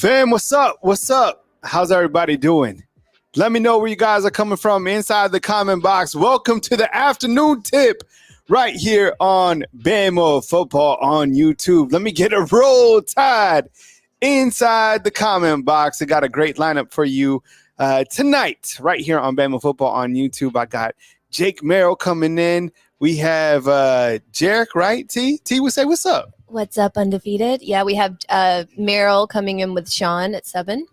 Fam, what's up? What's up? How's everybody doing? Let me know where you guys are coming from inside the comment box. Welcome to the afternoon tip right here on Bama Football on YouTube. Let me get a roll tide inside the comment box. I got a great lineup for you tonight right here on Bama Football on YouTube. I got Jake Merrill coming in. We have Jarek, right? T would say, what's up? What's up, Undefeated? Yeah, we have Merrill coming in with Sean at 7.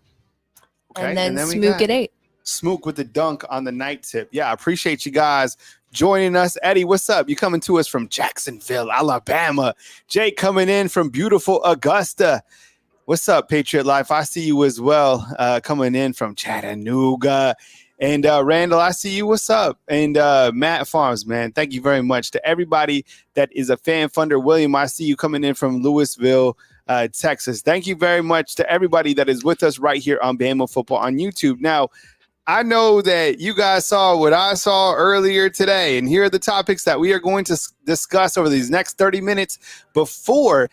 Okay, and then Smook at 8. Smook with the dunk on the night tip. Yeah, I appreciate you guys joining us. Eddie, what's up? You coming to us from Jacksonville, Alabama. Jake coming in from beautiful Augusta. What's up, Patriot Life? I see you as well, coming in from Chattanooga. And Randall, I see you. What's up? And Matt Farms, man, thank you very much to everybody that is a fan funder. William, I see you coming in from Louisville, Texas. Thank you very much to everybody that is with us right here on Bama Football on YouTube. Now, I know that you guys saw what I saw earlier today, and here are the topics that we are going to discuss over these next 30 minutes before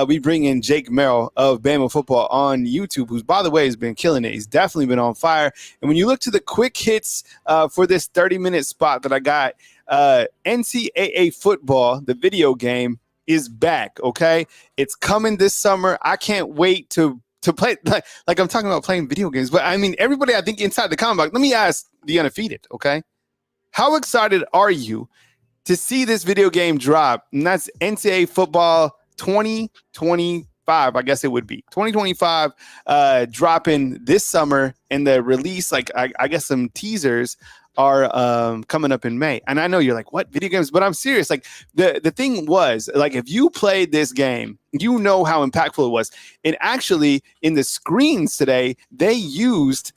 we bring in Jake Merrill of Bama Football on YouTube, who's, by the way, has been killing it. He's definitely been on fire. And when you look to the quick hits for this 30-minute spot that I got, NCAA football, the video game, is back, okay? It's coming this summer. I can't wait to play, like I'm talking about playing video games. But, I mean, everybody, I think, inside the comment box, let me ask the Undefeated, okay? How excited are you to see this video game drop? And that's NCAA football 2025, I guess it would be 2025, dropping this summer, and the release, like I guess some teasers are coming up in May. And I know you're like, what video games? But I'm serious. Like the thing was, like, if you played this game, you know how impactful it was. And actually in the screens today, they used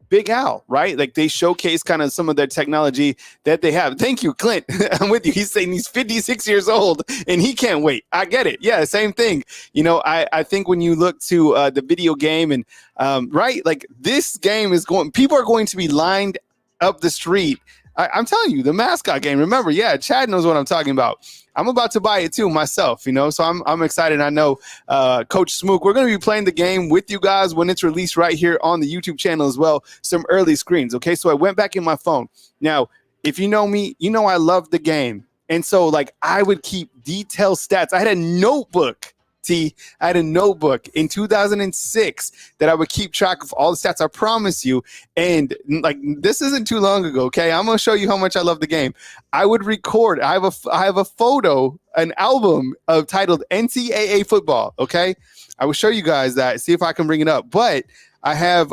Big Al, right? Like they showcase kind of some of their technology that they have. Thank you, Clint. I'm with you. He's saying he's 56 years old and he can't wait. I get it. Yeah, same thing. You know, I think when you look to the video game and right, like this game is going, people are going to be lined up the street. I'm telling you, the mascot game. Remember, yeah, Chad knows what I'm talking about. I'm about to buy it too myself, you know, so I'm excited. I know Coach Smook, we're going to be playing the game with you guys when it's released right here on the YouTube channel as well. Some early screens, okay? So I went back in my phone. Now, if you know me, you know I love the game. And so, like, I would keep detailed stats. I had a notebook. I had a notebook in 2006 that I would keep track of all the stats. I promise you. And like, this isn't too long ago. Okay. I'm going to show you how much I love the game. I would record. I have a photo, an album titled NCAA football. Okay. I will show you guys that, see if I can bring it up, but I have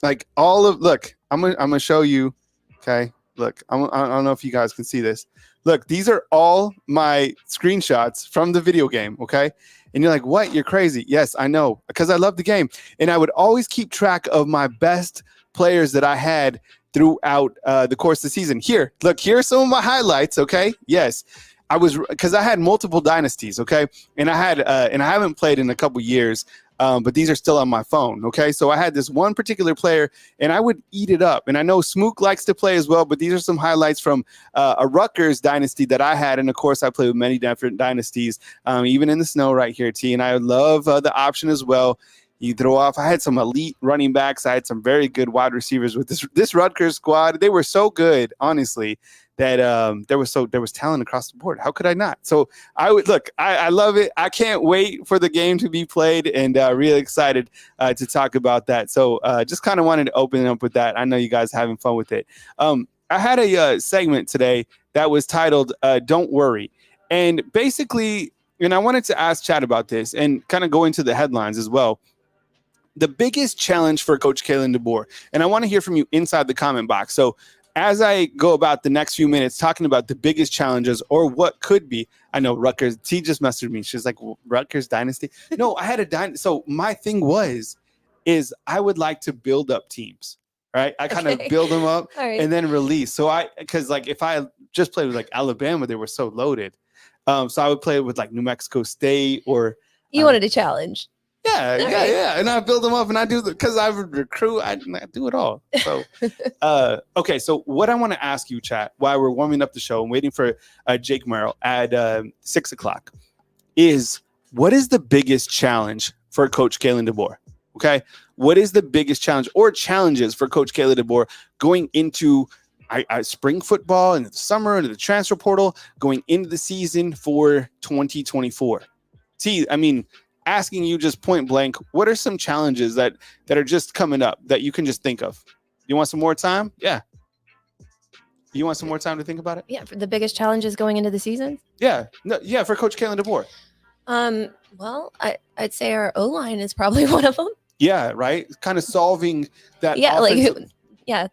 like all of, look, I'm going to show you. Okay. Look, I don't know if you guys can see this. Look, these are all my screenshots from the video game. Okay. And you're like, what? You're crazy. Yes, I know, because I love the game. And I would always keep track of my best players that I had throughout the course of the season. Here, look, here are some of my highlights, okay? Yes, because I had multiple dynasties, okay? And I had, and I haven't played in a couple years, but these are still on my phone, okay? So I had this one particular player, and I would eat it up. And I know Smook likes to play as well, but these are some highlights from a Rutgers dynasty that I had. And, of course, I played with many different dynasties, even in the snow right here, T. And I love the option as well. You throw off. I had some elite running backs. I had some very good wide receivers with this Rutgers squad. They were so good, honestly, that there was talent across the board. How could I not? So I would look. I love it. I can't wait for the game to be played, and really excited to talk about that. So just kind of wanted to open it up with that. I know you guys are having fun with it. I had a segment today that was titled "Don't Worry," and basically, and I wanted to ask Chad about this and kind of go into the headlines as well. The biggest challenge for Coach Kalen DeBoer, and I want to hear from you inside the comment box. So as I go about the next few minutes talking about the biggest challenges or what could be, I know Rutgers, T just messaged me. She's like, Rutgers dynasty? No, I had a dynasty. So my thing is I would like to build up teams, right? I kind of build them up and then release. So because like if I just played with like Alabama, they were so loaded. So I would play with like New Mexico State or. You wanted a challenge. Yeah. And I build them up and I do because I recruit, I do it all. So, okay. So what I want to ask you, chat, while we're warming up the show and waiting for Jake Merrill at 6:00 is what is the biggest challenge for Coach Kalen DeBoer? Okay. What is the biggest challenge or challenges for Coach Kayla DeBoer going into spring football and the summer, into the transfer portal, going into the season for 2024? I mean, asking you just point blank, what are some challenges that are just coming up that you can just think of? You want some more time? Yeah. You want some more time to think about it? Yeah, for the biggest challenges going into the season? Yeah. No, yeah, for Coach Kayla DeBoer. Well, I'd say our O-line is probably one of them. Yeah, right? Kind of solving that. Yeah,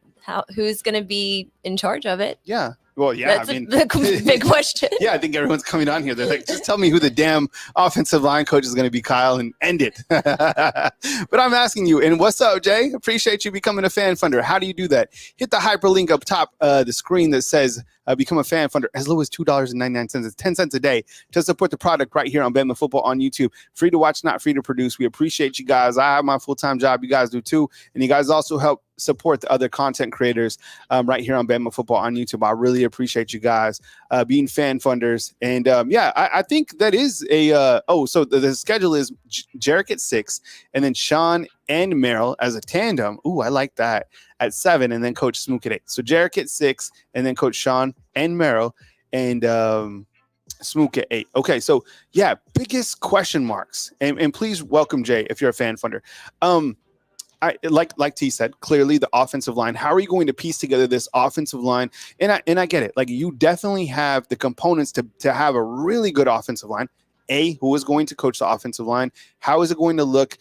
who's going to be in charge of it? Yeah. Well, yeah, that's the big question. Yeah, I think everyone's coming on here. They're like, just tell me who the damn offensive line coach is going to be, Kyle, and end it. But I'm asking you, and what's up, Jay? Appreciate you becoming a fan funder. How do you do that? Hit the hyperlink up top the screen that says become a fan funder as low as $2.99. It's 10 cents a day to support the product right here on Bama Football on YouTube. Free to watch, not free to produce. We appreciate you guys. I have my full-time job. You guys do too. And you guys also help support the other content creators right here on Bama Football on YouTube. I really appreciate you guys being fan funders. And I think that is so the schedule is Jarek at 6, and then Sean and Merrill as a tandem. Ooh, I like that, at 7, and then Coach Smook at 8. So Jarek at 6, and then Coach Sean and Merrill, and Smook at 8. Okay, so yeah, biggest question marks. And please welcome Jay if you're a fan funder. I like T said, clearly the offensive line. How are you going to piece together this offensive line? And I get it. Like, you definitely have the components to have a really good offensive line. Who is going to coach the offensive line? How is it going to look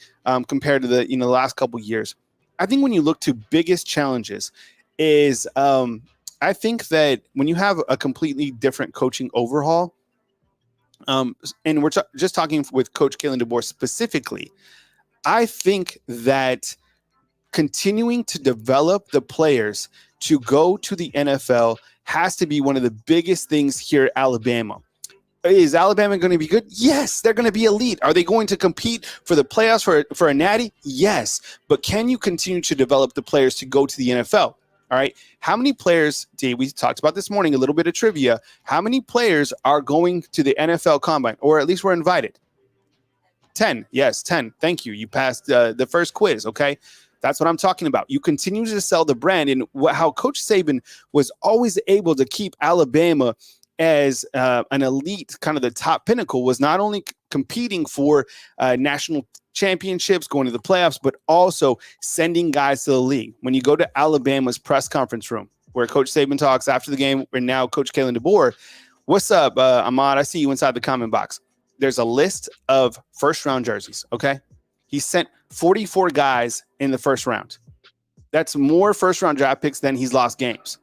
compared to the last couple years? I think when you look to biggest challenges is I think that when you have a completely different coaching overhaul, and we're just talking with Coach Kayla DeBoer specifically, I think that continuing to develop the players to go to the NFL has to be one of the biggest things here at Alabama. Is Alabama going to be good? Yes, they're going to be elite. Are they going to compete for the playoffs for a natty? Yes. But can you continue to develop the players to go to the NFL? All right. How many players, Dave, we talked about this morning, a little bit of trivia. How many players are going to the NFL Combine, or at least were invited? 10. Yes, 10. Thank you. You passed the first quiz. Okay. That's what I'm talking about. You continue to sell the brand, and how Coach Saban was always able to keep Alabama as an elite, kind of the top pinnacle, was not only competing for national championships, going to the playoffs, but also sending guys to the league. When you go to Alabama's press conference room, where Coach Saban talks after the game, and now Coach Kayla DeBoer, what's up, Ahmad? I see you inside the comment box. There's a list of first-round jerseys, okay? He sent 44 guys in the first round. That's more first-round draft picks than he's lost games.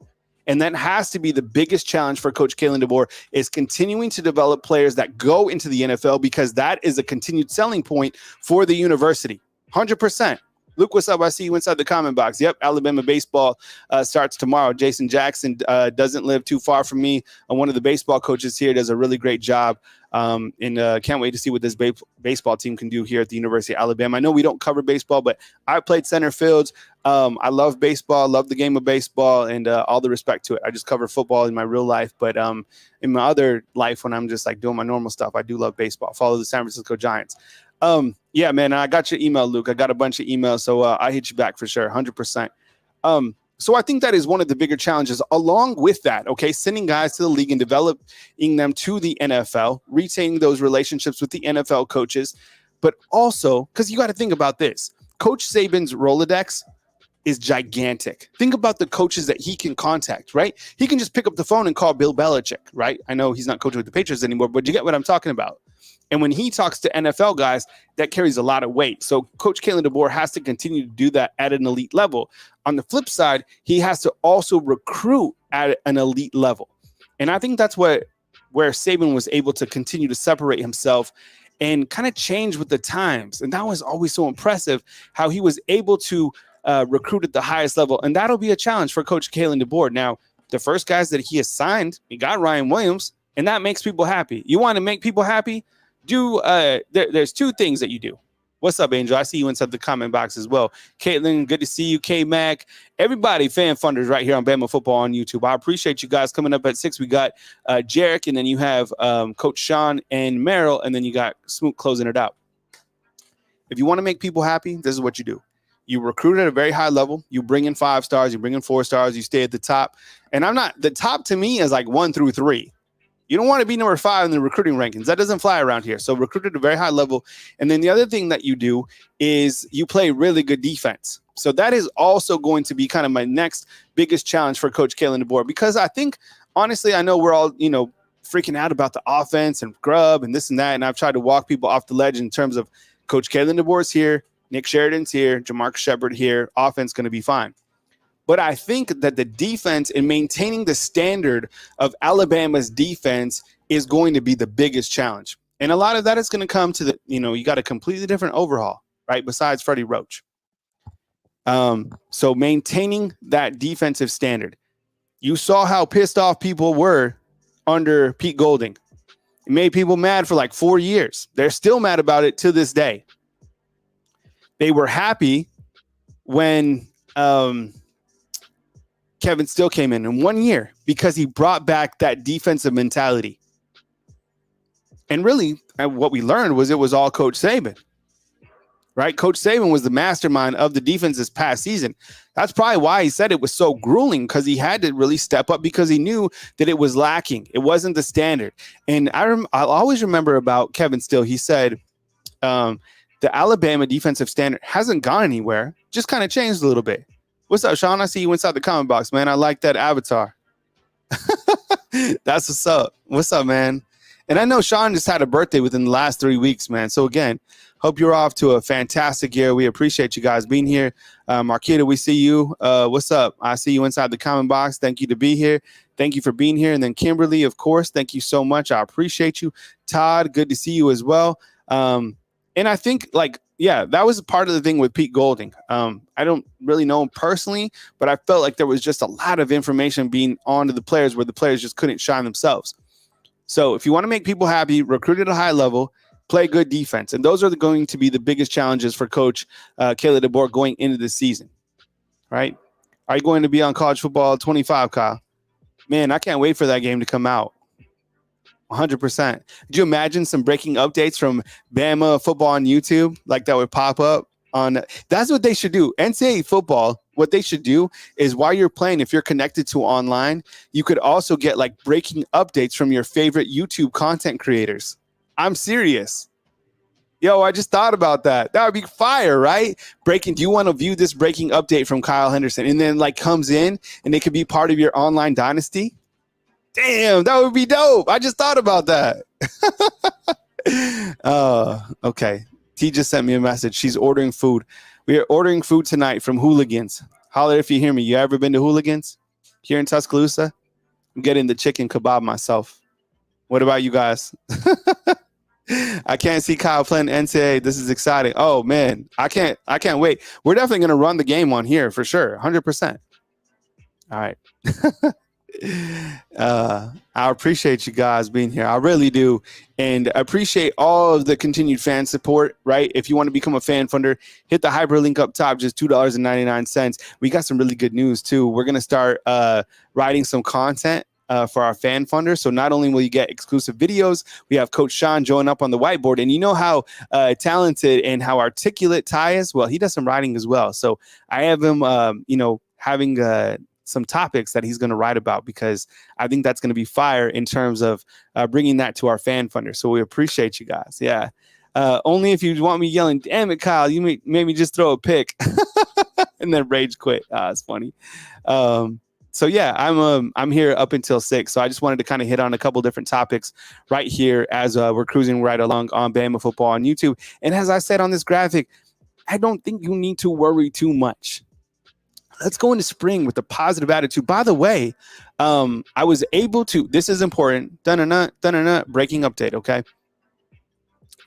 And that has to be the biggest challenge for Coach Kayla DeBoer, is continuing to develop players that go into the NFL, because that is a continued selling point for the university. 100%. Luke, what's up? I see you inside the comment box. Yep, Alabama baseball starts tomorrow. Jason Jackson doesn't live too far from me. One of the baseball coaches here does a really great job. And can't wait to see what this baseball team can do here at the University of Alabama. I know we don't cover baseball, but I played center fields. I love baseball, love the game of baseball, and all the respect to it. I just cover football in my real life, but in my other life, when I'm just like doing my normal stuff, I do love baseball. Follow the San Francisco Giants. Yeah, man, I got your email, Luke. I got a bunch of emails, so I hit you back for sure, 100%. So I think that is one of the bigger challenges. Along with that, okay, sending guys to the league and developing them to the NFL, retaining those relationships with the NFL coaches, but also, because you got to think about this, Coach Saban's Rolodex is gigantic. Think about the coaches that he can contact, right? He can just pick up the phone and call Bill Belichick, right? I know he's not coaching with the Patriots anymore, but you get what I'm talking about. And when he talks to NFL guys, that carries a lot of weight. So Coach Kayla DeBoer has to continue to do that at an elite level. On the flip side, he has to also recruit at an elite level. And I think that's where Saban was able to continue to separate himself and kind of change with the times. And that was always so impressive, how he was able to recruit at the highest level. And that'll be a challenge for Coach Kayla DeBoer. Now, the first guys that he assigned, he got Ryan Williams, and that makes people happy. You want to make people happy? There's two things that you do. What's up, Angel? I see you inside the comment box as well. Caitlin, good to see you. K-Mac, everybody, fan funders right here on Bama Football on YouTube. I appreciate you guys coming up at 6. We got Jarek, and then you have Coach Sean and Merrill, and then you got Smoot closing it out. if you want to make people happy, this is what you do. You recruit at a very high level. You bring in 5 stars. You bring in 4 stars. You stay at the top. And the top to me is like 1 through 3. You don't want to be number 5 in the recruiting rankings. That doesn't fly around here. So recruit at a very high level. And then the other thing that you do is you play really good defense. So that is also going to be kind of my next biggest challenge for Coach Kalen DeBoer, because I think, honestly, I know we're all, freaking out about the offense and grub and this and that. And I've tried to walk people off the ledge in terms of Coach Kalen DeBoer's here, Nick Sheridan's here, Jamarcus Shepard here, offense going to be fine. But I think that the defense and maintaining the standard of Alabama's defense is going to be the biggest challenge. And a lot of that is going to come to you got a completely different overhaul, right? Besides Freddie Roach. So maintaining that defensive standard. You saw how pissed off people were under Pete Golding. It made people mad for like 4 years. They're still mad about it to this day. They were happy when Kevin Steele came in 1 year because he brought back that defensive mentality. And really, what we learned was it was all Coach Saban. Right? Coach Saban was the mastermind of the defense this past season. That's probably why he said it was so grueling, because he had to really step up because he knew that it was lacking. It wasn't the standard. And I'll always remember about Kevin Steele. He said the Alabama defensive standard hasn't gone anywhere, just kind of changed a little bit. What's up, Sean? I see you inside the comment box, man. I like that avatar. That's what's up. What's up, man? And I know Sean just had a birthday within the last 3 weeks, man. So again, hope you're off to a fantastic year. We appreciate you guys being here. Marquita, we see you. What's up? I see you inside the comment box. Thank you to be here. Thank you for being here. And then Kimberly, of course, thank you so much. I appreciate you. Todd, good to see you as well. And I think, that was part of the thing with Pete Golding. I don't really know him personally, but I felt like there was just a lot of information being onto the players where the players just couldn't shine themselves. So if you want to make people happy, recruit at a high level, play good defense. And those are going to be the biggest challenges for Coach Kalen DeBoer going into the season, right? Are you going to be on College Football 25, Kyle? Man, I can't wait for that game to come out. 100%. Could you imagine some breaking updates from Bama football on YouTube? Like that would pop up on. That's what they should do. NCAA football, what they should do is while you're playing, if you're connected to online, you could also get like breaking updates from your favorite YouTube content creators. I'm serious. Yo, I just thought about that. That would be fire, right? Do you want to view this breaking update from Kyle Henderson? And then comes in and it could be part of your online dynasty. Damn, that would be dope. I just thought about that. Okay. T just sent me a message. She's ordering food. We are ordering food tonight from Hooligans. Holler if you hear me. You ever been to Hooligans here in Tuscaloosa? I'm getting the chicken kebab myself. What about you guys? I can't see Kyle playing NCAA. This is exciting. Oh man, I can't wait. We're definitely going to run the game on here for sure. 100%. All right. I appreciate you guys being here. I really do. And I appreciate all of the continued fan support, right? If you want to become a fan funder, hit the hyperlink up top, just $2.99. We got some really good news too. We're going to start writing some content for our fan funders. So not only will you get exclusive videos, we have Coach Sean join up on the whiteboard. And you know how talented and how articulate Ty is? Well, he does some writing as well. So I have him, having some topics that he's going to write about, because I think that's going to be fire in terms of bringing that to our fan funders. So we appreciate you guys. Yeah. Only if you want me yelling, damn it, Kyle, you made me just throw a pick and then rage quit. It's funny. So yeah, I'm here up until 6. So I just wanted to kind of hit on a couple different topics right here as we're cruising right along on Bama Football on YouTube. And as I said on this graphic, I don't think you need to worry too much. Let's go into spring with a positive attitude. By the way, I was able to, this is important, breaking update, okay?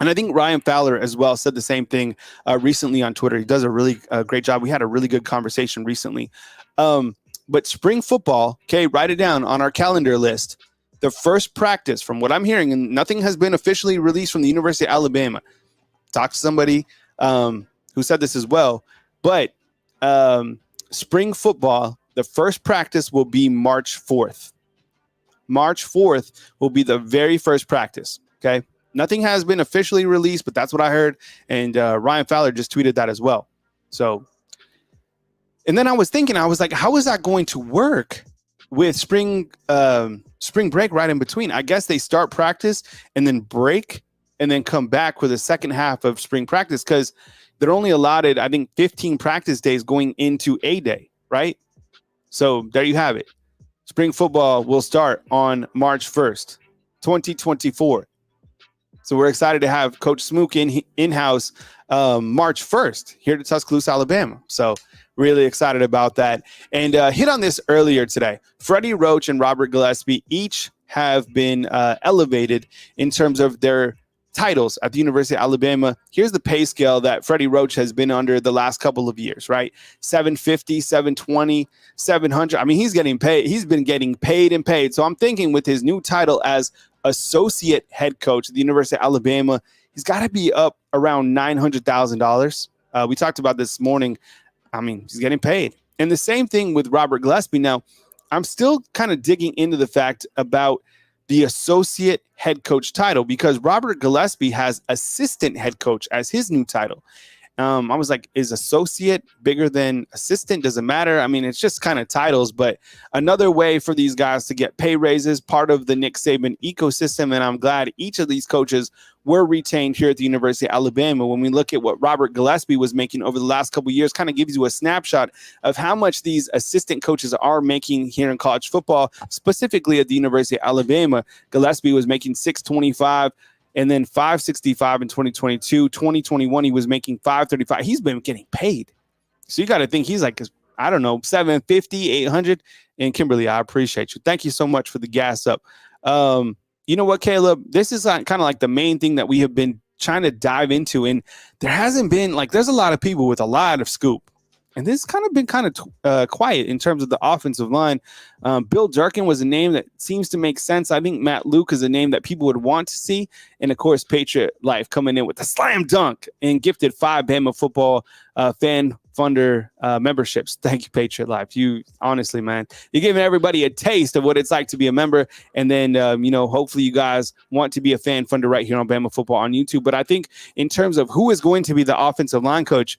And I think Ryan Fowler as well said the same thing recently on Twitter. He does a really great job. We had a really good conversation recently. But spring football, okay, write it down on our calendar list. The first practice, from what I'm hearing, and nothing has been officially released from the University of Alabama. Talked to somebody who said this as well. But spring football, the first practice will be March 4th. March 4th will be the very first practice, okay? Nothing has been officially released, but that's what I heard. And Ryan Fowler just tweeted that as well. So, and then I was thinking, I was like, how is that going to work with spring break right in between? I guess they start practice and then break and then come back for the second half of spring practice, because they're only allotted, I think, 15 practice days going into a day, right? So there you have it. Spring football will start on March 1st, 2024. So we're excited to have Coach Smook in-house March 1st here to Tuscaloosa, Alabama. So really excited about that. And hit on this earlier today. Freddie Roach and Robert Gillespie each have been elevated in terms of their titles at the University of Alabama. Here's the pay scale that Freddie Roach has been under the last couple of years, right? 750, 720, 700. I mean, he's getting paid. He's been getting paid and paid. So I'm thinking with his new title as associate head coach at the University of Alabama, he's got to be up around $900,000. We talked about this morning. I mean, he's getting paid. And the same thing with Robert Gillespie. Now, I'm still kind of digging into the fact about the associate head coach title, because Robert Gillespie has assistant head coach as his new title. I was like, is associate bigger than assistant? Doesn't matter. I mean, it's just kind of titles, but another way for these guys to get pay raises, part of the Nick Saban ecosystem. And I'm glad each of these coaches were retained here at the University of Alabama. When we look at what Robert Gillespie was making over the last couple of years, kind of gives you a snapshot of how much these assistant coaches are making here in college football, specifically at the University of Alabama. Gillespie was making $625. And then $565 in 2022, 2021, he was making $535. He's been getting paid. So you got to think he's like, I don't know, $750, $800. And Kimberly, I appreciate you. Thank you so much for the gas up. You know what, Caleb? This is kind of like the main thing that we have been trying to dive into. And there hasn't been there's a lot of people with a lot of scoop. And this kind of been kind of quiet in terms of the offensive line. Bill Durkin was a name that seems to make sense. I think Matt Luke is a name that people would want to see. And, of course, Patriot Life coming in with a slam dunk and gifted 5 Bama football fan funder memberships. Thank you, Patriot Life. You, honestly, man, you're giving everybody a taste of what it's like to be a member. And then, hopefully you guys want to be a fan funder right here on Bama Football on YouTube. But I think in terms of who is going to be the offensive line coach,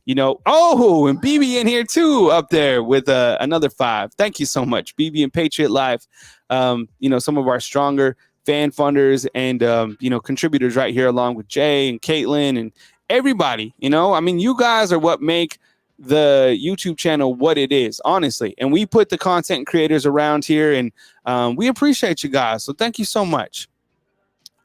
and BB in here too, up there with another 5. Thank you so much, BB and Patriot Life. Some of our stronger fan funders and contributors right here, along with Jay and Caitlin and everybody. You guys are what make the YouTube channel what it is, honestly. And we put the content creators around here, and we appreciate you guys. So thank you so much.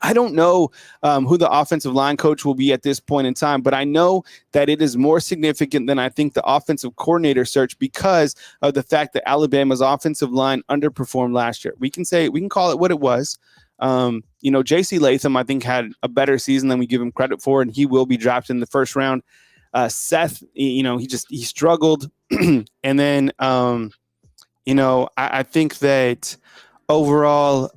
I don't know who the offensive line coach will be at this point in time, but I know that it is more significant than I think the offensive coordinator search, because of the fact that Alabama's offensive line underperformed last year. We can call it what it was. J.C. Latham, I think, had a better season than we give him credit for, and he will be drafted in the first round. Seth, he struggled. And then, I think that overall,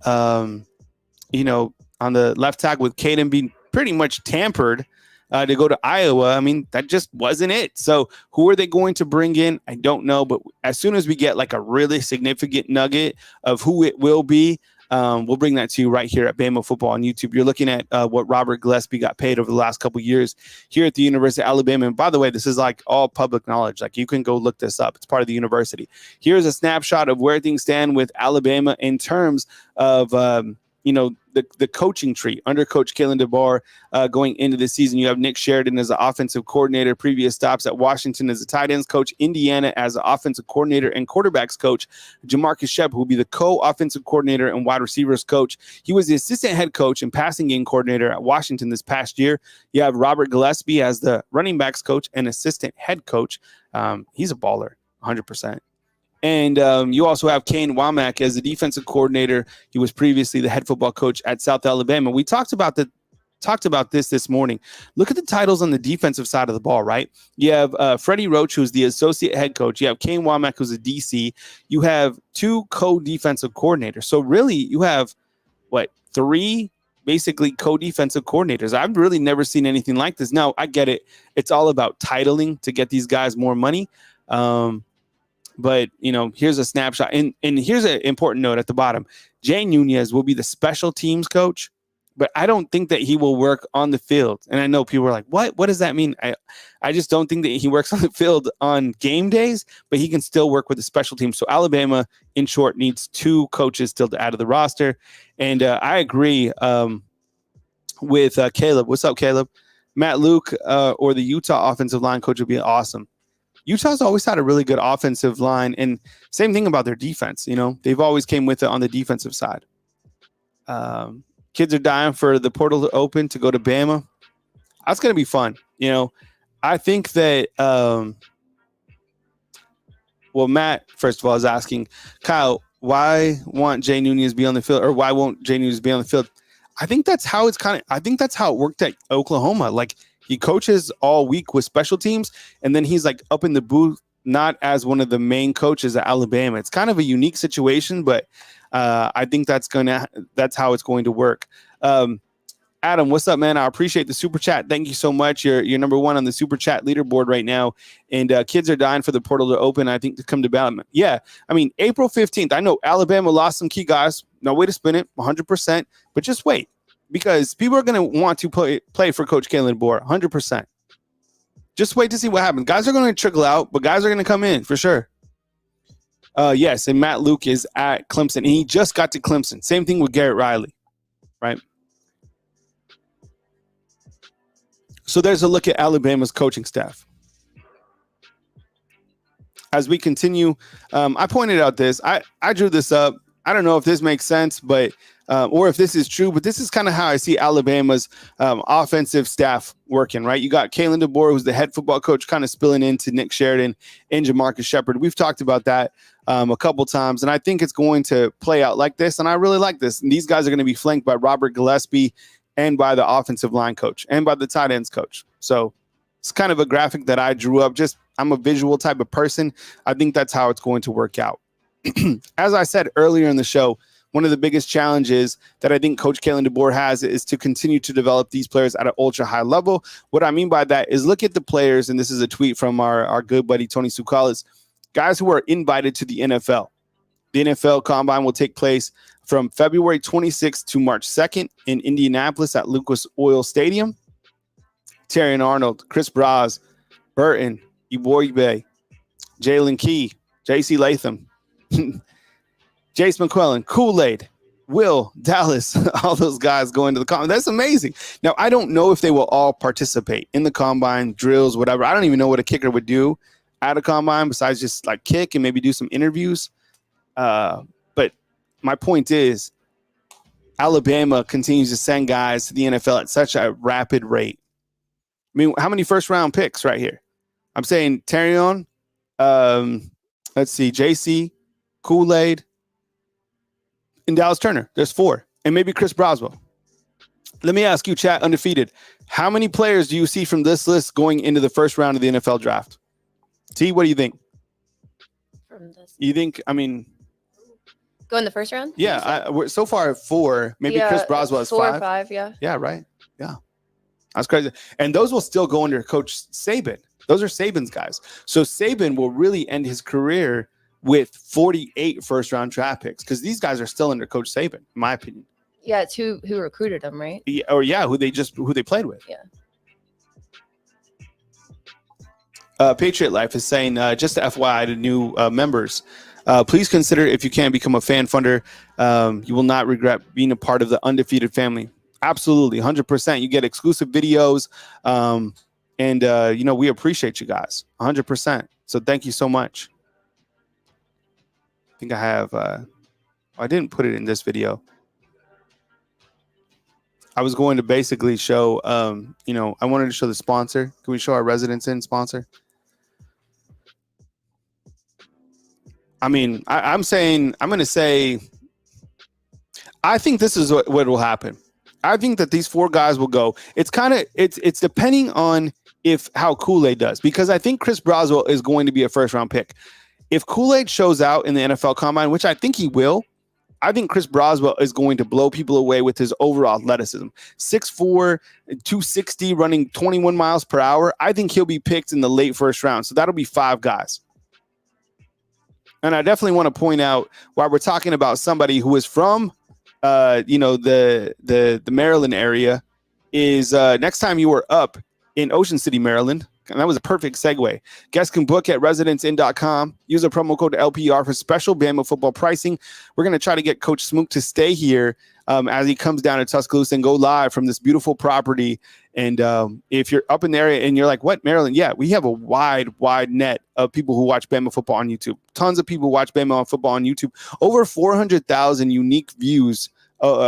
on the left tackle with Caden being pretty much tampered to go to Iowa, I mean, that just wasn't it. So who are they going to bring in? I don't know. But as soon as we get like a really significant nugget of who it will be, we'll bring that to you right here at Bama Football on YouTube. You're looking at what Robert Gillespie got paid over the last couple of years here at the University of Alabama. And by the way, this is like all public knowledge. Like, you can go look this up. It's part of the university. Here's a snapshot of where things stand with Alabama in terms of the coaching tree under Coach Kalen DeBoer going into the season. You have Nick Sheridan as the offensive coordinator, previous stops at Washington as the tight ends coach, Indiana as the offensive coordinator and quarterbacks coach, Jamarcus Shep, who will be the co-offensive coordinator and wide receivers coach. He was the assistant head coach and passing game coordinator at Washington this past year. You have Robert Gillespie as the running backs coach and assistant head coach. He's a baller, 100%. And you also have Kane Womack as the defensive coordinator. He was previously the head football coach at South Alabama. We talked about this morning. Look at the titles on the defensive side of the ball, right? You have Freddie Roach, who's the associate head coach. You have Kane Womack, who's a DC. You have 2 co-defensive coordinators. So really, you have, 3 basically co-defensive coordinators. I've really never seen anything like this. Now, I get it. It's all about titling to get these guys more money. But, here's a snapshot. And here's an important note at the bottom. Jay Nunez will be the special teams coach but I don't think that he will work on the field. And I know people are like, what? What does that mean? I just don't think that he works on the field on game days, but he can still work with the special teams. So Alabama, in short, needs 2 coaches still to add to the roster. And I agree with Caleb. What's up, Caleb? Matt Luke or the Utah offensive line coach would be awesome. Utah's always had a really good offensive line, and same thing about their defense. You know, they've always came with it on the defensive side. Kids are dying for the portal to open to go to Bama. That's going to be fun. You know, I think that, Matt, first of all, is asking, Kyle, why won't Jay Nunez be on the field, or why won't Jay Nunez be on the field? I think that's how it worked at Oklahoma. Like, he coaches all week with special teams, and then he's like up in the booth, not as one of the main coaches at Alabama. It's kind of a unique situation, but I think that's how it's going to work. Adam, what's up, man? I appreciate the super chat. Thank you so much. You're number 1 on the super chat leaderboard right now, and kids are dying for the portal to open. I think to come to Bama. Yeah, I mean April 15th. I know Alabama lost some key guys. No way to spin it, 100%. But just wait, because people are going to want to play for Coach Kalen DeBoer, 100%. Just wait to see what happens. Guys are going to trickle out, but guys are going to come in for sure. Yes, and Matt Luke is at Clemson, and he just got to Clemson. Same thing with Garrett Riley, right? So there's a look at Alabama's coaching staff. As we continue, I pointed out this. I drew this up. I don't know if this makes sense, but or if this is true, but this is kind of how I see Alabama's offensive staff working, right? You got Kalen DeBoer, who's the head football coach, kind of spilling into Nick Sheridan and Jamarcus Shepard. We've talked about that a couple times, and I think it's going to play out like this, and I really like this. And these guys are going to be flanked by Robert Gillespie and by the offensive line coach and by the tight ends coach. So it's kind of a graphic that I drew up. I'm a visual type of person. I think that's how it's going to work out. As I said earlier in the show, one of the biggest challenges that I think Coach Kalen DeBoer has is to continue to develop these players at an ultra high level. What I mean by that is look at the players, and this is a tweet from our good buddy Tony Sukalis, guys who are invited to the NFL. The NFL Combine will take place from February 26th to March 2nd in Indianapolis at Lucas Oil Stadium. Terrion Arnold, Chris Braz, Burton, Iwoigbe, Jalen Key, J.C. Latham, Jace McClellan, Kool-Aid, Will, Dallas, all those guys going to the Combine. That's amazing. Now, I don't know if they will all participate in the Combine, drills, whatever. I don't even know what a kicker would do at a Combine besides just like kick and maybe do some interviews. But my point is, Alabama continues to send guys to the NFL at such a rapid rate. I mean, how many first-round picks right here? I'm saying Terrion, let's see, JC, Kool-Aid, and Dallas Turner. There's 4. And maybe Chris Braswell. Let me ask you, chat, undefeated. How many players do you see from this list going into the first round of the NFL draft? T, what do you think? From this, you think, I mean... Go in the first round? Yeah, we're so far at 4. Maybe Chris Braswell is 5. 4 or 5, yeah. Yeah, right. Yeah. That's crazy. And those will still go under Coach Saban. Those are Saban's guys. So Saban will really end his career with 48 first-round draft picks because these guys are still under Coach Saban, in my opinion. Yeah, it's who recruited them, right? Yeah, who they played with. Yeah. Patriot Life is saying, just FYI to new members, please consider if you can become a fan funder. You will not regret being a part of the undefeated family. Absolutely, 100%. You get exclusive videos, and we appreciate you guys, 100%. So thank you so much. I think I have. I didn't put it in this video. I was going to basically show. I wanted to show the sponsor. Can we show our Residence Inn sponsor? I mean, I'm going to say, I think this is what will happen. I think that these 4 guys will go. It's depending on how Kool-Aid does, because I think Chris Braswell is going to be a first round pick. If Kool-Aid shows out in the NFL Combine, which I think he will, I think Chris Braswell is going to blow people away with his overall athleticism. 6'4", 260, running 21 miles per hour. I think he'll be picked in the late first round. So that'll be 5 guys. And I definitely want to point out why we're talking about somebody who is from the Maryland area is next time you are up in Ocean City, Maryland. And that was a perfect segue. Guests can book at residenceinn.com. Use a promo code LPR for special Bama football pricing. We're going to try to get Coach Smook to stay here as he comes down to Tuscaloosa and go live from this beautiful property. And if you're up in the area and you're like, what, Maryland? Yeah, we have a wide net of people who watch Bama football on YouTube. Tons of people watch Bama football on YouTube. Over 400,000 unique views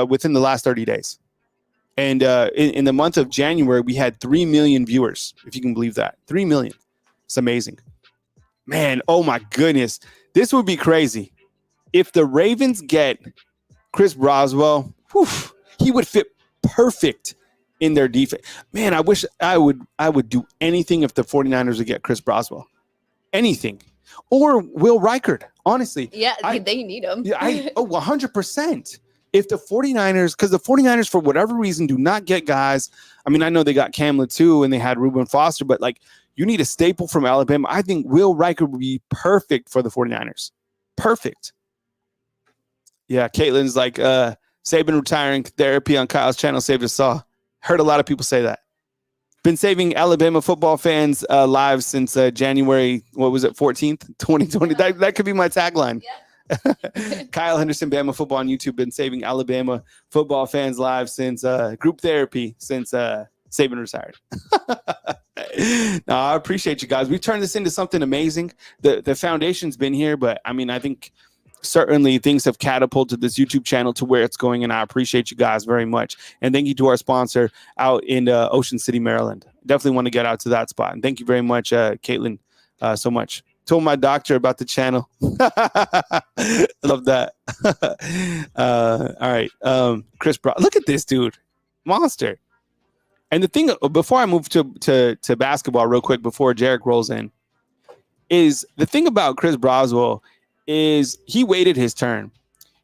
within the last 30 days. And in the month of January, we had 3 million viewers, if you can believe that. 3 million. It's amazing. Man, oh my goodness. This would be crazy. If the Ravens get Chris Broswell, he would fit perfect in their defense. Man, I wish I would do anything if the 49ers would get Chris Broswell. Anything. Or Will Reichard, honestly. Yeah, they need him. 100%. If the 49ers, because the 49ers, for whatever reason, do not get guys. I mean, I know they got Kamla too, and they had Reuben Foster, but like you need a staple from Alabama. I think Will Reichard would be perfect for the 49ers. Perfect. Yeah, Caitlin's like, Saban retiring therapy on Kyle's channel saved us all. Heard a lot of people say that. Been saving Alabama football fans' lives since January, 14th, 2020. That could be my tagline. Yeah. Kyle Henderson, Bama football on YouTube, been saving Alabama football fans' lives since group therapy since Saban retired. No, I appreciate you guys. We've turned this into something amazing. The foundation's been here, but I mean, I think certainly things have catapulted this YouTube channel to where it's going, and I appreciate you guys very much. And thank you to our sponsor out in Ocean City, Maryland. Definitely want to get out to that spot. And thank you very much, Caitlin, so much. Told my doctor about the channel. Love that. All right. Chris Brown. Look at this dude. Monster. And the thing, before I move to basketball real quick, before Jarek rolls in, is the thing about Chris Broswell is he waited his turn.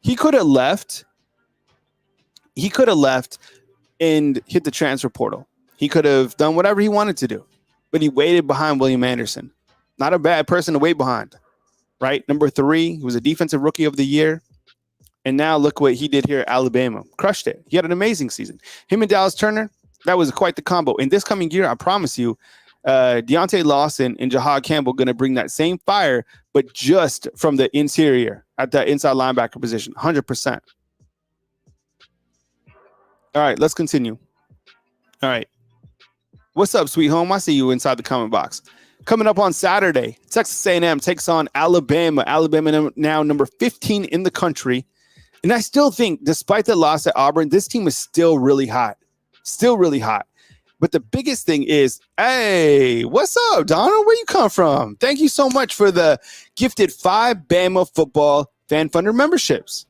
He could have left. He could have left and hit the transfer portal. He could have done whatever he wanted to do, but he waited behind William Anderson. Not a bad person to wait behind, right? Number 3, he was a defensive rookie of the year. And now look what he did here at Alabama. Crushed it. He had an amazing season. Him and Dallas Turner, that was quite the combo. In this coming year, I promise you, Deontay Lawson and Jahad Campbell going to bring that same fire, but just from the interior at that inside linebacker position, 100%. All right, let's continue. All right. What's up, sweet home? I see you inside the comment box. Coming up on Saturday, Texas A&M takes on Alabama. Alabama now number 15 in the country. And I still think, despite the loss at Auburn, this team is still really hot. Still really hot. But the biggest thing is, hey, what's up, Donald? Where you come from? Thank you so much for the gifted 5 Bama football fan funder memberships.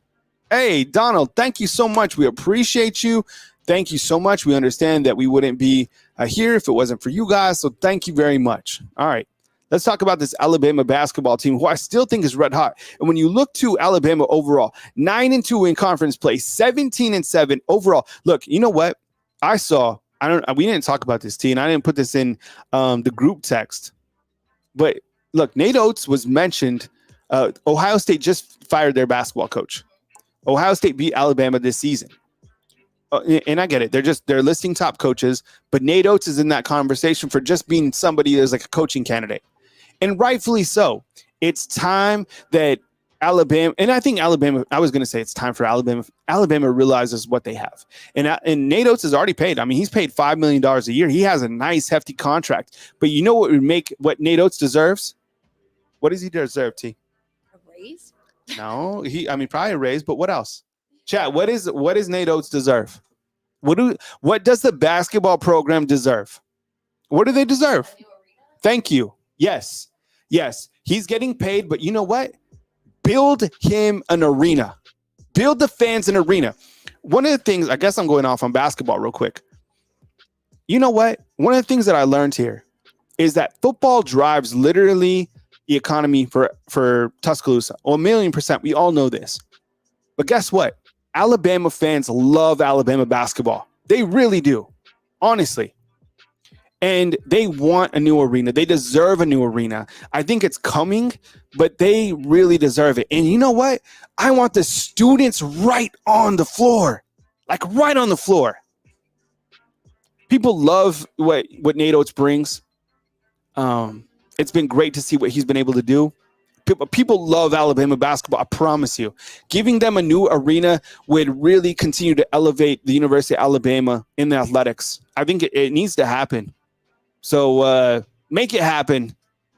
Hey, Donald, thank you so much. We appreciate you. Thank you so much. We understand that we wouldn't be here if it wasn't for you guys. So thank you very much. All right. Let's talk about this Alabama basketball team, who I still think is red hot. And when you look to Alabama overall, 9-2 in conference play, 17-7 overall. Look, you know what? We didn't talk about this, T, and I didn't put this in the group text. But look, Nate Oates was mentioned. Ohio State just fired their basketball coach. Ohio State beat Alabama this season. And I get it. They're listing top coaches, but Nate Oates is in that conversation for just being somebody that's like a coaching candidate. And rightfully so. It's time that Alabama, and I think Alabama, I was going to say it's time for Alabama. Alabama realizes what they have. And Nate Oates is already paid. I mean, he's paid $5 million a year. He has a nice, hefty contract. But you know what would make what Nate Oates deserves? What does he deserve, T? A raise? No, probably a raise, but what else? Chat, what is Nate Oates deserve? What does the basketball program deserve? What do they deserve? Thank you. Yes. He's getting paid, but you know what? Build him an arena. Build the fans an arena. One of the things, I guess I'm going off on basketball real quick. You know what? One of the things that I learned here is that football drives literally the economy for Tuscaloosa. 1,000,000%. We all know this. But guess what? Alabama fans love Alabama basketball. They really do, honestly. And they want a new arena. They deserve a new arena. I think it's coming, but they really deserve it. And you know what? I want the students right on the floor, like right on the floor. People love what Nate Oates brings. It's been great to see what he's been able to do. People love Alabama basketball. I promise you. Giving them a new arena would really continue to elevate the University of Alabama in the athletics. I think it needs to happen. So make it happen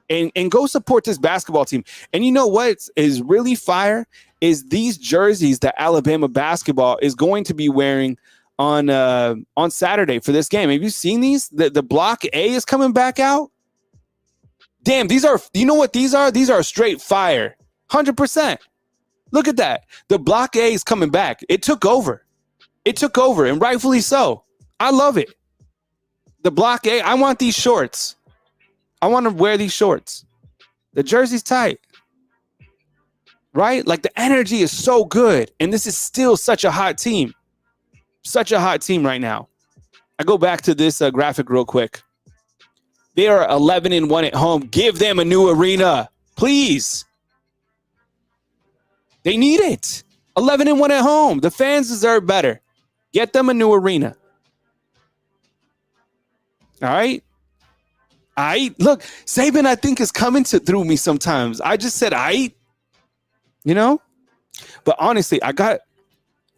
and go support this basketball team. And you know what is really fire is these jerseys that Alabama basketball is going to be wearing on Saturday for this game. Have you seen these? The Block A is coming back out. Damn, these are, you know what these are? These are straight fire. 100%. Look at that. The Block A is coming back. It took over. And rightfully so. I love it. The Block A, I want these shorts. I want to wear these shorts. The jersey's tight. Right? Like the energy is so good. And this is still such a hot team. Such a hot team right now. I go back to this graphic real quick. They are 11-1 at home. Give them a new arena, please. They need it. 11-1 at home. The fans deserve better. Get them a new arena. All right. Look, Saban, I think, is coming through me sometimes. I just said, you know, but honestly,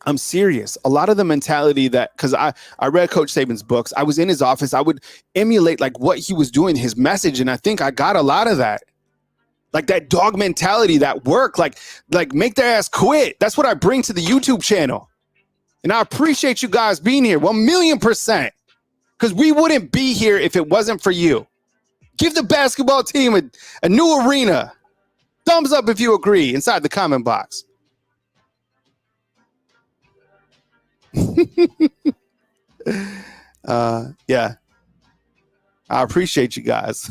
I'm serious. A lot of the mentality that, because I read Coach Saban's books, I was in his office, I would emulate like what he was doing, his message, and I think I got a lot of that. Like that dog mentality, that work, like make their ass quit. That's what I bring to the YouTube channel. And I appreciate you guys being here 1,000,000%. Because we wouldn't be here if it wasn't for you. Give the basketball team a new arena. Thumbs up if you agree inside the comment box. Yeah, I appreciate you guys.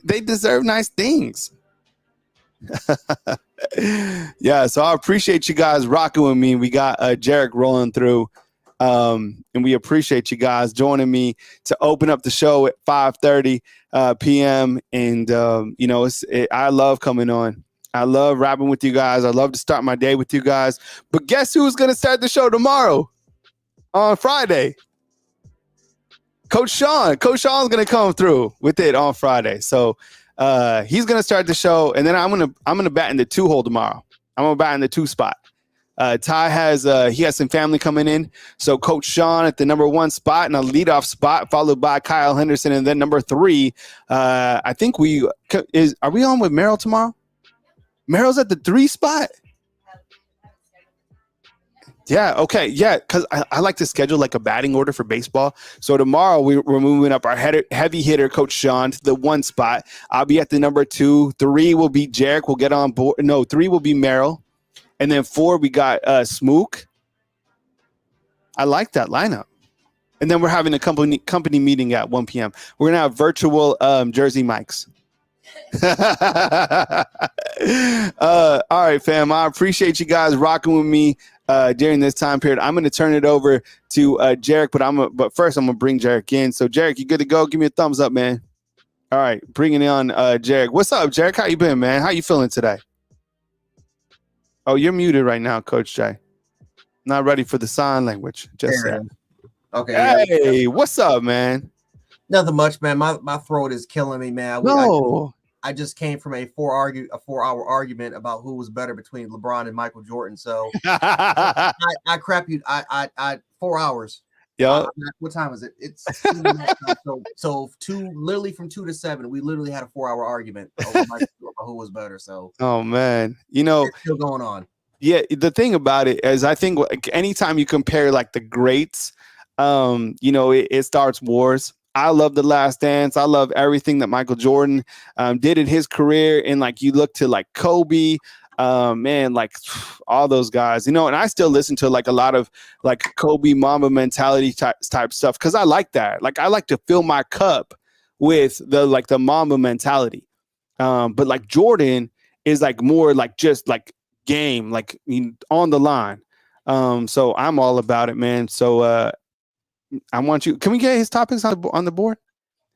They deserve nice things. Yeah, so I appreciate you guys rocking with me. We got Jarek rolling through, and we appreciate you guys joining me to open up the show at 5:30 p.m. And you know, I love coming on. I love rapping with you guys. I love to start my day with you guys. But guess who's going to start the show tomorrow on Friday? Coach Sean. Coach Sean's going to come through with it on Friday. So he's going to start the show, and then I'm going to bat in the 2 hole tomorrow. I'm going to bat in the 2 spot. Ty has some family coming in. So Coach Sean at the number 1 spot and a leadoff spot, followed by Kyle Henderson, and then number 3. I think are we on with Merrill tomorrow? Merrill's at the 3 spot. Yeah, okay, yeah, because I like to schedule like a batting order for baseball. So tomorrow we're moving up our heavy hitter, Coach Sean, to the 1 spot. I'll be at the number 2. 3 will be Jarek. We'll get on board. No, 3 will be Merrill. And then 4, we got Smook. I like that lineup. And then we're having a company meeting at 1 p.m. We're going to have virtual Jersey mics. All right, fam. I appreciate you guys rocking with me during this time period. I'm going to turn it over to Jarek, but first I'm going to bring Jarek in. So, Jarek, you good to go? Give me a thumbs up, man. All right, bringing on Jarek. What's up, Jarek? How you been, man? How you feeling today? Oh, you're muted right now, Coach Jay. Not ready for the sign language. Just saying. Okay. Hey, yeah. What's up, man? Nothing much, man. My throat is killing me, man. I just came from a 4-hour argument about who was better between LeBron and Michael Jordan. So I crap you. I 4 hours. Yeah. What time is it? It's so literally from 2 to 7. We literally had a 4-hour argument over who was better. So oh man, you know, it's still going on. Yeah, the thing about it is, I think anytime you compare like the greats, you know, it starts wars. I love The Last Dance. I love everything that Michael Jordan did in his career. And like you look to like Kobe, man, like all those guys, you know, and I still listen to like a lot of like Kobe Mamba mentality type stuff because I like that. Like I like to fill my cup with the Mamba mentality. But like Jordan is like more like just like game, like on the line. So I'm all about it, man. So I want you. Can we get his topics on the board?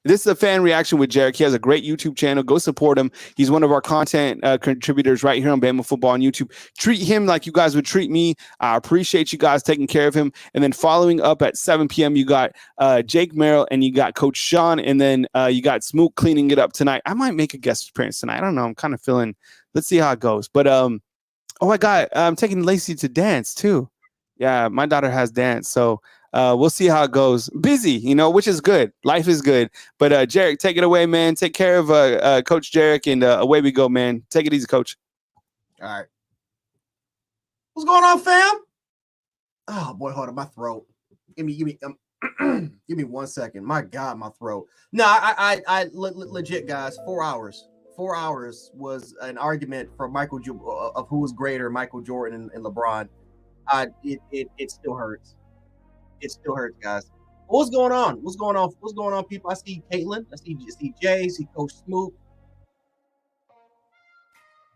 This is a fan reaction with Jarek. He has a great YouTube channel. Go support him. He's one of our content contributors right here on Bama Football on YouTube. Treat him like you guys would treat me. I appreciate you guys taking care of him. And then following up at 7 p.m., you got Jake Merrill and you got Coach Sean. And then you got Smook cleaning it up tonight. I might make a guest appearance tonight. I don't know. I'm kind of feeling, let's see how it goes. But, oh, I'm taking Lacey to dance too. Yeah, my daughter has dance. So, we'll see how it goes. Busy, which is good. Life is good. But Jarek, take it away, man. Take care of Coach Jarek, and away we go, man. Take it easy, Coach. All right. What's going on, fam? Oh boy, hold on, my throat. Give me, give me 1 second. My God, my throat. No, I legit, guys. 4 hours. 4 hours was an argument for of who was greater, Michael Jordan and LeBron. It still hurts. It still hurts, guys. What's going on? What's going on? What's going on, people? I see Caitlin. I see Jay. I see Coach Smoot.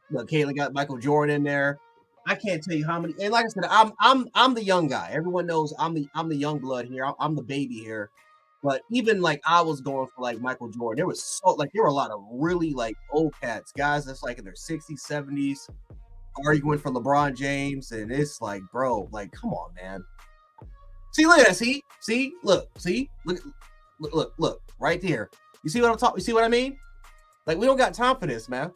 Look, Caitlin got Michael Jordan in there. I can't tell you how many. And like I said, I'm the young guy. Everyone knows I'm the young blood here. I'm the baby here. But even like I was going for like Michael Jordan. There were a lot of really like old cats, guys that's like in their 60s, 70s, arguing for LeBron James, and it's like, bro, like, come on, man. See, look at that. See, look, right there. You see what I'm talking? You see what I mean? Like, we don't got time for this, man.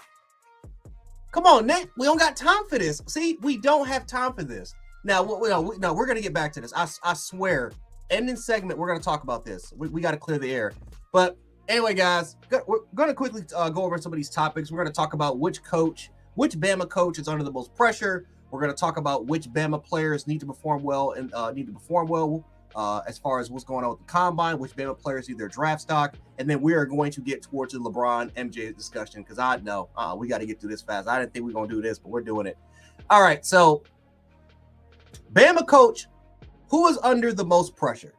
Come on, Nick. We don't got time for this. See, we don't have time for this. Now, we're gonna get back to this. I swear. Ending segment, we're gonna talk about this. We got to clear the air. But anyway, guys, we're gonna quickly go over some of these topics. We're gonna talk about which Bama coach is under the most pressure. We're going to talk about which Bama players need to perform well as far as what's going on with the combine, which Bama players need their draft stock, and then we are going to get towards the LeBron MJ discussion because I know we got to get through this fast. I didn't think we were going to do this, but we're doing it. All right, so Bama coach, who is under the most pressure?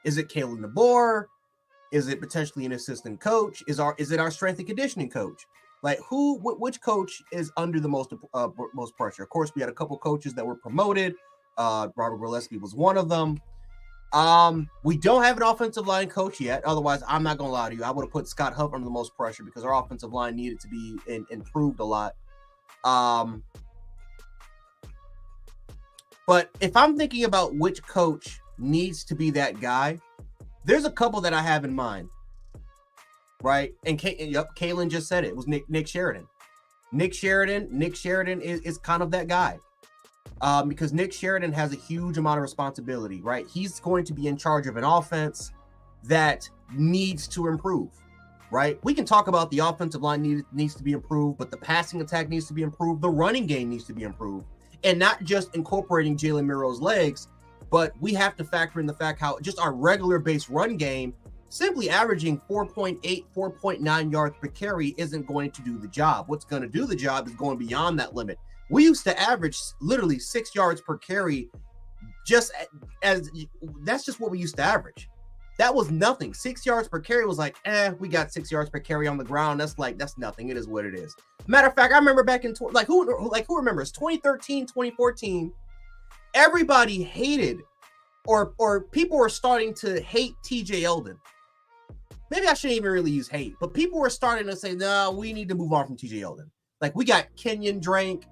Is it Kalen DeBoer? Is it potentially an assistant coach? Is it our strength and conditioning coach? Like which coach is under the most pressure? Of course, we had a couple coaches that were promoted. Robert Gillespie was one of them. We don't have an offensive line coach yet. Otherwise, I'm not going to lie to you. I would have put Scott Huff under the most pressure because our offensive line needed to be improved a lot. But if I'm thinking about which coach needs to be that guy, there's a couple that I have in mind. Right, and Kalen just said it was Nick Sheridan. Nick Sheridan is kind of that guy, because Nick Sheridan has a huge amount of responsibility. Right, he's going to be in charge of an offense that needs to improve. Right, we can talk about the offensive line needs to be improved, but the passing attack needs to be improved. The running game needs to be improved, and not just incorporating Jalen Milroe's legs, but we have to factor in the fact how just our regular base run game. Simply averaging 4.8, 4.9 yards per carry isn't going to do the job. What's going to do the job is going beyond that limit. We used to average literally 6 yards per carry, that's just what we used to average. That was nothing. 6 yards per carry was like, we got 6 yards per carry on the ground. That's nothing. It is what it is. Matter of fact, I remember back in who remembers 2013, 2014, everybody hated or people were starting to hate TJ Eldon. Maybe I shouldn't even really use hate, but people were starting to say, no, we need to move on from TJ Eldon. Like, we got Kenyon Drank,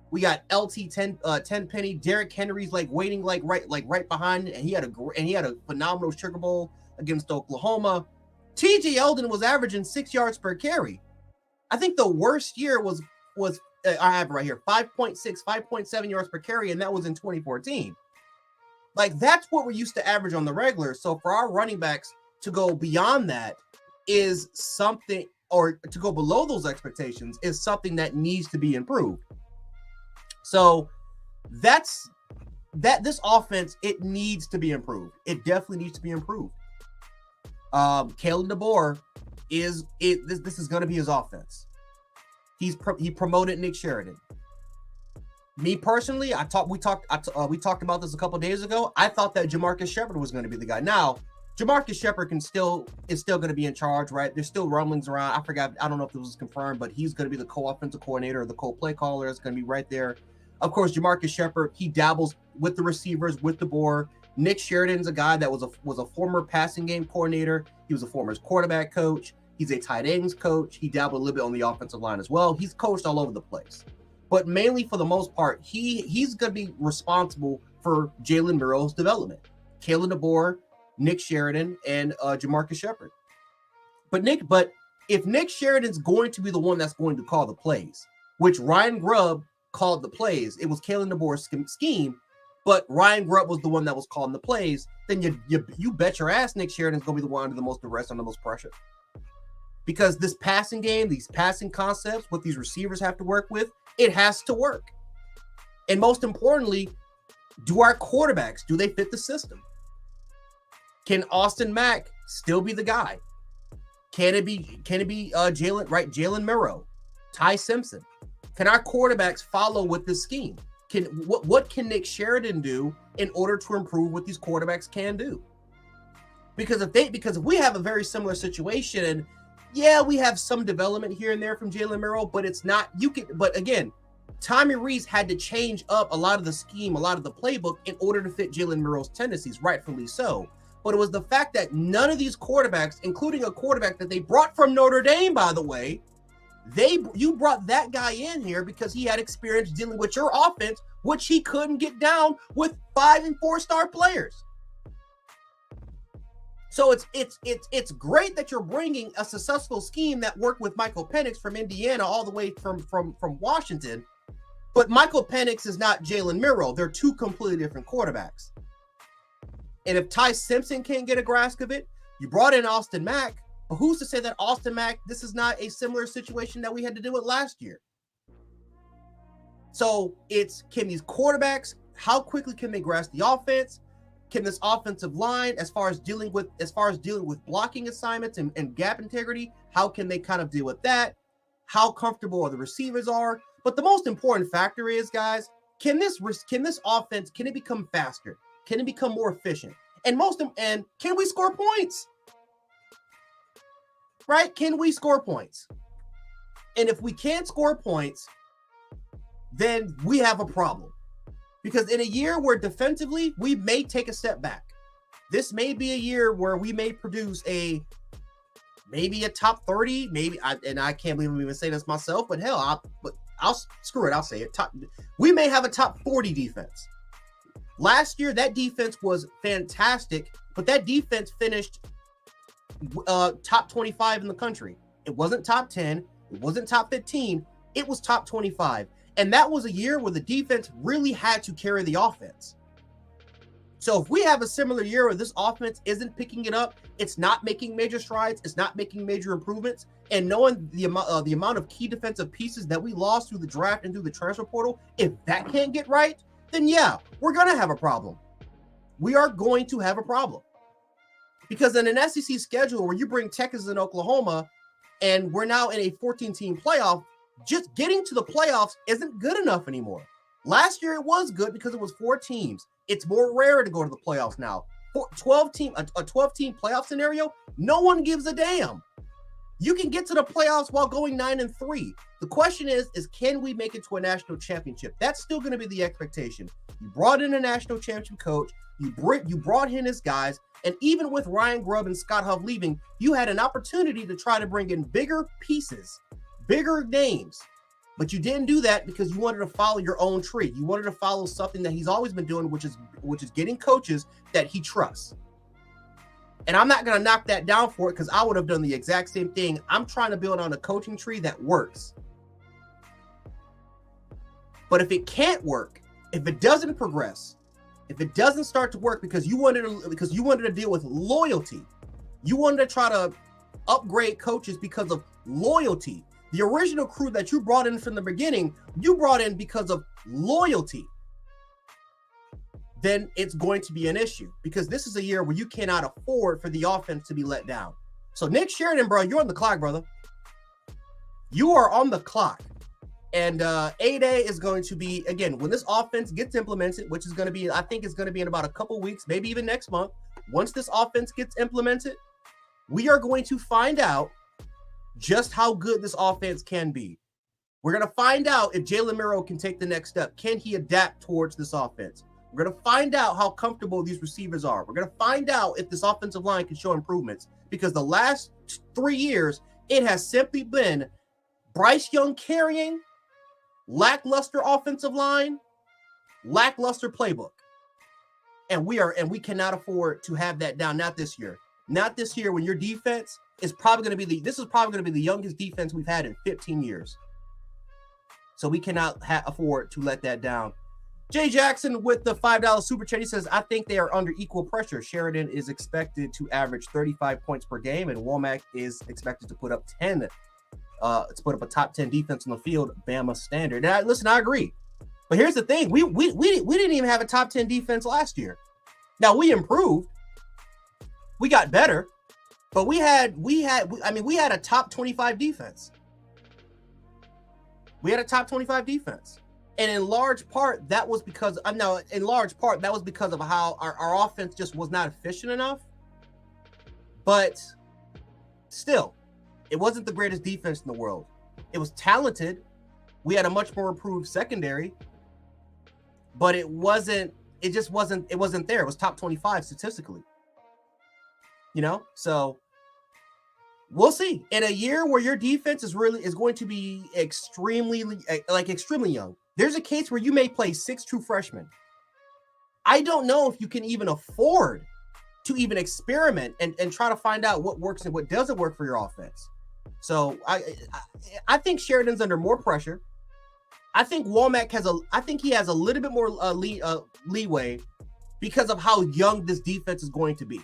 we got LT 10 Penny, Derrick Henry's waiting right behind, and he had a phenomenal Sugar Bowl against Oklahoma. TJ Eldon was averaging 6 yards per carry. I think the worst year was I have it right here, 5.6, 5.7 yards per carry, and that was in 2014. Like, that's what we're used to average on the regular. So for our running backs to go beyond that is something, or to go below those expectations is something that needs to be improved. So this offense, it needs to be improved. It definitely needs to be improved. Kalen DeBoer this is going to be his offense. He promoted Nick Sheridan. Me personally, we talked about this a couple days ago. I thought that Jamarcus Shepard was going to be the guy. Now, Jamarcus Shepard is still going to be in charge, right? There's still rumblings around. I don't know if this was confirmed, but he's going to be the co-offensive coordinator or the co-play caller. It's going to be right there. Of course, Jamarcus Shepard, he dabbles with the receivers, with DeBoer. Nick Sheridan's a guy that was a former passing game coordinator. He was a former quarterback coach. He's a tight ends coach. He dabbled a little bit on the offensive line as well. He's coached all over the place. But mainly for the most part, he's going to be responsible for Jalen Murrow's development. Kalen DeBoer, Nick Sheridan, and Jamarcus Shepard. But if Nick Sheridan's going to be the one that's going to call the plays, which Ryan Grubb called the plays, it was Kalen DeBoer's scheme, but Ryan Grubb was the one that was calling the plays, then you bet your ass Nick Sheridan's going to be the one under the most duress, under the most pressure. Because this passing game, these passing concepts, what these receivers have to work with, it has to work. And most importantly, do our quarterbacks, do they fit the system? Can Austin Mack still be the guy? Can it be Jalen Murrow, Ty Simpson? Can our quarterbacks follow with this scheme? What can Nick Sheridan do in order to improve what these quarterbacks can do? Because if we have a very similar situation, and yeah, we have some development here and there from Jalen Murrow, but it's not but again, Tommy Rees had to change up a lot of the scheme, a lot of the playbook in order to fit Jalen Murrow's tendencies, rightfully so. But it was the fact that none of these quarterbacks, including a quarterback that they brought from Notre Dame, by the way, you brought that guy in here because he had experience dealing with your offense, which he couldn't get down with 5- and 4-star players. So it's great that you're bringing a successful scheme that worked with Michael Penix from Indiana all the way from Washington, but Michael Penix is not Jalen Murrow. They're two completely different quarterbacks. And if Ty Simpson can't get a grasp of it, you brought in Austin Mack, but who's to say that Austin Mack, this is not a similar situation that we had to deal with last year? So can these quarterbacks, how quickly can they grasp the offense? Can this offensive line, as far as dealing with blocking assignments and gap integrity, how can they kind of deal with that? How comfortable the receivers are? But the most important factor is, guys, can this offense, can it become faster? Can it become more efficient? And can we score points? Right? Can we score points? And if we can't score points, then we have a problem. Because in a year where defensively we may take a step back, this may be a year where we may produce maybe a top 30, and I can't believe I'm even saying this myself, but hell, I'll screw it. I'll say it. We may have a top 40 defense. Last year, that defense was fantastic, but that defense finished top 25 in the country. It wasn't top 10. It wasn't top 15. It was top 25. And that was a year where the defense really had to carry the offense. So if we have a similar year where this offense isn't picking it up, it's not making major strides, it's not making major improvements, and knowing the amount of key defensive pieces that we lost through the draft and through the transfer portal, if that can't get right, then yeah, we're going to have a problem. We are going to have a problem. Because in an SEC schedule where you bring Texas and Oklahoma, and we're now in a 14-team playoff, just getting to the playoffs isn't good enough anymore. Last year it was good because it was 4 teams. It's more rare to go to the playoffs now. A 12-team playoff scenario, no one gives a damn. You can get to the playoffs while going 9-3. The question is can we make it to a national championship? That's still going to be the expectation. You brought in a national championship coach. You brought in his guys. And even with Ryan Grubb and Scott Huff leaving, you had an opportunity to try to bring in bigger pieces, bigger names. But you didn't do that because you wanted to follow your own tree. You wanted to follow something that he's always been doing, which is getting coaches that he trusts. And I'm not going to knock that down for it because I would have done the exact same thing. I'm trying to build on a coaching tree that works. But if it can't work, if it doesn't progress, if it doesn't start to work because you wanted to deal with loyalty, you wanted to try to upgrade coaches because of loyalty. The original crew that you brought in from the beginning, you brought in because of loyalty. Then it's going to be an issue because this is a year where you cannot afford for the offense to be let down. So Nick Sheridan, bro, you're on the clock, brother. You are on the clock. And A-Day is going to be, again, when this offense gets implemented, which is going to be, I think it's going to be in about a couple weeks, maybe even next month. Once this offense gets implemented, we are going to find out just how good this offense can be. We're going to find out if Jalen Murrow can take the next step. Can he adapt towards this offense? We're going to find out how comfortable these receivers are. We're going to find out if this offensive line can show improvements, because the last 3 years, it has simply been Bryce Young carrying, lackluster offensive line, lackluster playbook. And we cannot afford to have that down. Not this year. Not this year, when your defense is probably going to be this is probably going to be the youngest defense we've had in 15 years. So we cannot afford to let that down. Jay Jackson with the $5 super chat. He says, I think they are under equal pressure. Sheridan is expected to average 35 points per game, and Womack is expected to put up 10. To put up a top 10 defense on the field, Bama standard. Now, listen, I agree. But here's the thing: we didn't even have a top 10 defense last year. Now we improved, we got better, but we had a top 25 defense. We had a top 25 defense, and in large part that was because of how our offense just was not efficient enough. But still, it wasn't the greatest defense in the world. It was talented. We had a much more improved secondary. But it wasn't there. It was top 25 statistically. So we'll see. In a year where your defense is going to be extremely young, there's a case where you may play 6 true freshmen. I don't know if you can even afford to even experiment and try to find out what works and what doesn't work for your offense. So I think Sheridan's under more pressure. I think Womack has a little bit more leeway because of how young this defense is going to be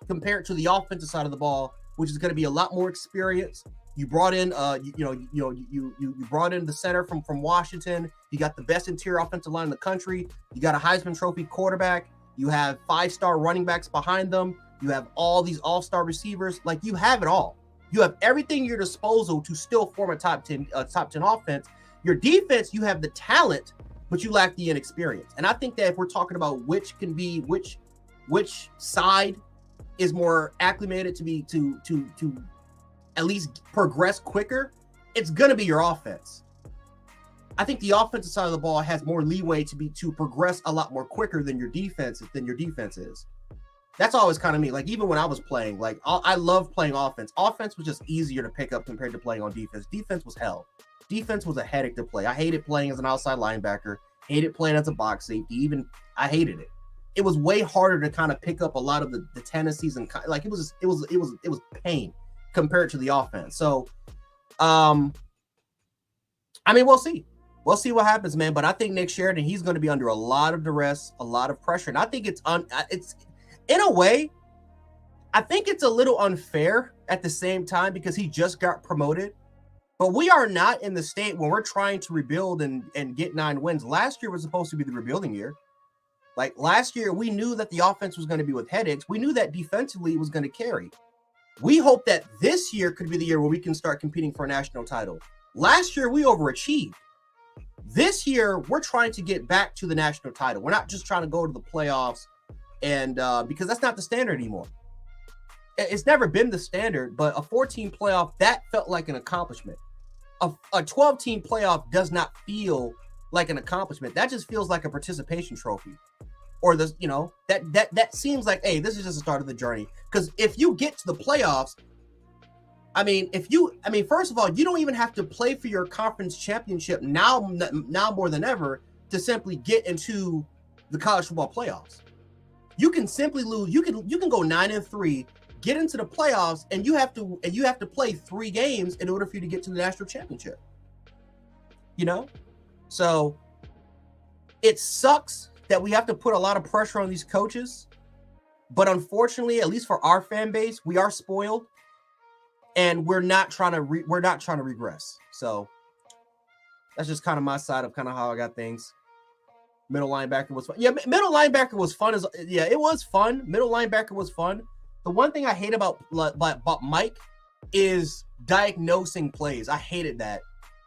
compared to the offensive side of the ball, which is going to be a lot more experience. You brought in you brought in the center from Washington. You got the best interior offensive line in the country. You got a Heisman Trophy quarterback. You have 5-star running backs behind them. You have all these all-star receivers. Like, you have it all. You have everything at your disposal to still form a top 10 offense. Your defense, you have the talent, but you lack the inexperience. And I think that if we're talking about which side is more acclimated to at least progress quicker, it's gonna be your offense. I think the offensive side of the ball has more leeway to progress a lot more quicker than your defense is. That's always kind of me. Like, even when I was playing, like, I love playing offense. Offense was just easier to pick up compared to playing on defense. Defense was hell. Defense was a headache to play. I hated playing as an outside linebacker, hated playing as a box safety. I hated it. It was way harder to kind of pick up a lot of the tendencies and like, it was pain compared to the offense. So, we'll see. We'll see what happens, man. But I think Nick Sheridan, he's going to be under a lot of duress, a lot of pressure. And I think it's in a way, I think it's a little unfair at the same time because he just got promoted. But we are not in the state when we're trying to rebuild and get 9 wins. Last year was supposed to be the rebuilding year. Like, last year, we knew that the offense was going to be with headaches. We knew that defensively it was going to carry. We hope that this year could be the year where we can start competing for a national title. Last year, we overachieved. This year, we're trying to get back to the national title. We're not just trying to go to the playoffs, and because that's not the standard anymore. It's never been the standard, but a 14 playoff, that felt like an accomplishment. A 12-team playoff does not feel like an accomplishment. That just feels like a participation trophy. Or that seems like, hey, this is just the start of the journey. Because if you get to the playoffs, first of all, you don't even have to play for your conference championship now more than ever to simply get into the college football playoffs. You can simply lose. You can go 9-3, get into the playoffs, and you have to play 3 games in order for you to get to the national championship. So it sucks that we have to put a lot of pressure on these coaches, but unfortunately, at least for our fan base, we are spoiled, and we're not trying to regress. So that's just kind of my side of kind of how I got things. Middle linebacker was fun. Yeah, middle linebacker was fun. It was fun. Middle linebacker was fun. The one thing I hate about Mike is diagnosing plays. I hated that.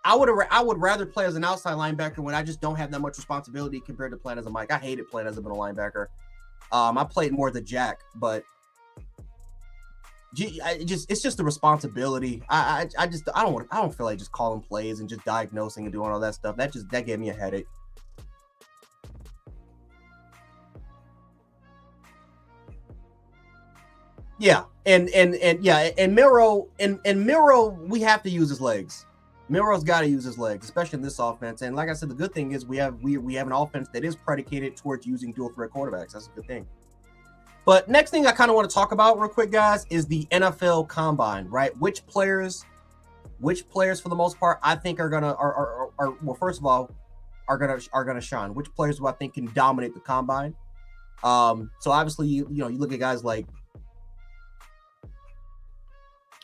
I would rather play as an outside linebacker when I just don't have that much responsibility compared to playing as a Mike. I hated playing as a middle linebacker. I played more the jack, but it's just the responsibility. I don't feel like just calling plays and just diagnosing and doing all that stuff. That gave me a headache. Yeah, and Miro and Miro, we have to use his legs. Miro's got to use his legs, especially in this offense. And like I said, the good thing is we have an offense that is predicated towards using dual threat quarterbacks. That's a good thing. But next thing I kind of want to talk about real quick, guys, is the NFL Combine, right? Which players for the most part I think are well, first of all, are gonna shine. Which players do I think can dominate the Combine? So obviously you look at guys like.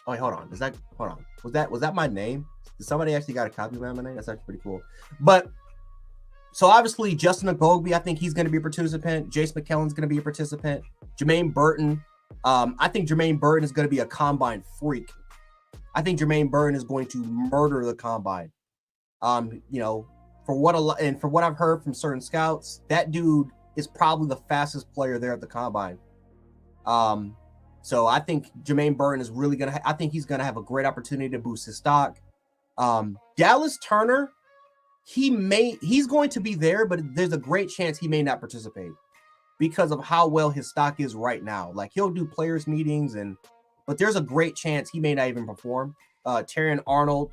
Oh, wait, hold on. Was that my name? Did somebody actually got a copy of my name? That's actually pretty cool. But so obviously Justin Ogogbe, I think he's going to be a participant. Jace McKellen's going to be a participant. Jermaine Burton. I think Jermaine Burton is going to be a combine freak. I think Jermaine Burton is going to murder the combine. For what I've heard from certain scouts, that dude is probably the fastest player there at the combine. So I think Jermaine Burton is really I think he's gonna have a great opportunity to boost his stock. Dallas Turner, he's going to be there, but there's a great chance he may not participate because of how well his stock is right now. Like he'll do players meetings but there's a great chance he may not even perform. Terrion Arnold,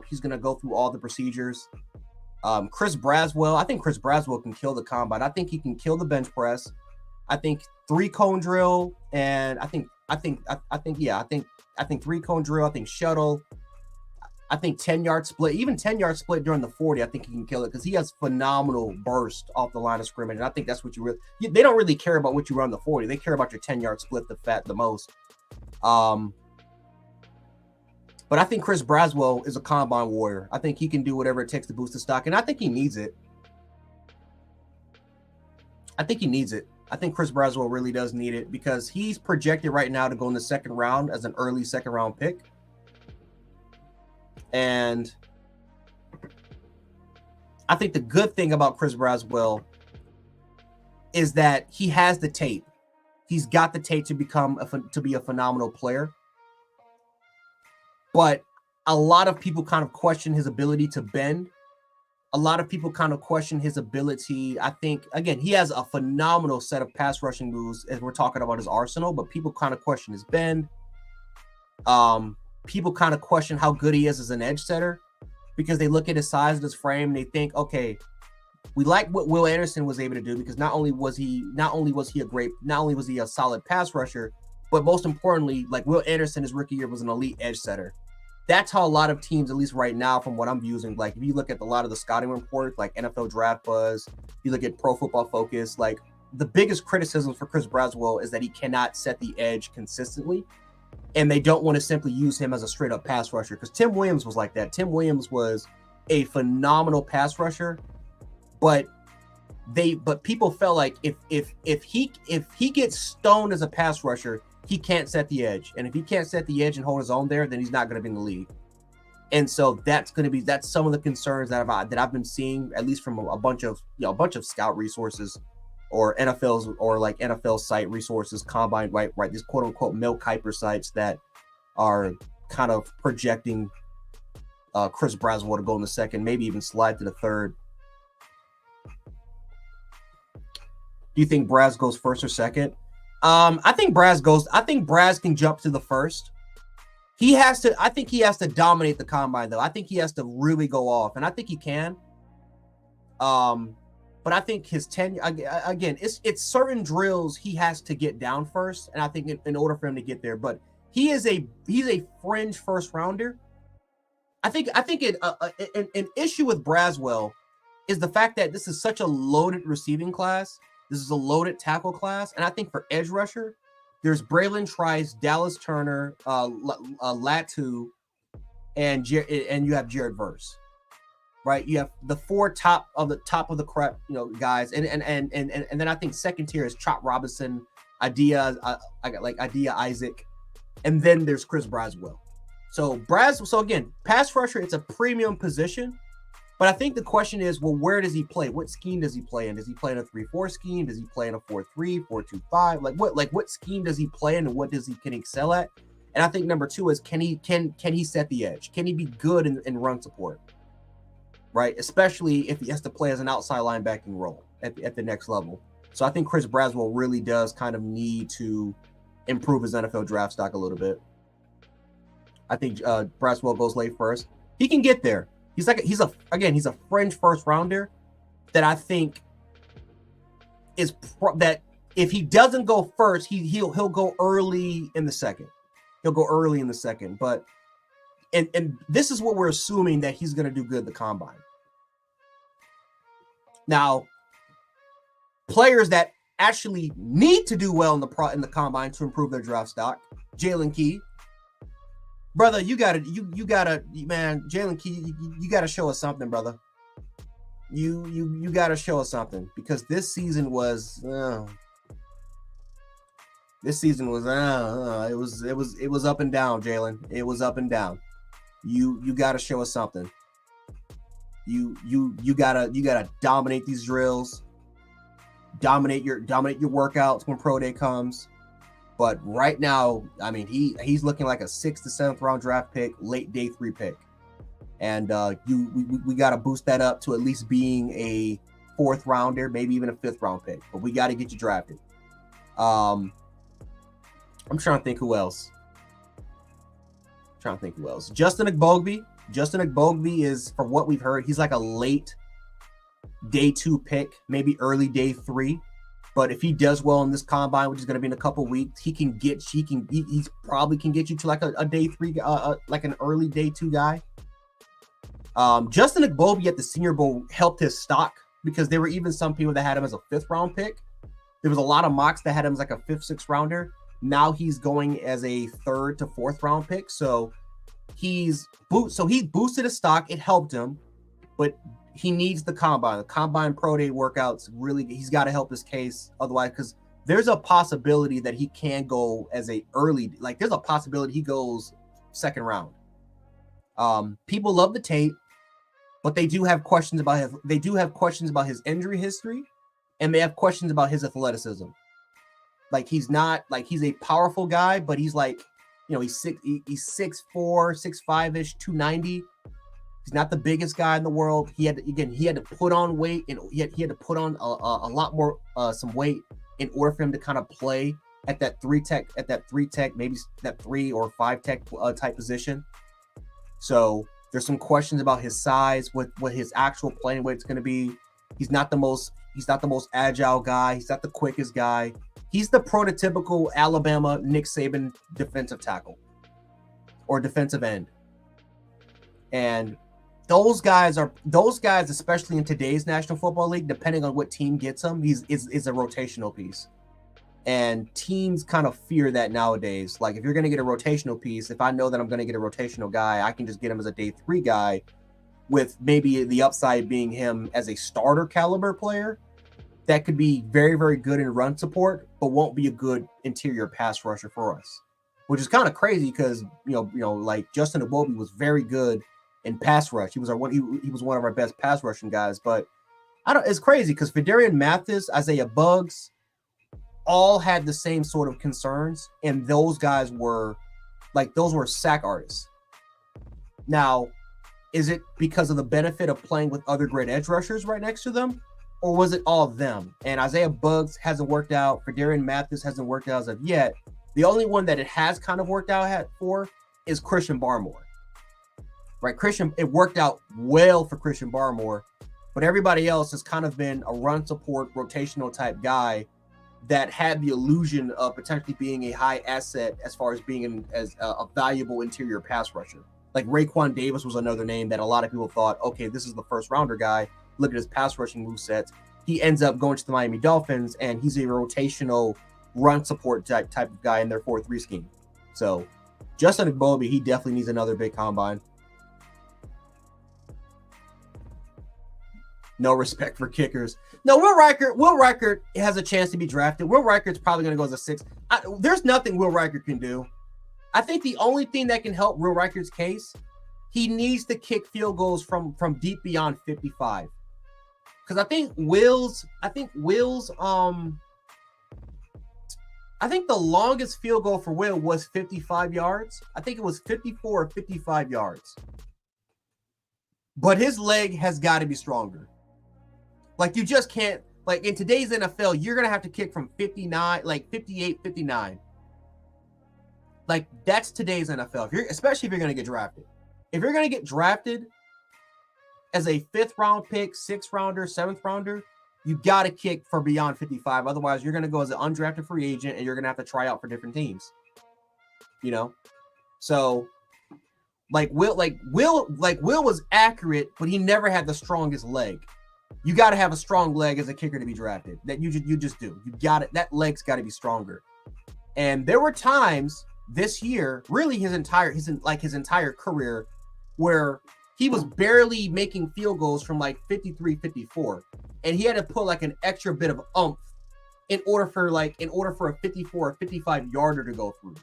he's gonna go through all the procedures. Chris Braswell, I think Chris Braswell can kill the combine. I think he can kill the bench press. I think 3-cone drill, and I think 3-cone drill. I think shuttle. I think 10-yard split, even 10-yard split during the 40. I think he can kill it because he has phenomenal burst off the line of scrimmage. And I think that's what they don't really care about what you run the 40. They care about your 10-yard split the most. But I think Chris Braswell is a combine warrior. I think he can do whatever it takes to boost the stock, and I think he needs it. I think Chris Braswell really does need it because he's projected right now to go in the second round as an early second round pick. And I think the good thing about Chris Braswell is that he has the tape. He's got the tape to be a phenomenal player. But a lot of people kind of question his ability to bend. A lot of people kind of question his ability. I think, again, he has a phenomenal set of pass rushing moves as we're talking about his arsenal, but people kind of question his bend. People kind of question how good he is as an edge setter because they look at his size and his frame and they think, okay, we like what Will Anderson was able to do because not only was he a solid pass rusher, but most importantly, like Will Anderson, his rookie year was an elite edge setter. That's how a lot of teams, at least right now, from what I'm using, like if you look at a lot of the scouting reports, like NFL Draft Buzz, you look at Pro Football Focus, like the biggest criticism for Chris Braswell is that he cannot set the edge consistently. And they don't want to simply use him as a straight up pass rusher because Tim Williams was like that. Tim Williams was a phenomenal pass rusher, but people felt like if he gets stoned as a pass rusher, he can't set the edge. And if he can't set the edge and hold his own there, then he's not going to be in the league. And so that's some of the concerns that I've been seeing, at least from a bunch of scout resources or NFL site resources, combine, right, these quote unquote Mel Kiper sites that are kind of projecting Chris Braswell to go in the second, maybe even slide to the third. Do you think Braz goes first or second? I think Braz can jump to the first. I think he has to dominate the combine though. I think he has to really go off, and I think he can. But I think his tenure, again, it's certain drills he has to get down first, and I think in order for him to get there, but he's a fringe first rounder. I think an issue with Braswell is the fact that this is such a loaded receiving class. This is a loaded tackle class, and I think for edge rusher, there's Braylon Trice, Dallas Turner, Latu, and you have Jared Verse. Right, you have the four top of the crap, guys, and then I think second tier is Chop Robinson, Adia Isaac, and then there's Chris Braswell. So again, pass rusher, it's a premium position, but I think the question is, well, where does he play? What scheme does he play in? Does he play in a 3-4 scheme? Does he play in a 4-3, 4-2-5? What scheme does he play in, and what can he excel at? And I think number two is can he set the edge? Can he be good in run support? Right, especially if he has to play as an outside linebacking role at the next level. So I think Chris Braswell really does kind of need to improve his NFL draft stock a little bit. I think Braswell goes late first. He can get there. He's a fringe first rounder that I think is that if he doesn't go first, he'll go early in the second. He'll go early in the second, but and this is what we're assuming, that he's going to do good at the combine. Now, players that actually need to do well in the combine to improve their draft stock, Jalen Key. Brother, you gotta, man, Jalen Key, you gotta show us something, brother. You gotta show us something, because this season was it was up and down, Jalen. It was up and down. You gotta show us something. You gotta dominate these drills, dominate your workouts when pro day comes. But right now, I mean, he's looking like a 6th to 7th round draft pick, late day 3 pick. And we got to boost that up to at least being a 4th rounder, maybe even a 5th round pick. But we got to get you drafted. I'm trying to think who else. Justin Agbogbe is, from what we've heard, he's like a late day 2 pick, maybe early day 3. But if he does well in this combine, which is going to be in a couple weeks, he probably can get you to like a day 3, like an early day 2 guy. Justin Agbogbe at the Senior Bowl helped his stock, because there were even some people that had him as a 5th round pick. There was a lot of mocks that had him as like a 5th, 6th rounder. Now he's going as a 3rd to 4th round pick. So he boosted his stock. It helped him, but he needs the combine. The combine pro day workouts, really, he's got to help his case. Otherwise, because there's a possibility that he can go as a early, like there's a possibility he goes 2nd round. People love the tape, but they do have questions about his injury history, and they have questions about his athleticism. Like he's a powerful guy, but he's like, he's 6'4", 6'5"-ish, 290. He's not the biggest guy in the world. He had to put on weight, and he had to put on a lot more some weight in order for him to kind of play at that 3 tech, maybe that 3 or 5 tech type position. So there's some questions about his size, what his actual playing weight's going to be. He's not the most agile guy. He's not the quickest guy. He's the prototypical Alabama Nick Saban defensive tackle or defensive end. And those guys, especially in today's National Football League, depending on what team gets him, is a rotational piece. And teams kind of fear that nowadays. Like, if you're going to get a rotational piece, if I know that I'm going to get a rotational guy, I can just get him as a day 3 guy, with maybe the upside being him as a starter caliber player that could be very, very good in run support, but won't be a good interior pass rusher for us. Which is kind of crazy, because like Justin Agbogbe was very good in pass rush. He was one of our best pass rushing guys. But it's crazy, because Fedarian Mathis, Isaiah Buggs, all had the same sort of concerns, and those guys were sack artists. Now, is it because of the benefit of playing with other great edge rushers right next to them, or was it all of them? And Isaiah Buggs hasn't worked out. Fedarian Mathis hasn't worked out as of yet. The only one that it has kind of worked out for is Christian Barmore. Right? It worked out well for Christian Barmore, but everybody else has kind of been a run support rotational type guy that had the illusion of potentially being a high asset as far as being a valuable interior pass rusher. Like Raekwon Davis was another name that a lot of people thought, okay, this is the 1st rounder guy. Look at his pass rushing movesets. He ends up going to the Miami Dolphins, and he's a rotational run support type of guy in their 4-3 scheme. So Justin Agbogbe, he definitely needs another big combine. No respect for kickers. No, Will Reichert has a chance to be drafted. Will Reichert's probably going to go as a 6th. There's nothing Will Reichert can do. I think the only thing that can help Will Reichert's case, he needs to kick field goals from deep beyond 55. Because I think the longest field goal for Will was 55 yards. I think it was 54 or 55 yards. But his leg has got to be stronger. Like, you just can't, like, in today's NFL, you're going to have to kick from 59, like 58, 59. Like, that's today's NFL. Especially if you're going to get drafted. If you're going to get drafted as a 5th round pick, 6th rounder, 7th rounder, you got to kick for beyond 55. Otherwise, you're going to go as an undrafted free agent and you're going to have to try out for different teams. You know? So, Will was accurate, but he never had the strongest leg. You got to have a strong leg as a kicker to be drafted. That you just do. You got it. That leg's got to be stronger. And there were times this year, really his entire career, where he was barely making field goals from like 53, 54. And he had to put like an extra bit of oomph in order for a 54 or 55 yarder to go through.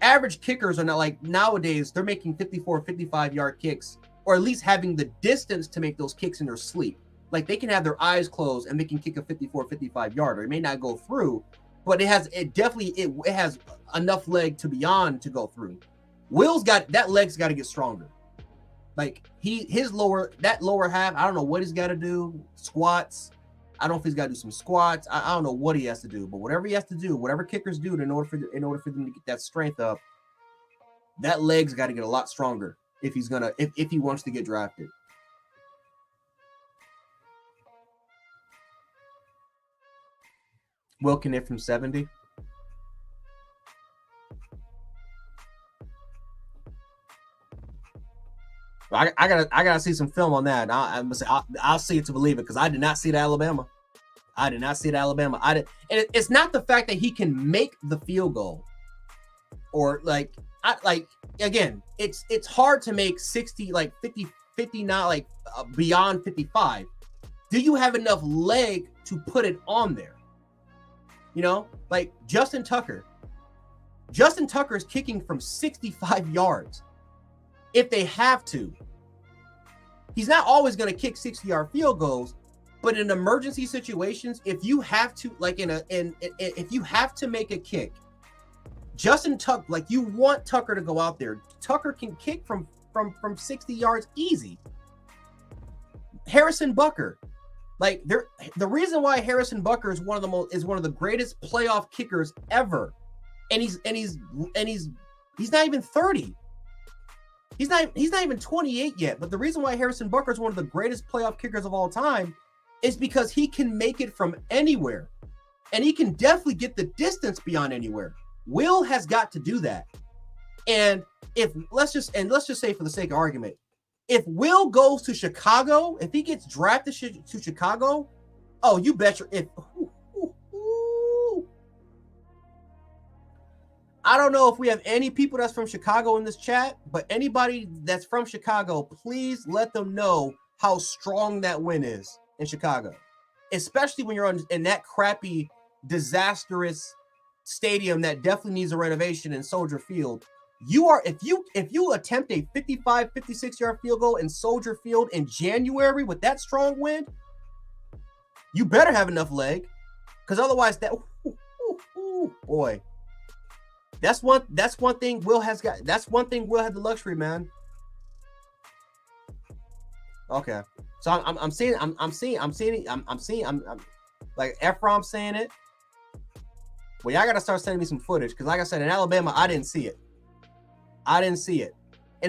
Average kickers are not like nowadays, they're making 54, 55 yard kicks, or at least having the distance to make those kicks in their sleep. Like they can have their eyes closed and they can kick a 54, 55 yarder. It may not go through, but it has enough leg to beyond to go through. Will's got that leg's got to get stronger. Like his lower half, I don't know what he's got to do. Squats. I don't know if he's got to do some squats. I don't know what he has to do, but whatever he has to do, whatever kickers do in order for them to get that strength up, that leg's got to get a lot stronger if he wants to get drafted. Will can hit from 70. I gotta see some film on that. I'll see it to believe it, because I did not see it at Alabama. And it's not the fact that he can make the field goal, or again, it's hard to make 60, like 50, 59, like beyond 55. Do you have enough leg to put it on there? You know, like Justin Tucker. Justin Tucker is kicking from 65 yards. If they have to. He's not always going to kick 60-yard field goals, but in emergency situations, if you have to, like if you have to make a kick, Justin Tucker, like you want Tucker to go out there. Tucker can kick from 60 yards easy. Harrison Butker, like the reason why Harrison Butker is one of the greatest playoff kickers ever, and he's not even 30. He's not even 28 yet. But the reason why Harrison Butker is one of the greatest playoff kickers of all time is because he can make it from anywhere, and he can definitely get the distance beyond anywhere. Will has got to do that. And let's just say, for the sake of argument, if Will goes to Chicago, if he gets drafted to Chicago, oh, you betcha. I don't know if we have any people that's from Chicago in this chat, but anybody that's from Chicago, please let them know how strong that win is in Chicago, especially when you're in that crappy, disastrous stadium that definitely needs a renovation in Soldier Field. If you attempt a 55, 56-yard field goal in Soldier Field in January with that strong wind, you better have enough leg, because otherwise boy. That's one thing Will has got. That's one thing Will had the luxury, man. Okay, so I'm seeing like Ephraim saying it. Well, y'all gotta start sending me some footage, because like I said, in Alabama, I didn't see it. And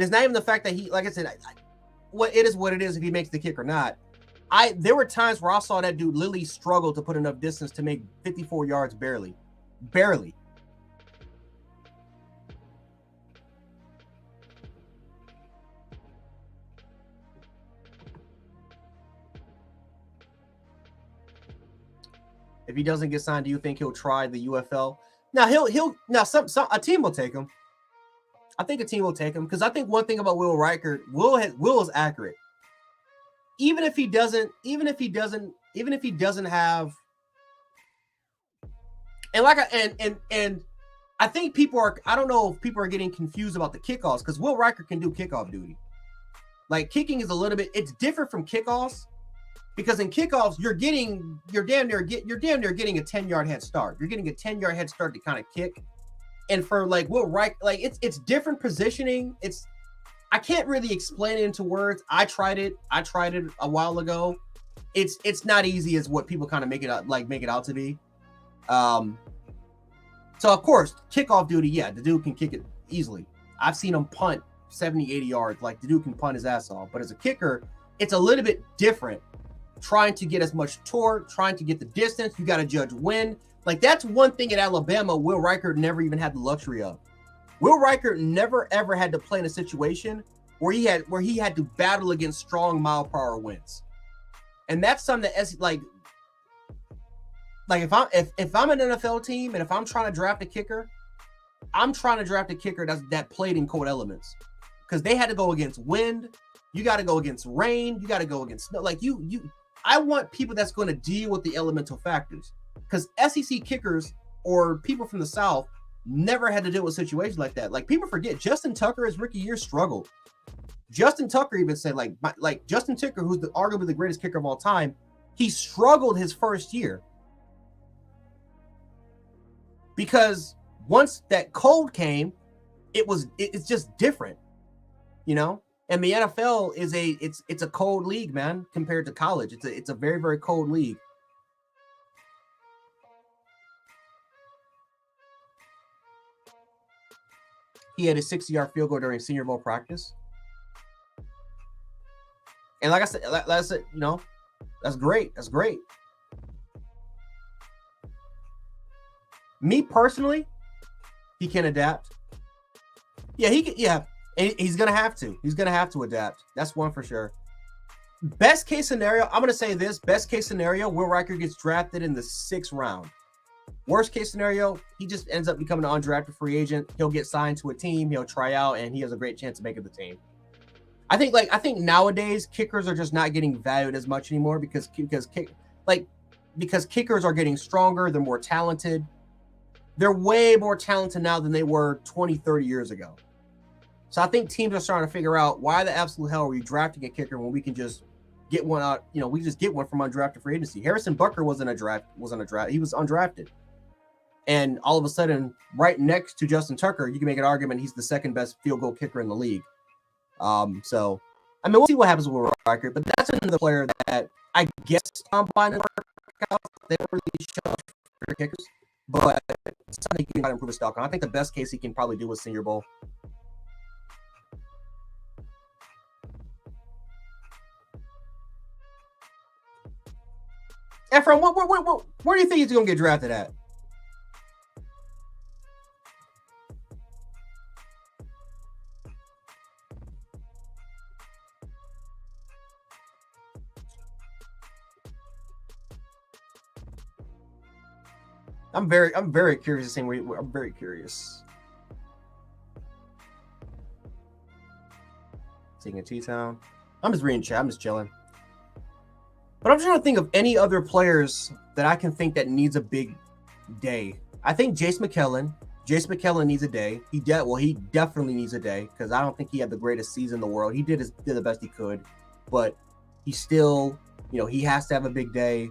it's not even the fact that he, like I said, it is what it is if he makes the kick or not. There were times where I saw that dude literally struggle to put enough distance to make 54 yards barely. If he doesn't get signed, do you think he'll try the UFL? Now a team will take him. I think a team will take him, because I think one thing about Will Reichert, Will is accurate. Even if he doesn't have, and I think I don't know if people are getting confused about the kickoffs, because Will Reichert can do kickoff duty. Like, kicking is it's different from kickoffs. Because in kickoffs, you're damn near getting a 10-yard head start. You're getting a 10-yard head start to kind of kick. And for like Will Reich, like it's different positioning. I can't really explain it into words. I tried it a while ago. It's not easy as what people kind of make it out to be. So, of course, kickoff duty, yeah, the dude can kick it easily. I've seen him punt 70, 80 yards. Like, the dude can punt his ass off. But as a kicker, it's a little bit different. Trying to get as much torque, trying to get the distance. You got to judge wind. Like, that's one thing at Alabama Will Reichert never even had the luxury of. Will Reichert never, ever had to play in a situation where he had to battle against strong mile-per-hour winds. And that's something that, like if I'm an NFL team and if I'm trying to draft a kicker, I'm trying to draft a kicker that played in cold elements, because they had to go against wind. You got to go against rain. You got to go against snow. Like I want people that's going to deal with the elemental factors, because SEC kickers or people from the South never had to deal with situations like that. Like, people forget Justin Tucker his rookie year struggled. Justin Tucker even said like Justin Tucker, who's arguably the greatest kicker of all time, he struggled his first year because once that cold came, it's just different, you know. And the NFL is it's a cold league, man, compared to college. It's a very, very cold league. He had a 60-yard field goal during Senior Bowl practice. And like I said, you know, that's great. That's great. Me personally, he can adapt. Yeah, he can. Yeah, and he's gonna have to. He's gonna have to adapt. That's one for sure. Best case scenario, I'm gonna say this. Best case scenario, Will Reichert gets drafted in the 6th round. Worst case scenario, he just ends up becoming an undrafted free agent. He'll get signed to a team. He'll try out, and he has a great chance of making the team. I think nowadays kickers are just not getting valued as much anymore because kickers are getting stronger. They're more talented. They're way more talented now than they were 20, 30 years ago. So I think teams are starting to figure out, why the absolute hell are we drafting a kicker when we can just get one out? You know, we just get one from undrafted free agency. Harrison Butker was on a draft. He was undrafted. And all of a sudden, right next to Justin Tucker, you can make an argument he's the second best field goal kicker in the league. So, I mean, we'll see what happens with Will Reichert, but that's another player that I guess combine and workouts, they don't really show for kickers, but it's something he can try to improve his stock on. I think the best case he can probably do is Senior Bowl. Ephraim, where do you think he's going to get drafted at? I'm very curious to see where I'm very curious. Taking a T-Town. I'm just reading chat. I'm just chilling. But I'm trying to think of any other players that I can think that needs a big day. I think Jace McKellen needs a day. He definitely needs a day, because I don't think he had the greatest season in the world. He did the best he could, but he still, you know, he has to have a big day.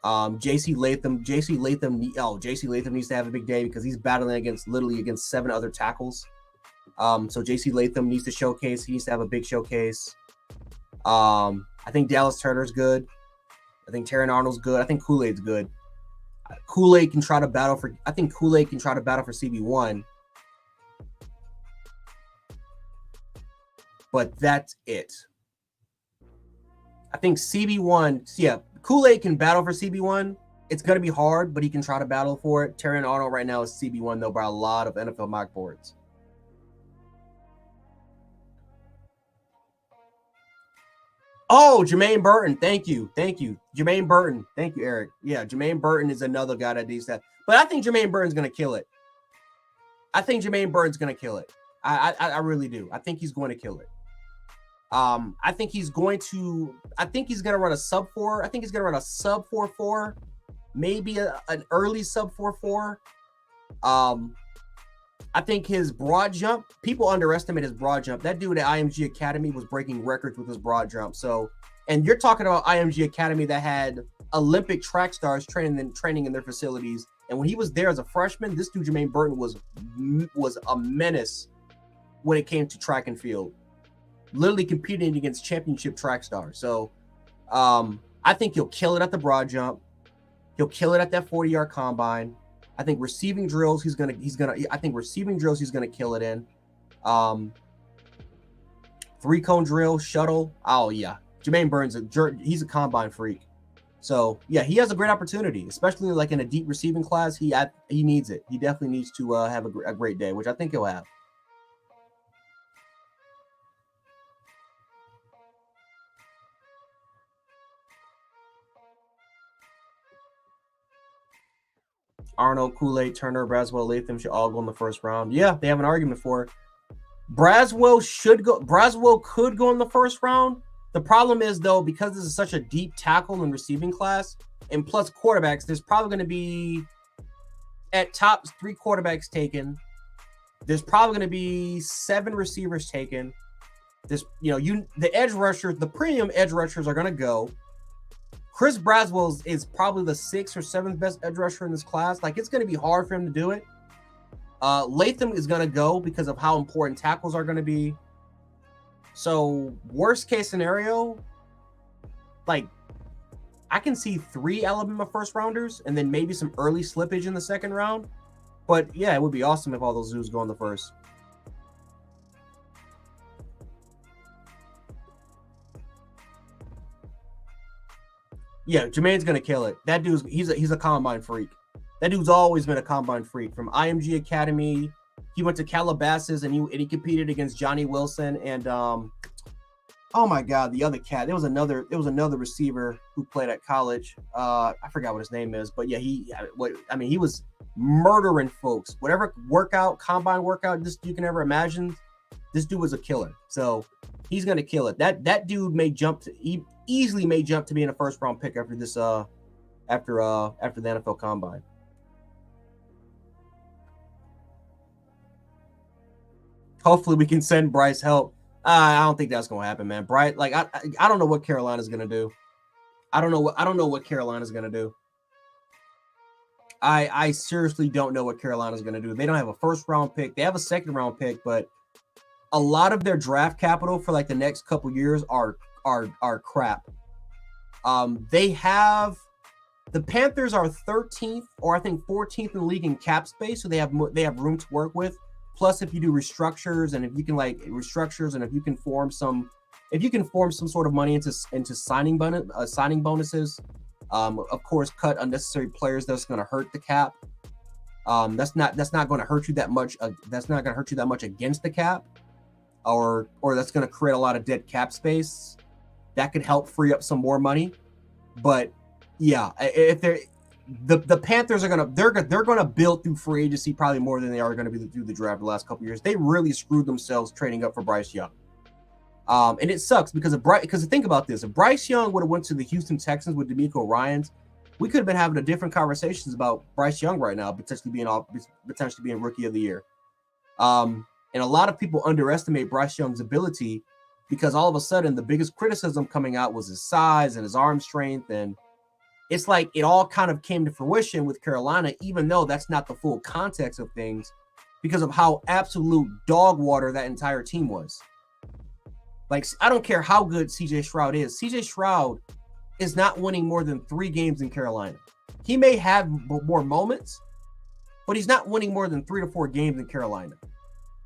JC Latham needs to have a big day because he's battling against 7 other tackles. So JC Latham needs to showcase. He needs to have a big showcase. I think Dallas Turner's good. I think Terran Arnold's good. I think Kool-Aid's good. Kool-Aid can try to battle for CB1. But that's it. I think CB1, yeah, Kool-Aid can battle for CB1. It's going to be hard, but he can try to battle for it. Terran Arnold right now is CB1, though, by a lot of NFL mock boards. Oh, Jermaine Burton. Thank you. Jermaine Burton. Thank you, Eric. Yeah, Jermaine Burton is another guy that needs that. But I think Jermaine Burton's going to kill it. I really do. I think he's going to kill it. I think he's going to run a sub 4. I think he's going to run a sub 4.4, maybe an early sub 4.4. I think his broad jump, people underestimate his broad jump. That dude at IMG Academy was breaking records with his broad jump. So, and you're talking about IMG Academy that had Olympic track stars training in their facilities. And when he was there as a freshman, this dude Jermaine Burton was a menace when it came to track and field, literally competing against championship track stars. So, I think he'll kill it at the broad jump. He'll kill it at that 40-yard combine. I think receiving drills he's gonna kill it in. 3-cone drill, shuttle. Oh yeah, Jermaine Burns, he's a combine freak. So yeah, he has a great opportunity, especially like in a deep receiving class. He needs it. He definitely needs to have a great day, which I think he'll have. Arnold, Kool-Aid, Turner, Braswell, Latham should all go in the first round. Yeah, they have an argument for it. Braswell could go in the first round. The problem is, though, because this is such a deep tackle and receiving class, and plus quarterbacks, there's probably going to be at top 3 quarterbacks taken. There's probably going to be 7 receivers taken. There's, the edge rushers, the premium edge rushers are going to go. Chris Braswell is probably the 6th or 7th best edge rusher in this class. Like, it's going to be hard for him to do it. Latham is going to go because of how important tackles are going to be. So, worst case scenario, like, I can see 3 Alabama first rounders and then maybe some early slippage in the second round. But yeah, it would be awesome if all those dudes go in the first. Yeah, Jermaine's gonna kill it. That dude's he's a combine freak. That dude's always been a combine freak. From IMG Academy, he went to Calabasas and he competed against Johnny Wilson and oh my God, the other cat. There was another receiver who played at college. I forgot what his name is, but yeah, he was murdering folks. Whatever combine workout you can ever imagine, this dude was a killer. So he's gonna kill it. That dude easily may jump to being a first round pick after this after the NFL Combine. Hopefully we can send Bryce help. I don't think that's gonna happen, man. Bryce, like I don't know what Carolina's gonna do. I don't know what Carolina's gonna do. I seriously don't know what Carolina's gonna do. They don't have a first round pick. They have a second round pick, but a lot of their draft capital for like the next couple years are crap. They have the Panthers are 13th or I think 14th in the league in cap space, so they have room to work with. Plus, if you do restructures and if you can form some sort of money into signing bonuses, of course, cut unnecessary players that's going to hurt the cap. That's not going to hurt you that much. That's not going to hurt you that much against the cap, or that's going to create a lot of dead cap space. That could help free up some more money. But yeah, if the Panthers are gonna build through free agency probably more than they are going to be through the draft the last couple years. They really screwed themselves trading up for Bryce Young. And it sucks because think about this. If Bryce Young would have went to the Houston Texans with DeMeco Ryans, we could have been having a different conversations about Bryce Young right now, potentially being rookie of the year. And a lot of people underestimate Bryce Young's ability because all of a sudden the biggest criticism coming out was his size and his arm strength. And it's like it all kind of came to fruition with Carolina, even though that's not the full context of things because of how absolute dog water that entire team was. Like, I don't care how good CJ Stroud is. CJ Stroud is not winning more than 3 games in Carolina. He may have more moments, but he's not winning more than 3 to 4 games in Carolina.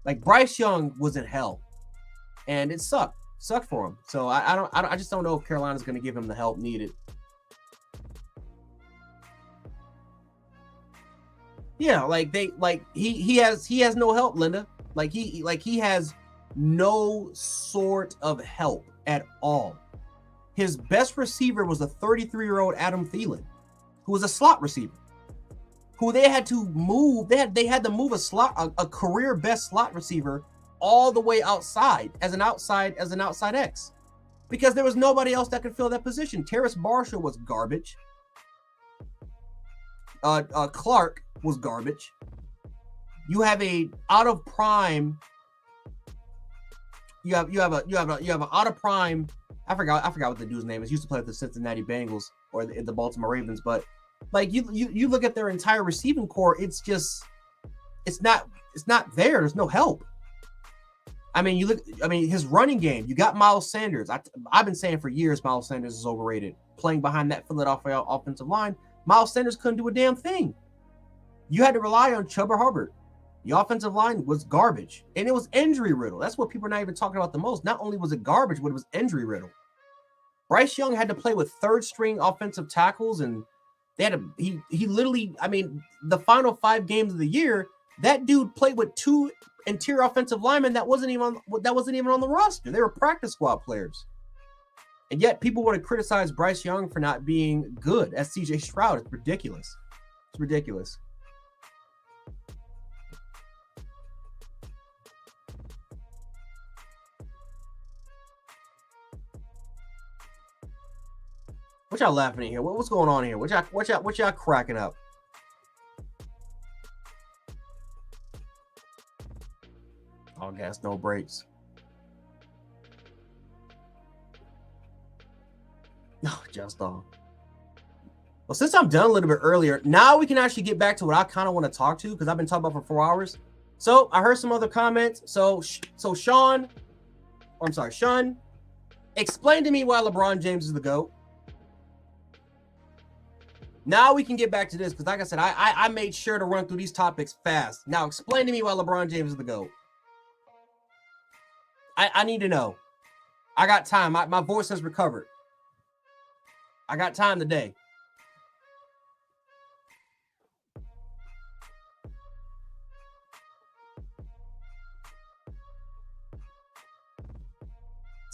Like, Bryce Young was in hell, and it sucked for him. So I just don't know if Carolina's going to give him the help needed. Yeah, he has no help, Linda. He has no sort of help at all. His best receiver was a 33-year-old Adam Thielen, who was a slot receiver, who they had to move. They had to move a career best slot receiver all the way outside as an outside X, because there was nobody else that could fill that position. Terrace Marshall was garbage. Clark was garbage. You have a out of prime. You have an out of prime. I forgot what the dude's name is. He used to play with the Cincinnati Bengals or the Baltimore Ravens. But like you look at their entire receiving core, it's not there. There's no help. I mean, his running game. You got Miles Sanders. I've been saying for years Miles Sanders is overrated. Playing behind that Philadelphia offensive line, Miles Sanders couldn't do a damn thing. you had to rely on Chuba Hubbard. The offensive line was garbage, and it was injury riddle. That's what people are not even talking about the most. Not only was it garbage, but it was injury riddle. Bryce Young had to play with third string offensive tackles, and they had he literally, I mean, the final 5 games of the year, that dude played with 2 interior offensive linemen that wasn't even on the roster. They were practice squad players. And yet people want to criticize Bryce Young for not being good as CJ Stroud. It's ridiculous. It's ridiculous. What y'all laughing at here? What's going on here? What y'all cracking up? All gas, no brakes. No, just on. Well, since I'm done a little bit earlier, now we can actually get back to what I kind of want to talk to, because I've been talking about for 4 hours. So I heard some other comments. So Sean, explain to me why LeBron James is the GOAT. Now we can get back to this, because like I said, I made sure to run through these topics fast. Now explain to me why LeBron James is the GOAT. I need to know. I got time. My voice has recovered. I got time today.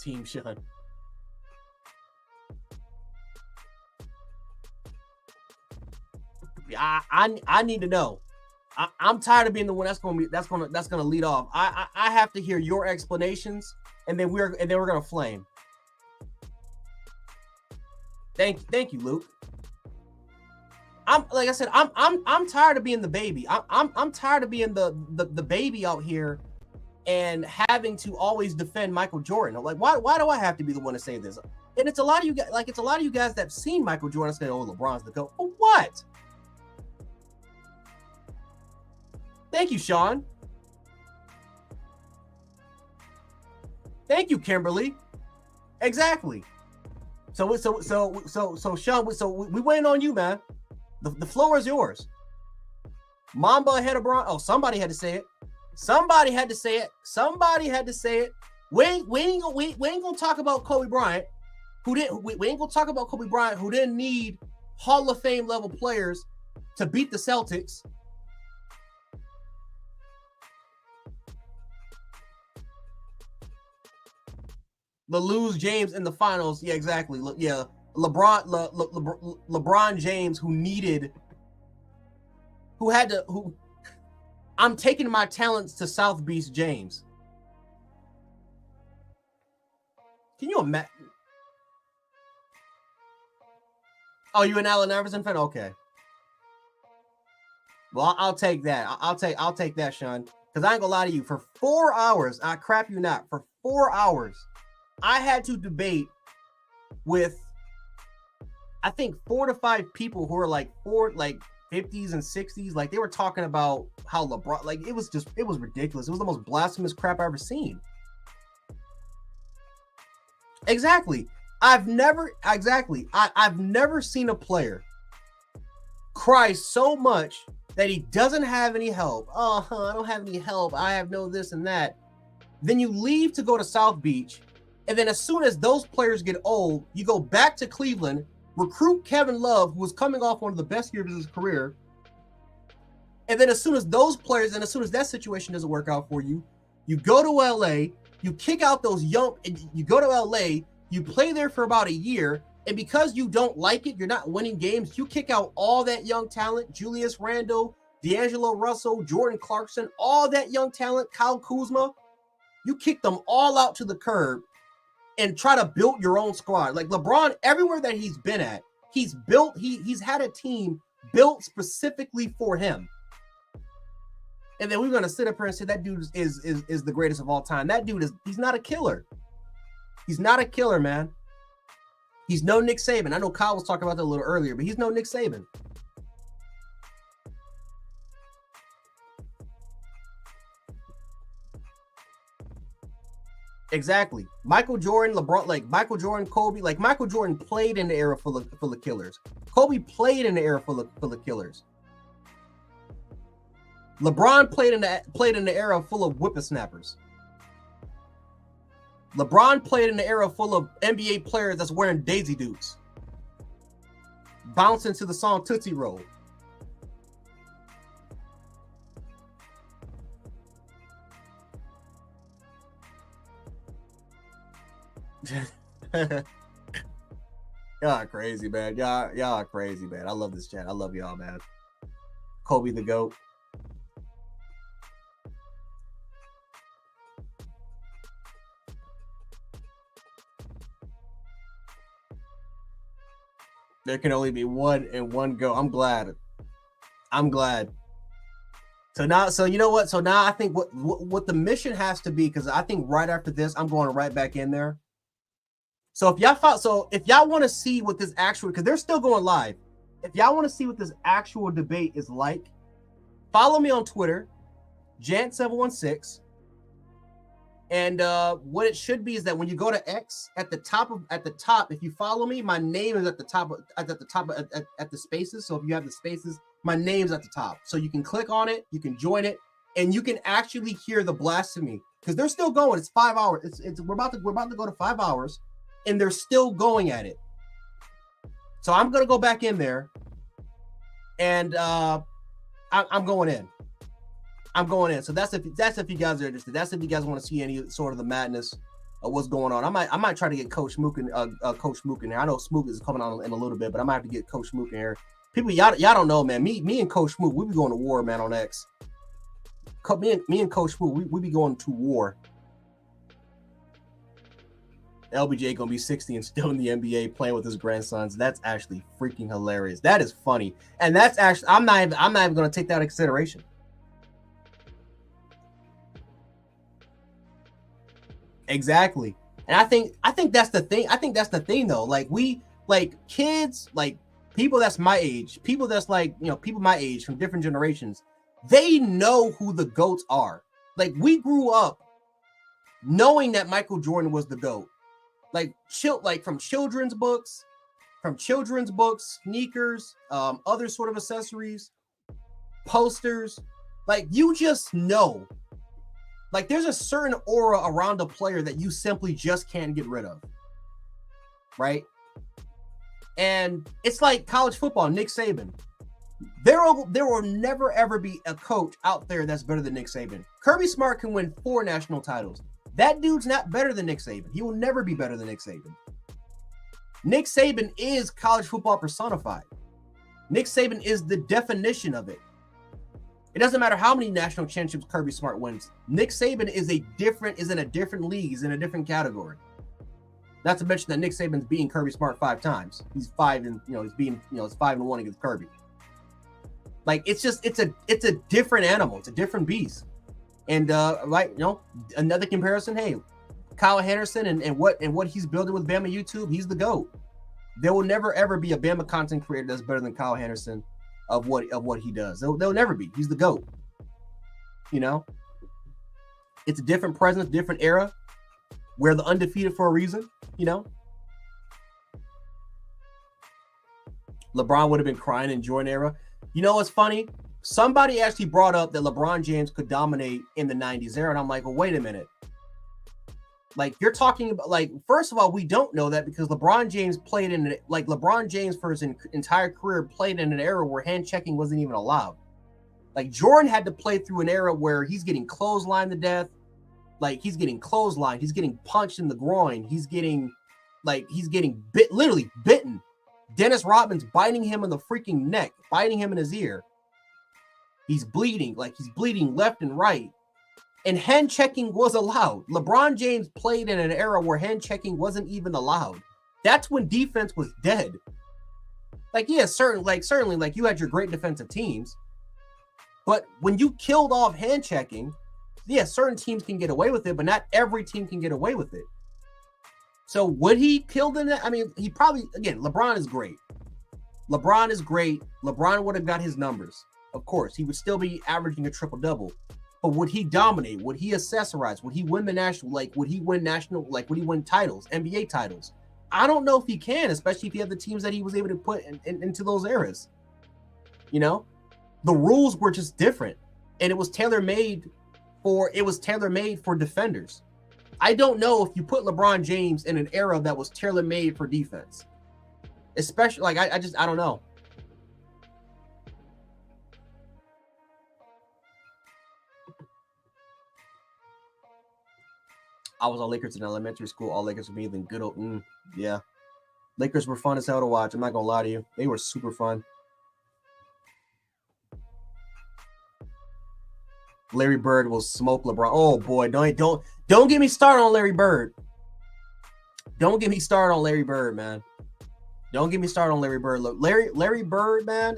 Team Sean. I need to know. I'm tired of being the one that's gonna lead off. I have to hear your explanations, and then we're gonna flame. Thank you, Luke. I'm tired of being the baby. I'm tired of being the baby out here and having to always defend Michael Jordan. I'm like, why do I have to be the one to say this? And it's a lot of you guys, that have seen Michael Jordan say, "Oh, LeBron's the GOAT." For what? Thank you, Sean. Thank you, Kimberly. Exactly. So Sean, we waiting on you, man. The floor is yours. Mamba ahead of Bron. Oh, somebody had to say it. Somebody had to say it. We ain't gonna talk about Kobe Bryant, we ain't gonna talk about Kobe Bryant, who didn't need Hall of Fame level players to beat the Celtics. Lose James in the finals. Yeah, exactly. Yeah, LeBron James, I'm taking my talents to South Beach James. Can you imagine? Oh, you an Allen Iverson fan? Okay. Well, I'll take that. I'll take that, Sean. Because I ain't gonna lie to you. For 4 hours, I crap you not. For 4 hours, I had to debate with, I think, 4 to 5 people who are like 50s and 60s. Like, they were talking about how LeBron, like, it was ridiculous. It was the most blasphemous crap I've ever seen. Exactly. I've never seen a player cry so much that he doesn't have any help. Oh, I don't have any help. I have no this and that. Then you leave to go to South Beach. And then as soon as those players get old, you go back to Cleveland, recruit Kevin Love, who was coming off one of the best years of his career. And then as soon as those players, and as soon as that situation doesn't work out for you, you go to LA, you kick out those young, you go to LA, you play there for about a year, and because you don't like it, you're not winning games, you kick out all that young talent, Julius Randle, D'Angelo Russell, Jordan Clarkson, all that young talent, Kyle Kuzma, you kick them all out to the curb and try to build your own squad. Like LeBron, everywhere that he's been at, he's had a team built specifically for him. And then we're going to sit up here and say that dude is the greatest of all time. That dude he's not a killer. He's not a killer, man. He's no Nick Saban. I know Kyle was talking about that a little earlier, but he's no Nick Saban. Exactly. Michael Jordan, LeBron, like Michael Jordan, Kobe, like Michael Jordan played in the era full of killers. Kobe played in the era full of killers. LeBron played in the era full of whippersnappers. LeBron played in the era full of NBA players that's wearing Daisy Dukes, bouncing to the song Tootsie Roll. Y'all are crazy, man. Y'all are crazy, man. I love this chat. I love y'all, man. Kobe the GOAT. There can only be one and one GOAT. I'm glad. So you know what? So now I think what the mission has to be, because I think right after this, I'm going right back in there. So if y'all want to see what this actual, because they're still going live, if y'all want to see what this actual debate is like, follow me on Twitter, Jant716. And what it should be is that when you go to X, at the top, if you follow me, my name is at the top at the spaces. So if you have the spaces, my name's at the top. So you can click on it, you can join it, and you can actually hear the blasphemy, because they're still going. It's 5 hours. We're about to go to 5 hours, and they're still going at it. So I'm gonna go back in there, and I'm going in. So that's if you guys are interested. That's if you guys want to see any sort of the madness of what's going on. I might try to get Coach Mook in here. I know Smook is coming on in a little bit, but I might have to get Coach Mook in here. People, y'all don't know, man. Me and Coach Mook, we be going to war, man, on X. Me and Coach Mook, we be going to war. LBJ gonna be 60 and still in the NBA playing with his grandsons. That's actually freaking hilarious. That is funny, and that's actually I'm not even gonna take that into consideration. Exactly, and I think that's the thing. I think that's the thing, though. Like kids, like people that's my age, people that's people my age from different generations, they know who the GOATs are. Like, we grew up knowing that Michael Jordan was the GOAT. Like from children's books, sneakers, other sort of accessories, posters. Like, you just know. Like, there's a certain aura around a player that you simply just can't get rid of, right? And it's like college football, Nick Saban. There will never, ever be a coach out there that's better than Nick Saban. Kirby Smart can win 4 national titles. That dude's not better than Nick Saban. He will never be better than Nick Saban. Nick Saban is college football personified. Nick Saban is the definition of it. It doesn't matter how many national championships Kirby Smart wins. Nick Saban is in a different league. He's in a different category. Not to mention that Nick Saban's beating Kirby Smart 5 times. He's 5-1 against Kirby. Like, it's a different animal. It's a different beast. And another comparison. Hey, Kyle Henderson and what he's building with Bama YouTube. He's the GOAT. There will never ever be a Bama content creator that's better than Kyle Henderson of what he does. There'll never be. He's the GOAT. It's a different presence, different era. We're the undefeated for a reason. LeBron would have been crying in Jordan era. You know what's funny? Somebody actually brought up that LeBron James could dominate in the 90s era, and I'm like, well, wait a minute. Like, you're talking about, like, first of all, we don't know that because LeBron James LeBron James for his entire career played in an era where hand checking wasn't even allowed. Like, Jordan had to play through an era where he's getting clotheslined to death. Like, he's getting clotheslined. He's getting punched in the groin. He's getting literally bitten. Dennis Rodman's biting him in the freaking neck, biting him in his ear. He's bleeding left and right. And hand checking was allowed. LeBron James played in an era where hand checking wasn't even allowed. That's when defense was dead. Like, yeah, certainly, like, you had your great defensive teams. But when you killed off hand checking, yeah, certain teams can get away with it, but not every team can get away with it. So would he kill in that? I mean, he probably, again, LeBron is great. LeBron would have got his numbers. Of course, he would still be averaging a triple-double. But would he dominate? Would he accessorize? Would he win the national? Like, would he win titles, NBA titles? I don't know if he can, especially if he had the teams that he was able to put into those eras. The rules were just different. and it was tailor-made for defenders. I don't know if you put LeBron James in an era that was tailor-made for defense. Especially, like, I don't know. I was on Lakers in elementary school. All Lakers were me, then good old, yeah. Lakers were fun as hell to watch. I'm not gonna lie to you. They were super fun. Larry Bird will smoke LeBron. Oh boy, don't get me started on Larry Bird. Don't get me started on Larry Bird, man. Don't get me started on Larry Bird. Look, Larry Bird, man.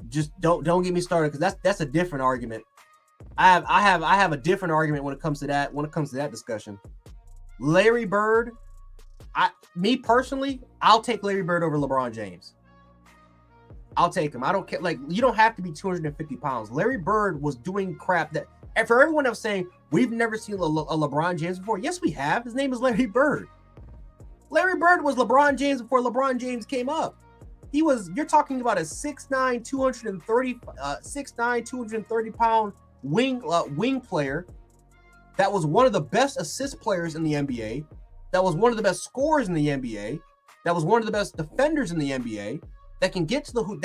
Just don't get me started, because that's a different argument. I have a different argument when it comes to that discussion. Larry Bird, me personally, I'll take Larry Bird over LeBron James. I'll take him. I don't care. Like, you don't have to be 250 pounds. Larry Bird was doing crap that, and for everyone else saying we've never seen a LeBron James before, yes, we have. His name is Larry Bird. Larry Bird was LeBron James before LeBron James came up. You're talking about a 6'9", 230 pound wing player that was one of the best assist players in the NBA, that was one of the best scorers in the NBA, that was one of the best defenders in the NBA, that can get to the hoop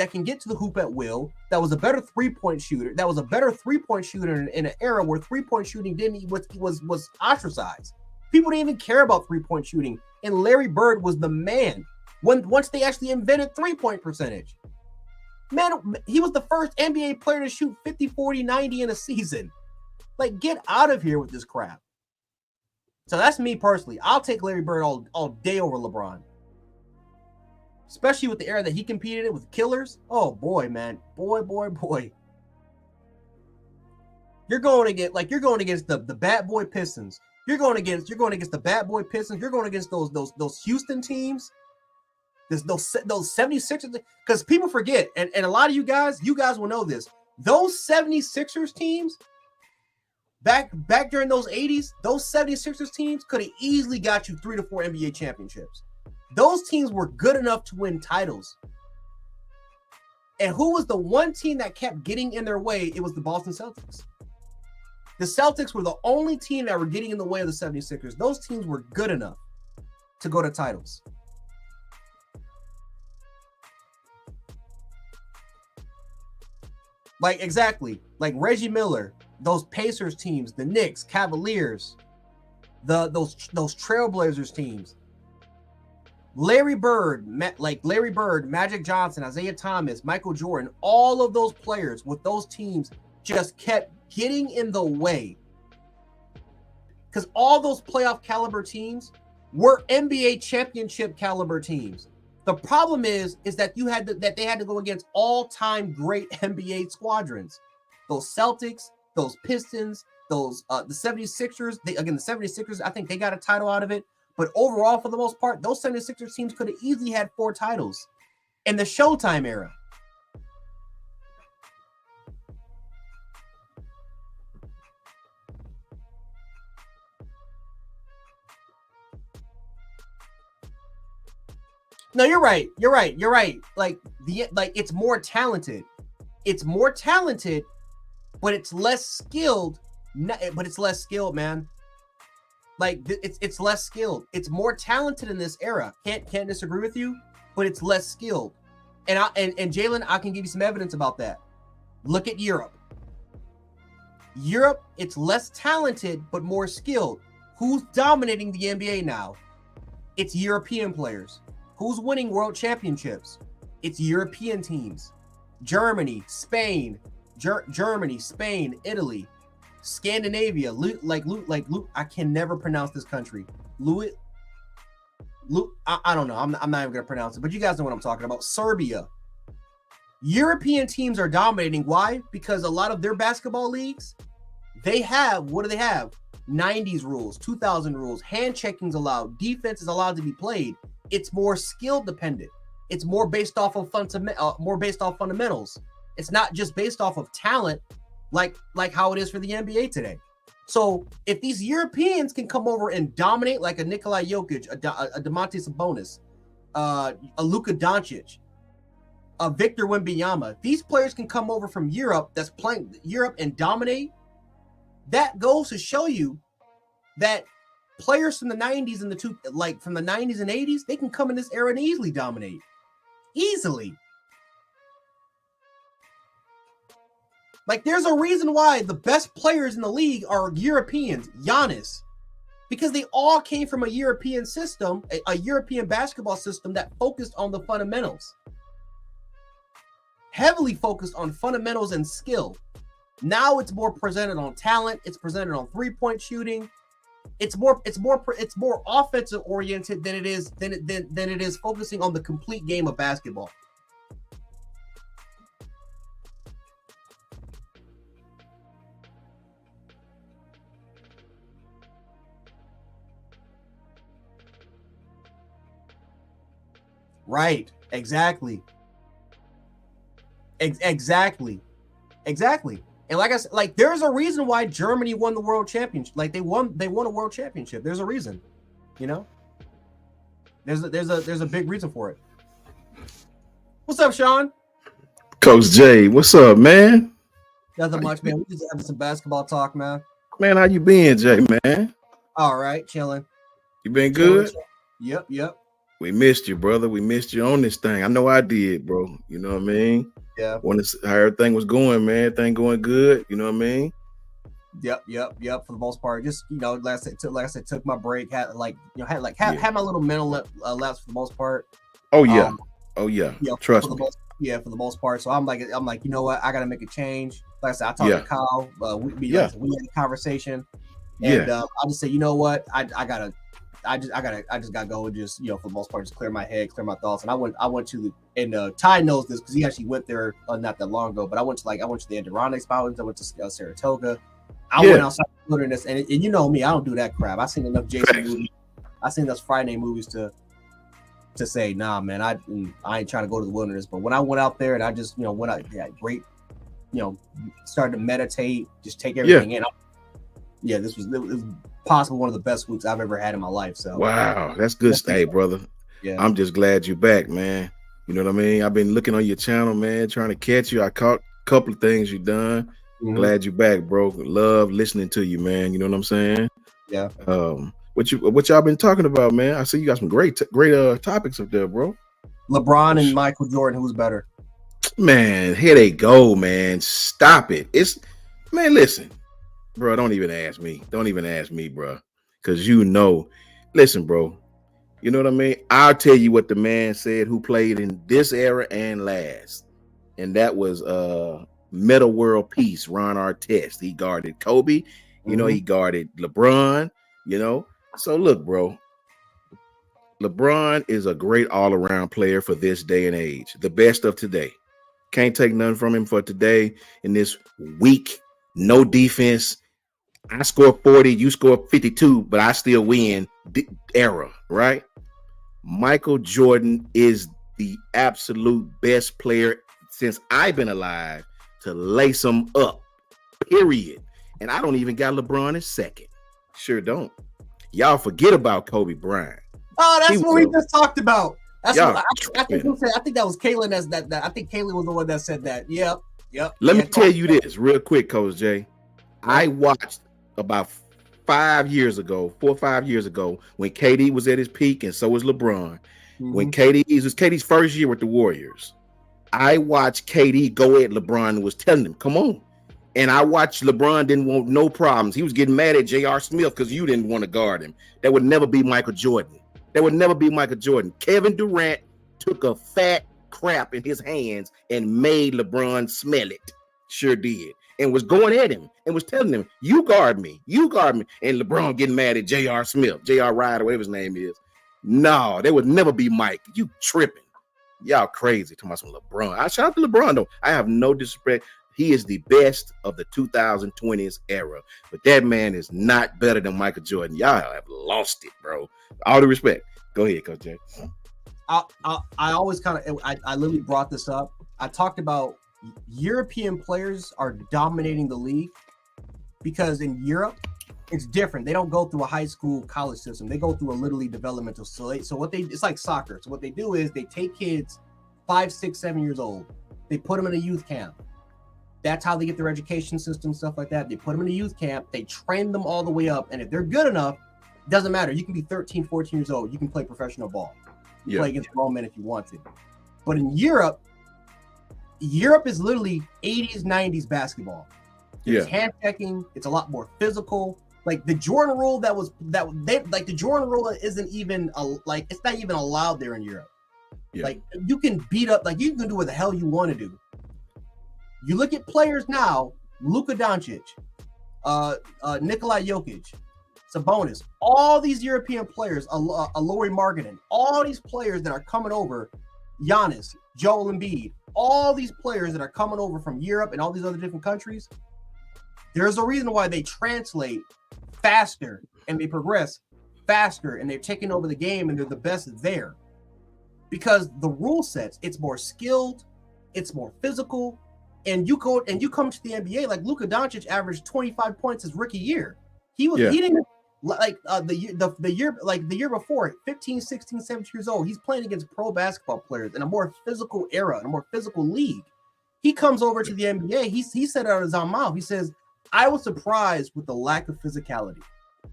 at will, that was a better three-point shooter, in an era where three-point shooting was ostracized. People didn't even care about three-point shooting, and Larry Bird was the man once they actually invented three-point percentage. Man, he was the first NBA player to shoot 50, 40, 90 in a season. Like, get out of here with this crap. So that's me personally. I'll take Larry Bird all day over LeBron. Especially with the era that he competed in with killers. Oh boy, man. Boy. You're going against the bad boy Pistons. You're going against the bad boy Pistons. You're going against those Houston teams. Those 76ers, because people forget, and a lot of you guys will know this. Those 76ers teams, back during those 80s, those 76ers teams could have easily got you 3 to 4 NBA championships. Those teams were good enough to win titles. And who was the one team that kept getting in their way? It was the Boston Celtics. The Celtics were the only team that were getting in the way of the 76ers. Those teams were good enough to go to titles. Like, exactly. Like Reggie Miller, those Pacers teams, the Knicks, Cavaliers, those Trailblazers teams. Larry Bird, Magic Johnson, Isaiah Thomas, Michael Jordan, all of those players with those teams just kept getting in the way. Because all those playoff caliber teams were NBA championship caliber teams. The problem is that they had to go against all-time great NBA squadrons. Those Celtics, those Pistons, the 76ers. The 76ers, I think they got a title out of it. But overall, for the most part, those 76ers teams could have easily had 4 titles in the Showtime era. No, you're right. Like it's more talented. But it's less skilled. But it's less skilled, man. Like it's less skilled. It's more talented in this era. Can't disagree with you, but it's less skilled. And Jalen, I can give you some evidence about that. Look at Europe. Europe, it's less talented but more skilled. Who's dominating the NBA now? It's European players. Who's winning world championships? It's European teams. Germany, Spain, Italy, Scandinavia. I can never pronounce this country. I don't know. I'm not even gonna pronounce it, but you guys know what I'm talking about. Serbia. European teams are dominating. Why? Because a lot of their basketball leagues, what do they have? 90s rules, 2000 rules, hand checking's allowed, defense is allowed to be played. It's more skill dependent. It's more based off of fundamentals. It's not just based off of talent, like how it is for the NBA today. So if these Europeans can come over and dominate like a Nikola Jokic, a Domantas Sabonis, a Luka Doncic, Victor Wembanyama. These players can come over from Europe that's playing Europe and dominate. That goes to show you that players from the 90s and from the 90s and 80s, they can come in this era and easily dominate. Easily. Like, there's a reason why the best players in the league are Europeans. Giannis. Because they all came from a European system, a European basketball system that focused on the fundamentals. Heavily focused on fundamentals and skill. Now it's more presented on talent. It's presented on three-point shooting. It's more offensive oriented than it is focusing on the complete game of basketball. Right. Exactly. Exactly. And like I said, like there's a reason why Germany won the world championship. Like they won a world championship. There's a reason, you know. There's a big reason for it. What's up, Sean? Coach Jay, what's up, man? Nothing much, man. We just having some basketball talk, man. Man, how you been, Jay, man? All right, chilling. You been good? Yep. We missed you, brother. We missed you on this thing. I know I did, bro. You know what I mean? Yeah. Want to see how everything was going, man. Everything going good. You know what I mean? Yep. For the most part, just like I said, took my break. Had my little mental lapse for the most part. Oh yeah. Trust me. For the most part. So I'm like, you know what? I got to make a change. Like I said, I talked to Kyle. We had a conversation, and I just said, you know what? I just gotta go and just for the most part just clear my head, clear my thoughts. And I went to Ty knows this because he actually went there not that long ago. But I went to the Adirondack Mountains. I went to Saratoga. I went outside the wilderness, and you know me, I don't do that crap. I seen enough Jason movies. I seen those Friday movies to say, nah, man, I ain't trying to go to the wilderness. But when I went out there and I just went out, great, started to meditate, just take everything in. It was possibly one of the best weeks I've ever had in my life. So wow, that's good stuff, brother. Yeah, I'm just glad you're back, man. You know what I mean? I've been looking on your channel, man, trying to catch you. I caught a couple of things you done. Mm-hmm. Glad you're back, bro. Love listening to you, man. You know what I'm saying? Yeah. What y'all been talking about, man? I see you got some great topics up there, bro. LeBron and Michael Jordan, who's better? Man, here they go, man. Stop it. Man, listen. Bro, don't even ask me. Don't even ask me, bro. Because listen, bro. You know what I mean? I'll tell you what the man said who played in this era and last. And that was Meta World Peace, Ron Artest. He guarded Kobe. He guarded LeBron. So look, bro. LeBron is a great all-around player for this day and age. The best of today. Can't take nothing from him for today in this weak, no defense. I score 40, you score 52, but I still win era, right? Michael Jordan is the absolute best player since I've been alive to lace them up, period. And I don't even got LeBron in second. Sure don't. Y'all forget about Kobe Bryant. Oh, that's what we just talked about. That's what I think that was Caitlin. I think Caitlin was the one that said that. Yep. Let me tell you this real quick, Coach Jay. I watched about 4 or 5 years ago, when KD was at his peak, and so was LeBron. Mm-hmm. When it was KD's first year with the Warriors, I watched KD go at LeBron and was telling him, "Come on." And I watched LeBron didn't want no problems. He was getting mad at J.R. Smith because you didn't want to guard him. That would never be Michael Jordan. Kevin Durant took a fat crap in his hands and made LeBron smell it. Sure did. And was going at him and was telling him, you guard me. And LeBron getting mad at J.R. Smith, J.R. Ryder, whatever his name is. No, there would never be Mike. You tripping. Y'all crazy. Talking about some LeBron. I shout out to LeBron, though. I have no disrespect. He is the best of the 2020s era. But that man is not better than Michael Jordan. Y'all have lost it, bro. All the respect. Go ahead, Coach Jay. I always I literally brought this up. I talked about European players are dominating the league because in Europe, it's different. They don't go through a high school college system. They go through a little league developmental. So it's like soccer. So what they do is they take kids 5, 6, 7 years old. They put them in a youth camp. That's how they get their education system, stuff like that. They put them in a youth camp. They train them all the way up. And if they're good enough, it doesn't matter. You can be 13, 14 years old. You can play professional ball. You play against grown men if you want to. But in Europe is literally 80s, 90s basketball. It's hand checking. It's a lot more physical. Like the Jordan rule the Jordan rule isn't even it's not even allowed there in Europe. Yeah. Like you can beat up, like you can do what the hell you want to do. You look at players now, Luka Doncic, Nikola Jokic, Sabonis, all these European players, Lauri Markkanen, all these players that are coming over, Giannis, Joel Embiid, all these players that are coming over from Europe and all these other different countries, there's a reason why they translate faster and they progress faster and they're taking over the game and they're the best there. Because the rule sets, it's more skilled, it's more physical, and you come to the NBA like Luka Doncic averaged 25 points his rookie year. He didn't like the year before, 15, 16, 17 years old, he's playing against pro basketball players in a more physical era, in a more physical league. He comes over to the NBA, he said out of his own mouth, he says, I was surprised with the lack of physicality.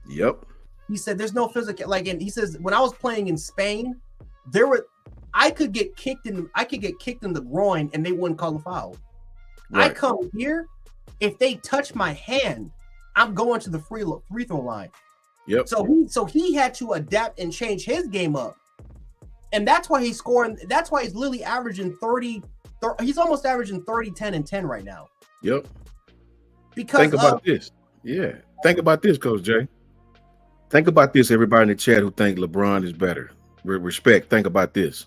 Yep. He said there's no physical, and he says when I was playing in Spain, I could get kicked in the groin and they wouldn't call a foul. Right. I come here, if they touch my hand, I'm going to the free throw line. Yep. So he had to adapt and change his game up. And that's why he's scoring. That's why he's literally averaging 30. He's almost averaging 30, 10, and 10 right now. Yep. Because think about this. Yeah. Think about this, Coach Jay. Think about this, everybody in the chat who think LeBron is better. Respect. Think about this.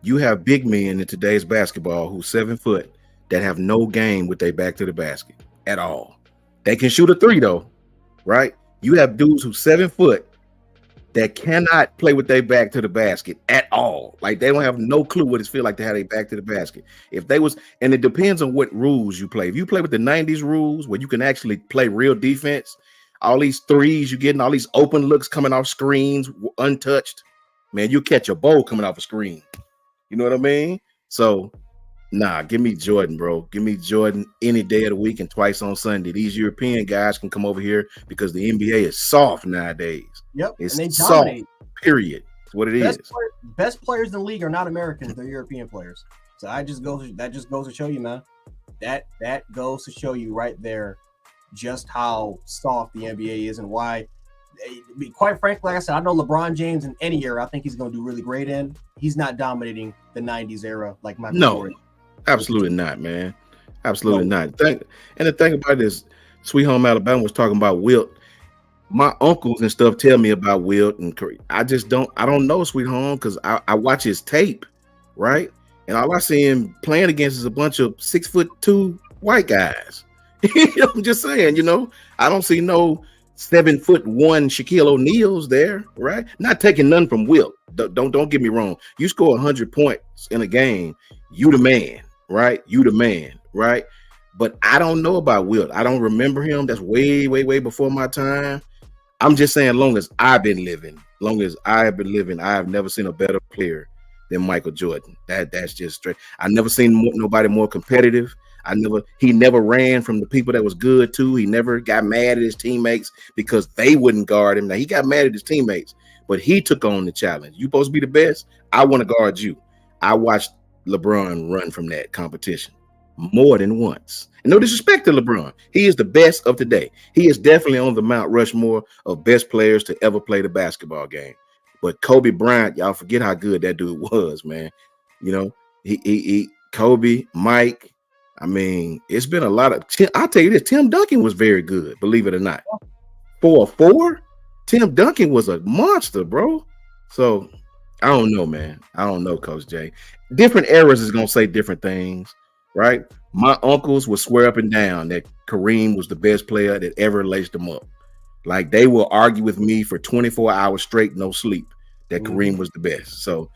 You have big men in today's basketball who's 7 foot that have no game with their back to the basket at all. They can shoot a three though, right? You have dudes who's 7 foot that cannot play with their back to the basket at all. Like they don't have no clue what it feels like to have their back to the basket. And it depends on what rules you play. If you play with the 90s rules where you can actually play real defense, all these threes you're getting, all these open looks coming off screens untouched, man, you catch a bowl coming off a screen. You know what I mean? So, nah, give me Jordan, bro. Give me Jordan any day of the week and twice on Sunday. These European guys can come over here because the NBA is soft nowadays. Yep, it's and they soft, dominate. Period. That's what it is. Best players in the league are not Americans; they're European players. So that just goes to show you, man. That goes to show you right there just how soft the NBA is and why. Quite frankly, like I said, I know LeBron James in any era, I think he's going to do really great in. He's not dominating the 90s era like Michael Jordan. Absolutely not, man. Absolutely not. And the thing about this, Sweet Home Alabama was talking about Wilt. My uncles and stuff tell me about Wilt and I don't know Sweet Home because I watch his tape, right? And all I see him playing against is a bunch of 6'2" white guys. I'm just saying, I don't see no 7'1" Shaquille O'Neal's there, right? Not taking none from Wilt. Don't get me wrong. You score 100 points in a game, you the man, right? You the man, right? But I don't know about Wilt. I don't remember him. That's way, way, way before my time. I'm just saying, long as I've been living, I have never seen a better player than Michael Jordan. That's just straight. I never seen nobody more competitive. He never ran from the people that was good too. He never got mad at his teammates because they wouldn't guard him. Now he got mad at his teammates, but he took on the challenge. You supposed to be the best. I want to guard you. I watched LeBron run from that competition more than once. And no disrespect to LeBron. He is the best of today. He is definitely on the Mount Rushmore of best players to ever play the basketball game. But Kobe Bryant, y'all forget how good that dude was, man. He Kobe, Mike. I mean, it's been a lot of. I'll tell you this: Tim Duncan was very good, believe it or not. 4-4, Tim Duncan was a monster, bro. So I don't know, man. I don't know, Coach Jay. Different eras is gonna say different things, right? My uncles would swear up and down that Kareem was the best player that ever laced them up. Like they will argue with me for 24 hours straight, no sleep, that Kareem was the best. So,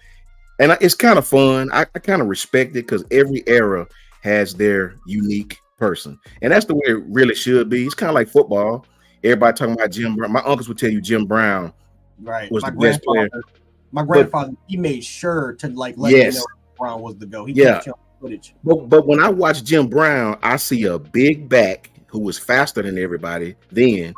and it's kind of fun. I kind of respect it because every era has their unique person. And that's the way it really should be. It's kind of like football. Everybody talking about Jim Brown. My uncles would tell you Jim Brown was the best player. My grandfather, he made sure to let yes. you know Brown was the GOAT. He kept showing footage. But when I watch Jim Brown, I see a big back who was faster than everybody then,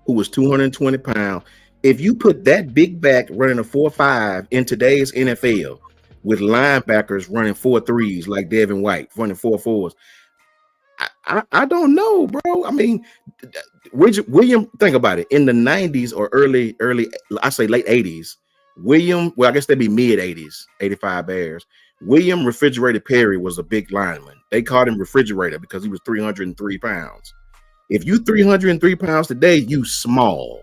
who was 220 pounds. If you put that big back running a 4.5 in today's NFL with linebackers running 4.3s like Devin White running 4.4s, I don't know, bro. I mean, William, think about it. In the 90s or early, I say late 80s, William, well, I guess they'd be mid 80s, 85 Bears. William Refrigerator Perry was a big lineman. They called him Refrigerator because he was 303 pounds. If you 303 pounds today, you small,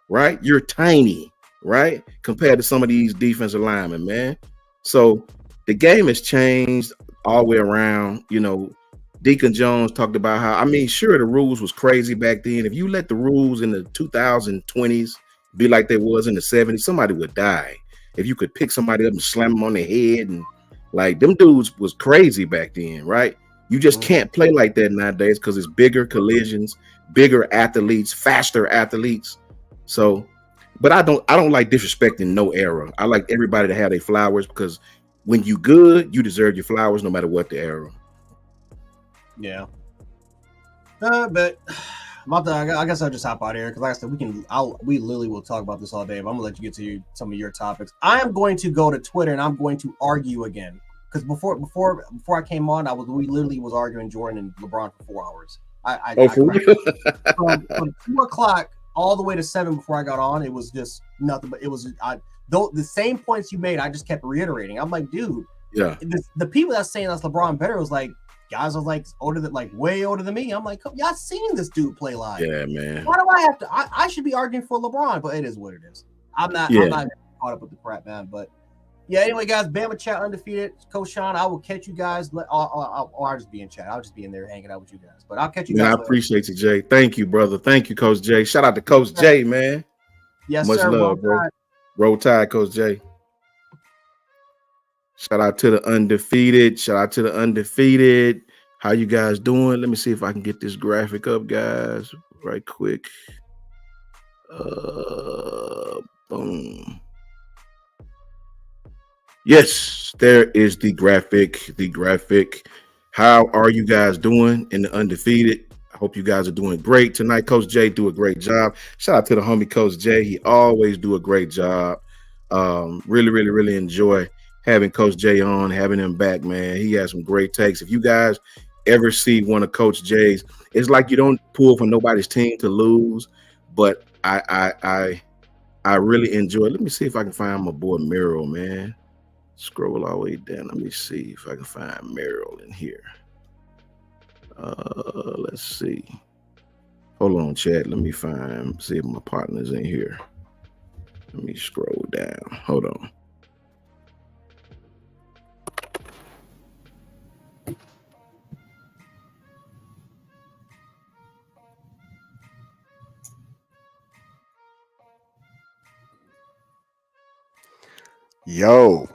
right? You're tiny, right? Compared to some of these defensive linemen, man. So the game has changed all the way around. You know, Deacon Jones talked about how, I mean, sure, the rules was crazy back then. If you let the rules in the 2020s be like they was in the 70s, somebody would die. If you could pick somebody up and slam them on their head, and like them dudes was crazy back then, right? You just can't play like that nowadays because it's bigger collisions, bigger athletes, faster athletes. So, but I don't like disrespecting no era. I like everybody to have their flowers because when you good, you deserve your flowers no matter what the era. Yeah. But I guess I'll just hop out here because, like I said, we literally will talk about this all day. But I'm gonna let you get to some of your topics. I am going to go to Twitter and I'm going to argue again because before I came on, we literally was arguing Jordan and LeBron for 4 hours. From 2 o'clock all the way to 7 before I got on, it was just nothing. But it was the same points you made. I just kept reiterating. I'm like, dude, yeah. The people that's saying that's LeBron better was like. Guys are like way older than me. I'm like, y'all seen this dude play live? Yeah, man. Why do I have to? I should be arguing for LeBron, but it is what it is. I'm not caught up with the crap, man. But yeah, anyway, guys, Bama chat undefeated. Coach Sean, I will catch you guys. I'll just be in chat. I'll just be in there hanging out with you guys. But I'll catch you guys. I appreciate you, Jay. Thank you, brother. Thank you, Coach Jay. Shout out to Coach Jay, man. Yes, much sir. love, bro. Roll Tide, Coach Jay. Shout out to the undefeated. How you guys doing? Let me see if I can get this graphic up, guys, right quick. Boom. Yes, there is the graphic. How are you guys doing in the undefeated? I hope you guys are doing great tonight. Coach Jay do a great job. Shout out to the homie Coach Jay. He always do a great job. Really enjoy having Coach Jay on, having him back, man. He has some great takes. If you guys ever see one of Coach Jay's, it's like you don't pull for nobody's team to lose, but I really enjoy it. Let me see if I can find my boy Merrill, man. Scroll all the way down. Let me see if I can find Merrill in here. Let's see. Hold on, chat. Let me see if my partner's in here. Let me scroll down. Hold on. Yo,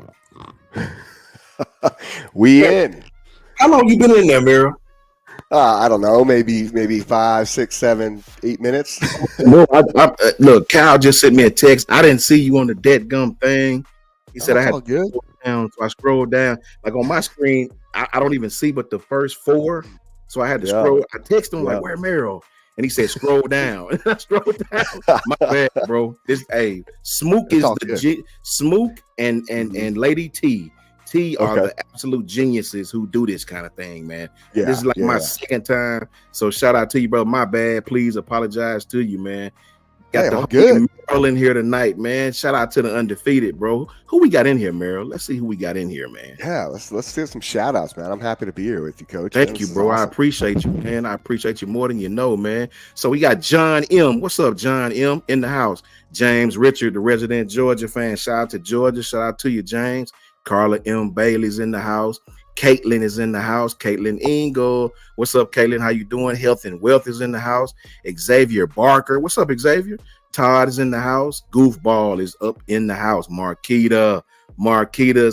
we in. How long you been in there, Mira? I don't know, maybe 5, 6, 7, 8 minutes. No, look, Kyle just sent me a text. I didn't see you on the dead gum thing. He said I had to scroll down, so I scrolled down. Like on my screen, I don't even see but the first 4, so I had to scroll. I texted him like, "Where Merrill?" And he said, "Scroll down." And I scrolled down. My bad, bro. Smook is Smook and Lady T. Are the absolute geniuses who do this kind of thing, man. Yeah, this is like my second time. So shout out to you, bro. My bad. Please apologize to you, man. Got the good Merrill in here tonight, man. Shout out to the undefeated, bro. Who we got in here, Merrill? Let's see who we got in here, man. Yeah, let's do some shout outs, man. I'm happy to be here with you, Coach. Thank you, bro. Awesome. I appreciate you, man. I appreciate you more than you know, man. So we got John M. What's up, John M. in the house? James Richard, the resident Georgia fan. Shout out to Georgia. Shout out to you, James. Carla M. Bailey's in the house. Caitlin is in the house. Caitlin Engel. What's up, Caitlin? How you doing? Health and Wealth is in the house. Xavier Barker. What's up, Xavier? Todd is in the house. Goofball is up in the house. Marquita's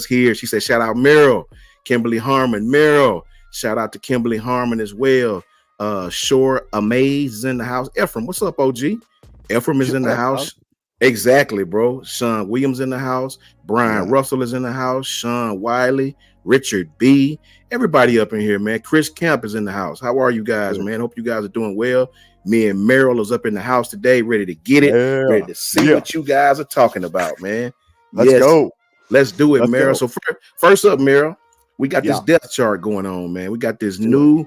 here. She said, shout out Merrill. Kimberly Harmon. Merrill. Shout out to Kimberly Harmon as well. Shore Amaze is in the house. Ephraim. What's up, OG? Ephraim is in the house. Exactly, bro. Sean Williams in the house. Brian Russell is in the house. Sean Wiley. Richard B, everybody up in here, man. Chris Camp is in the house. How are you guys, man? Hope you guys are doing well. Me and Merrill is up in the house today, ready to get it, ready to see what you guys are talking about, man. Let's go. Let's do it, Merrill. So first up, Merrill, we got this depth chart going on, man. We got this new,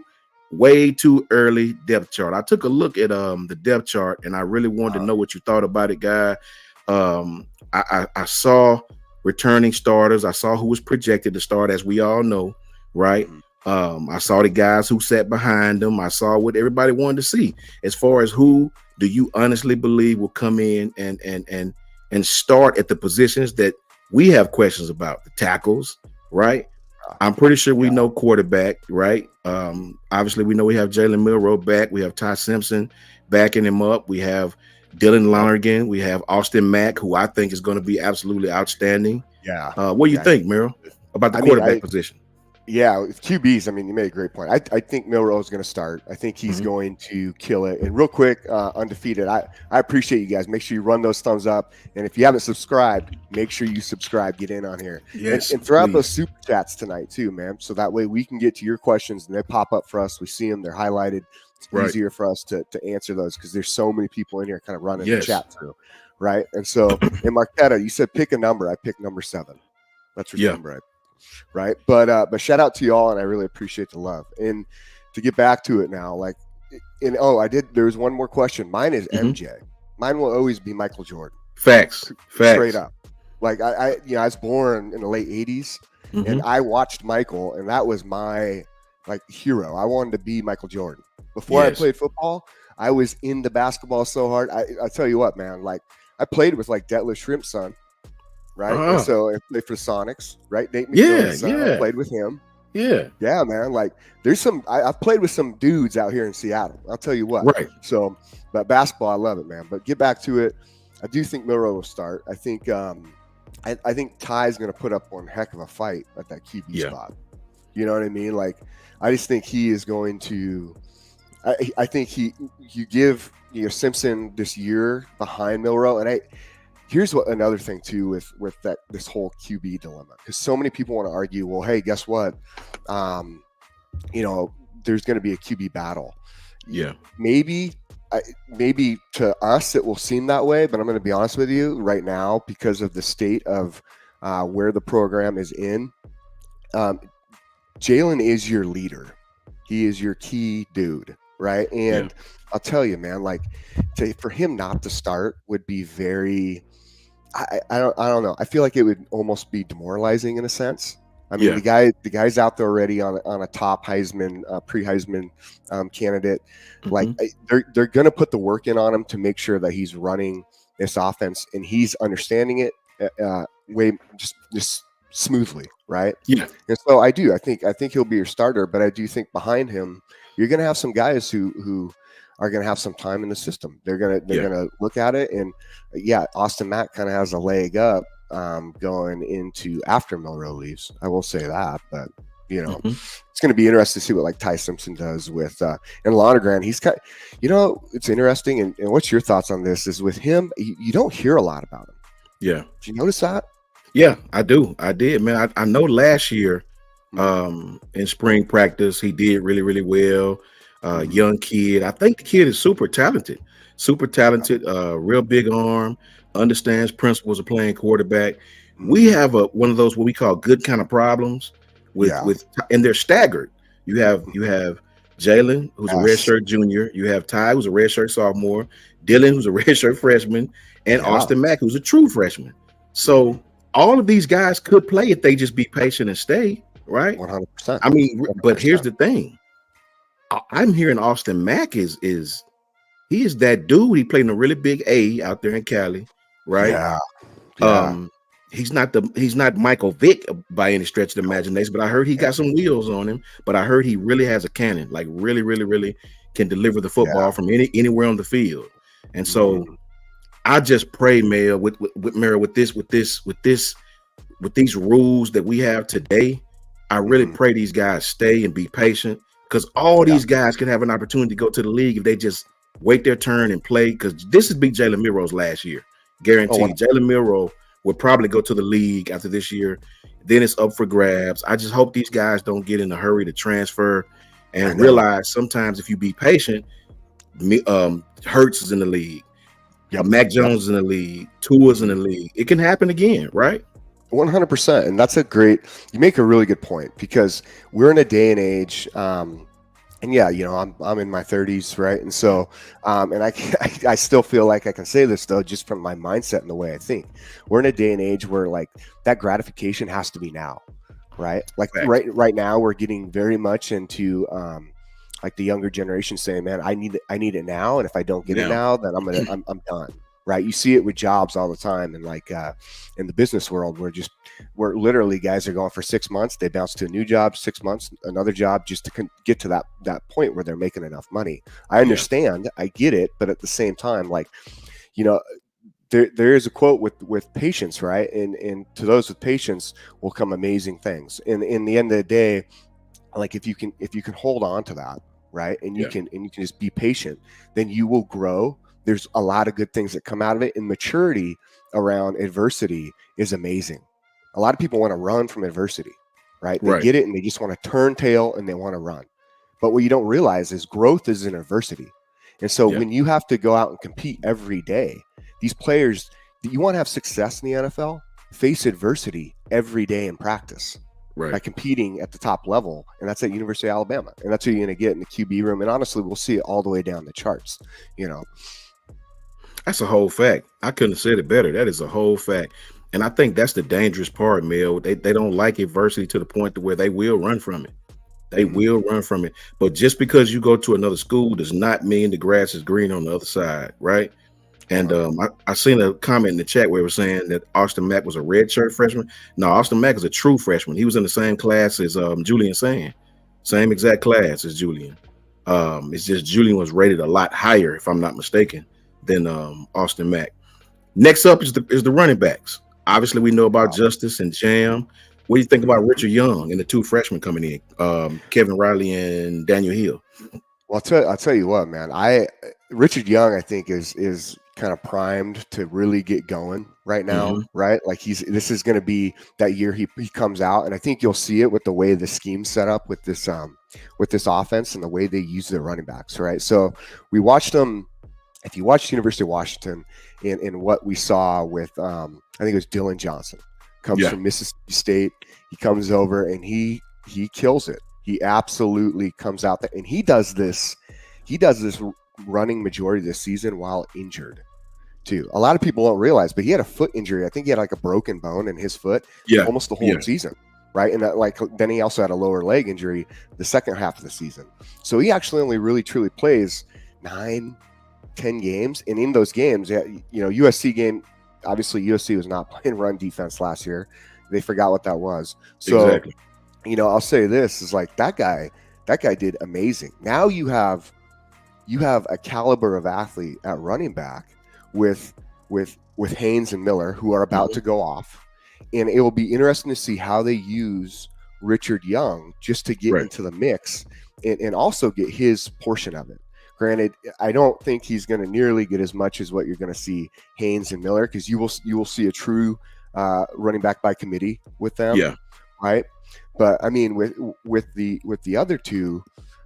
way too early depth chart. I took a look at the depth chart, and I really wanted to know what you thought about it, guy. I saw returning starters. I saw who was projected to start, as we all know, right? I saw the guys who sat behind them. I saw what everybody wanted to see. As far as who do you honestly believe will come in and start at the positions that we have questions about, the tackles, right? I'm pretty sure we know quarterback, right? Obviously, we know we have Jalen Milroe back. We have Ty Simpson backing him up. We have Dylan Lonergan. We have Austin Mack, who I think is going to be absolutely outstanding. Yeah. What do you think, Merrill, about the quarterback position? Yeah, with QBs, I mean, you made a great point. I think Milroe is going to start. I think he's going to kill it. And real quick, undefeated, I appreciate you guys. Make sure you run those thumbs up. And if you haven't subscribed, make sure you subscribe. Get in on here. Yes, and throw out those super chats tonight too, man. So that way we can get to your questions and they pop up for us. We see them. They're highlighted. It's easier for us to answer those because there's so many people in here kind of running the chat through, right? And so in Marquetta, you said pick a number. I picked number 7. That's your number. Right. But shout out to y'all, and I really appreciate the love. And to get back to it now, there's one more question. Mine is MJ. Mine will always be Michael Jordan. Facts. Straight up. Like I was born in the late 80s and I watched Michael, and that was my hero. I wanted to be Michael Jordan. Before I played football, I was into basketball so hard. I tell you what, man, I played with Detlef Shrimp's son. Right. And so I played for Sonics, right? Nate McMillan's son. I played with him. Yeah, man. There's some I've played with some dudes out here in Seattle. I'll tell you what. Right. So, but basketball, I love it, man. But get back to it. I do think Milroe will start. I think I think Ty's gonna put up one heck of a fight at that QB spot. You know what I mean? I just think he is going to I think you give Simpson this year behind Milroe, and here's another thing too with this whole QB dilemma, because so many people want to argue, well, hey, guess what? There's going to be a QB battle. Yeah, maybe to us it will seem that way, but I'm going to be honest with you right now, because of the state of where the program is in. Jalen is your leader. He is your key dude, right? And I'll tell you, man, for him not to start would be very. I don't know. I feel like it would almost be demoralizing in a sense. I mean, the guy's out there already on a top Heisman, pre-Heisman candidate. They're going to put the work in on him to make sure that he's running this offense and he's understanding it way just smoothly, right? Yeah. And so I think he'll be your starter, but I do think behind him you're going to have some guys who are going to have some time in the system. They're going to look at it, and Austin Mack kind of has a leg up going into after Milroe leaves. I will say that, but it's going to be interesting to see what Ty Simpson does with and Lonergan. He's it's interesting. And what's your thoughts on this? Is with him, you don't hear a lot about him. Yeah, did you notice that? Yeah, I do. I did, man. I know last year in spring practice he did really, really well. Young kid. I think the kid is super talented, real big arm, understands principles of playing quarterback. We have one of those what we call good kind of problems and they're staggered. You have Jalen, who's a redshirt junior. You have Ty, who's a redshirt sophomore. Dylan, who's a redshirt freshman, and Austin Mack, who's a true freshman. So all of these guys could play if they just be patient and stay, right? 100%. I mean, 100%. But here's the thing. I'm hearing Austin Mack is that dude. He played in a really big A out there in Cali, right? Yeah. He's not Michael Vick by any stretch of the imagination, but I heard he got some wheels on him. But I heard he really has a cannon, really, really, really can deliver the football from anywhere on the field. And so I just pray, Mayor, with these rules that we have today, I really pray these guys stay and be patient. Because all these guys can have an opportunity to go to the league if they just wait their turn and play. Because this is Big Jalen Milroe's last year. Guaranteed. Jalen Milroe will probably go to the league after this year. Then it's up for grabs. I just hope these guys don't get in a hurry to transfer and realize sometimes if you be patient, Hurts is in the league. Mac Jones is in the league. Tua's in the league. It can happen again, right? 100%. And that's you make a really good point, because we're in a day and age, and yeah, I'm in my 30s, right? And so, and I still feel like I can say this though, just from my mindset and the way I think. We're in a day and age where like that gratification has to be now, right? Like right now, we're getting very much into like the younger generation saying, "Man, I need it now, and if I don't get it now, then I'm done." Right? You see it with jobs all the time, and like in the business world, we're literally guys are going for 6 months, they bounce to a new job, 6 months, another job, just to get to that point where they're making enough money. I understand, I get it, but at the same time, like, there is a quote with patience, right? And to those with patience will come amazing things. And in the end of the day, like if you can hold on to that, right, and you can just be patient, then you will grow. There's a lot of good things that come out of it, and maturity around adversity is amazing. A lot of people want to run from adversity, right? They get it and they just want to turn tail and they want to run. But what you don't realize is growth is in adversity. And so when you have to go out and compete every day, these players that you want to have success in the NFL face adversity every day in practice. By competing at the top level, and that's at University of Alabama, and that's what you're going to get in the QB room. And honestly, we'll see it all the way down the charts. That's a whole fact. I couldn't have said it better. That is a whole fact, and I think that's the dangerous part, Mel. They don't like adversity to the point to where they will run from it. They will run from it. But just because you go to another school does not mean the grass is green on the other side, right? And I seen a comment in the chat where it was saying that Austin Mack was a redshirt freshman. No, Austin Mack is a true freshman. He was in the same class as Julian Sand, same exact class as Julian. It's just Julian was rated a lot higher, if I'm not mistaken, than Austin Mack. Next up is the running backs. Obviously, we know about Justice and Jam. What do you think about Richard Young and the two freshmen coming in, Kevin Riley and Daniel Hill? Well, I'll tell you what, man. Richard Young, I think, is kind of primed to really get going right now, right? Like this is going to be that year he comes out, and I think you'll see it with the way the scheme's set up with this offense and the way they use their running backs, right? So we watched them. If you watched University of Washington in what we saw with, I think it was Dylan Johnson, comes from Mississippi State. He comes over and he kills it. He absolutely comes out there, and he does this running majority of the season while injured too. A lot of people don't realize, but he had a foot injury. I think he had like a broken bone in his foot almost the whole season, right? And then he also had a lower leg injury the second half of the season. So he actually only really truly plays 9-10 games, and in those games, USC game, obviously USC was not playing run defense last year. They forgot what that was. So exactly. I'll say this is like that guy did amazing. Now you have a caliber of athlete at running back with Haynes and Miller, who are about to go off, and it will be interesting to see how they use Richard Young just to get into the mix and also get his portion of it. Granted, I don't think he's going to nearly get as much as what you're going to see Haynes and Miller, because you will see a true running back by committee with them, right? But I mean, with the other two,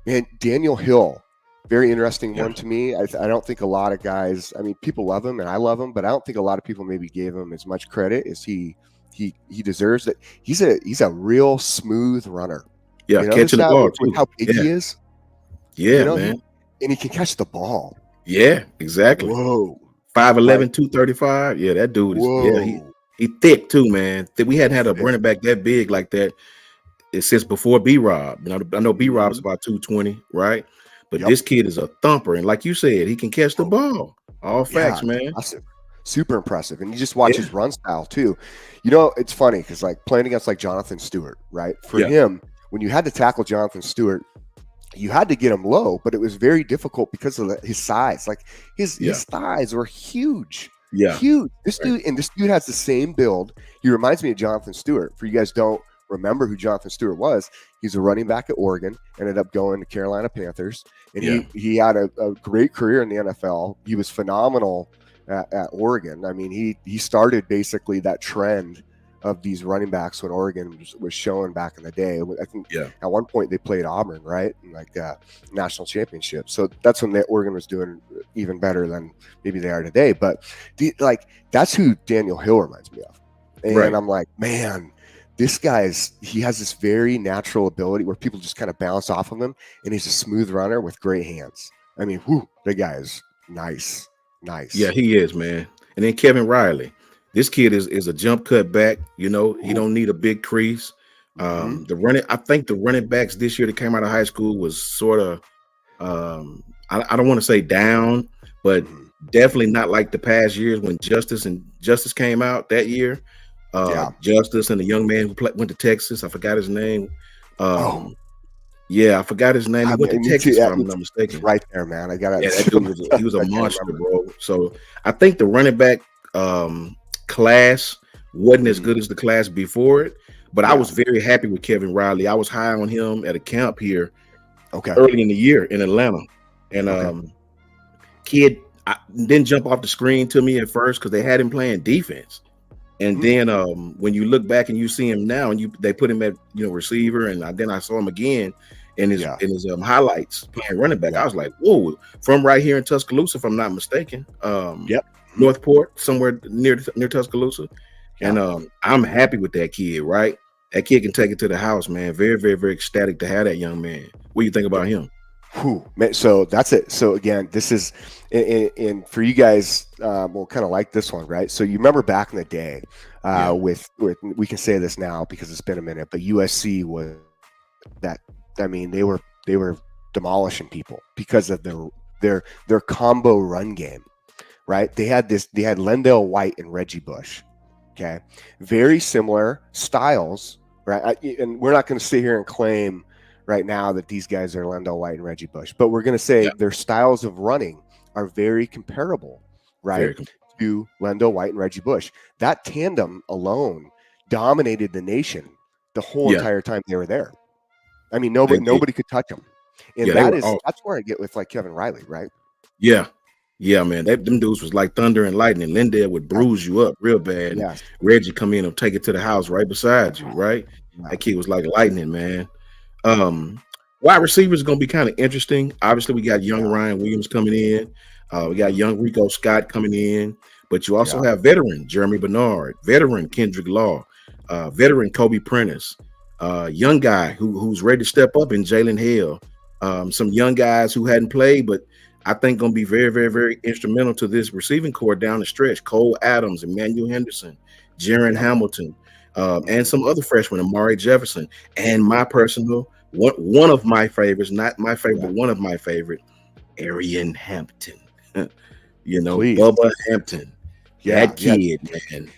man, Daniel Hill. Very interesting one to me. I don't think a lot of guys, I mean, people love him and I love him, but I don't think a lot of people maybe gave him as much credit as he deserves. It. He's a real smooth runner. Yeah, catching the ball with how big he is. Yeah, man. And he can catch the ball. Yeah, exactly. Whoa. 5'11", 235. Yeah, that dude is he thick too, man. We hadn't had a running back that big like that since before B-Rob. I know B-Rob's about 220, right? But this kid is a thumper, and like you said, he can catch the ball. All facts, man. Impressive. Super impressive. And you just watch his run style too. It's funny because like playing against like Jonathan Stewart, right? For him, when you had to tackle Jonathan Stewart, you had to get him low, but it was very difficult because of his size. Like his thighs were huge. Yeah. Huge. This dude has the same build. He reminds me of Jonathan Stewart. For you guys don't remember who Jonathan Stewart was, he's a running back at Oregon, ended up going to Carolina Panthers, and he had a great career in the NFL. He was phenomenal at Oregon. I mean, he started basically that trend of these running backs when Oregon was showing back in the day. I think at one point they played Auburn, right? In like national championship. So that's when Oregon was doing even better than maybe they are today. But that's who Daniel Hill reminds me of. And I'm like, man, this he has this very natural ability where people just kind of bounce off of him, and he's a smooth runner with great hands. I mean, the guy is nice. Yeah, he is, man. And then Kevin Riley. This kid is a jump cut back. You know, he don't need a big crease. I think the running backs this year that came out of high school was sort of, I don't want to say down, but definitely not like the past years when Justice came out that year. Justice and the young man who went to Texas. I forgot his name. Yeah, I forgot his name. He went to Texas, if I'm not mistaken. Right there, man. I got it. Yeah, that dude he was a monster, bro. So I think the running back class wasn't as good as the class before it, but I was very happy with Kevin Riley. I was high on him at a camp here early in the year in Atlanta. And kid didn't jump off the screen to me at first because they had him playing defense. And then when you look back and you see him now, and they put him at receiver, and then I saw him again in his highlights playing running back. I was like, whoa! From right here in Tuscaloosa, if I'm not mistaken. Northport, somewhere near Tuscaloosa, and I'm happy with that kid. Right, that kid can take it to the house, man. Very, very, very ecstatic to have that young man. What do you think about him? Man, so that's it. So again, this is, and for you guys, we'll kind of like this one, right? So you remember back in the day, with we can say this now because it's been a minute, but USC was that. I mean, they were demolishing people because of their combo run game, right? They had Lendell White and Reggie Bush, okay, very similar styles, right? And we're not going to sit here and claim right now that these guys are Lendell White and Reggie Bush, but we're going to say their styles of running are very comparable, right, to Lendell White and Reggie Bush. That tandem alone dominated the nation the whole entire time they were there. I mean, nobody could touch them, and that's where I get with like Kevin Riley, right? Yeah, man. Them dudes was like thunder and lightning. Lendell would bruise you up real bad. And Reggie come in and take it to the house right beside you, right? That kid was like lightning, man. Wide receivers is gonna be kind of interesting. Obviously, we got young Ryan Williams coming in. We got young Rico Scott coming in, but you also have veteran Jeremy Bernard, veteran Kendrick Law, veteran Kobe Prentice, young guy who's ready to step up in Jalen Hill. Some young guys who hadn't played, but I think going to be very, very, very instrumental to this receiving core down the stretch. Cole Adams, Emmanuel Henderson, Jaron Hamilton, and some other freshmen, Amari Jefferson, and my personal one of my favorites, not my favorite, but one of my favorite, Arian Hampton. Bubba Hampton. That kid, man.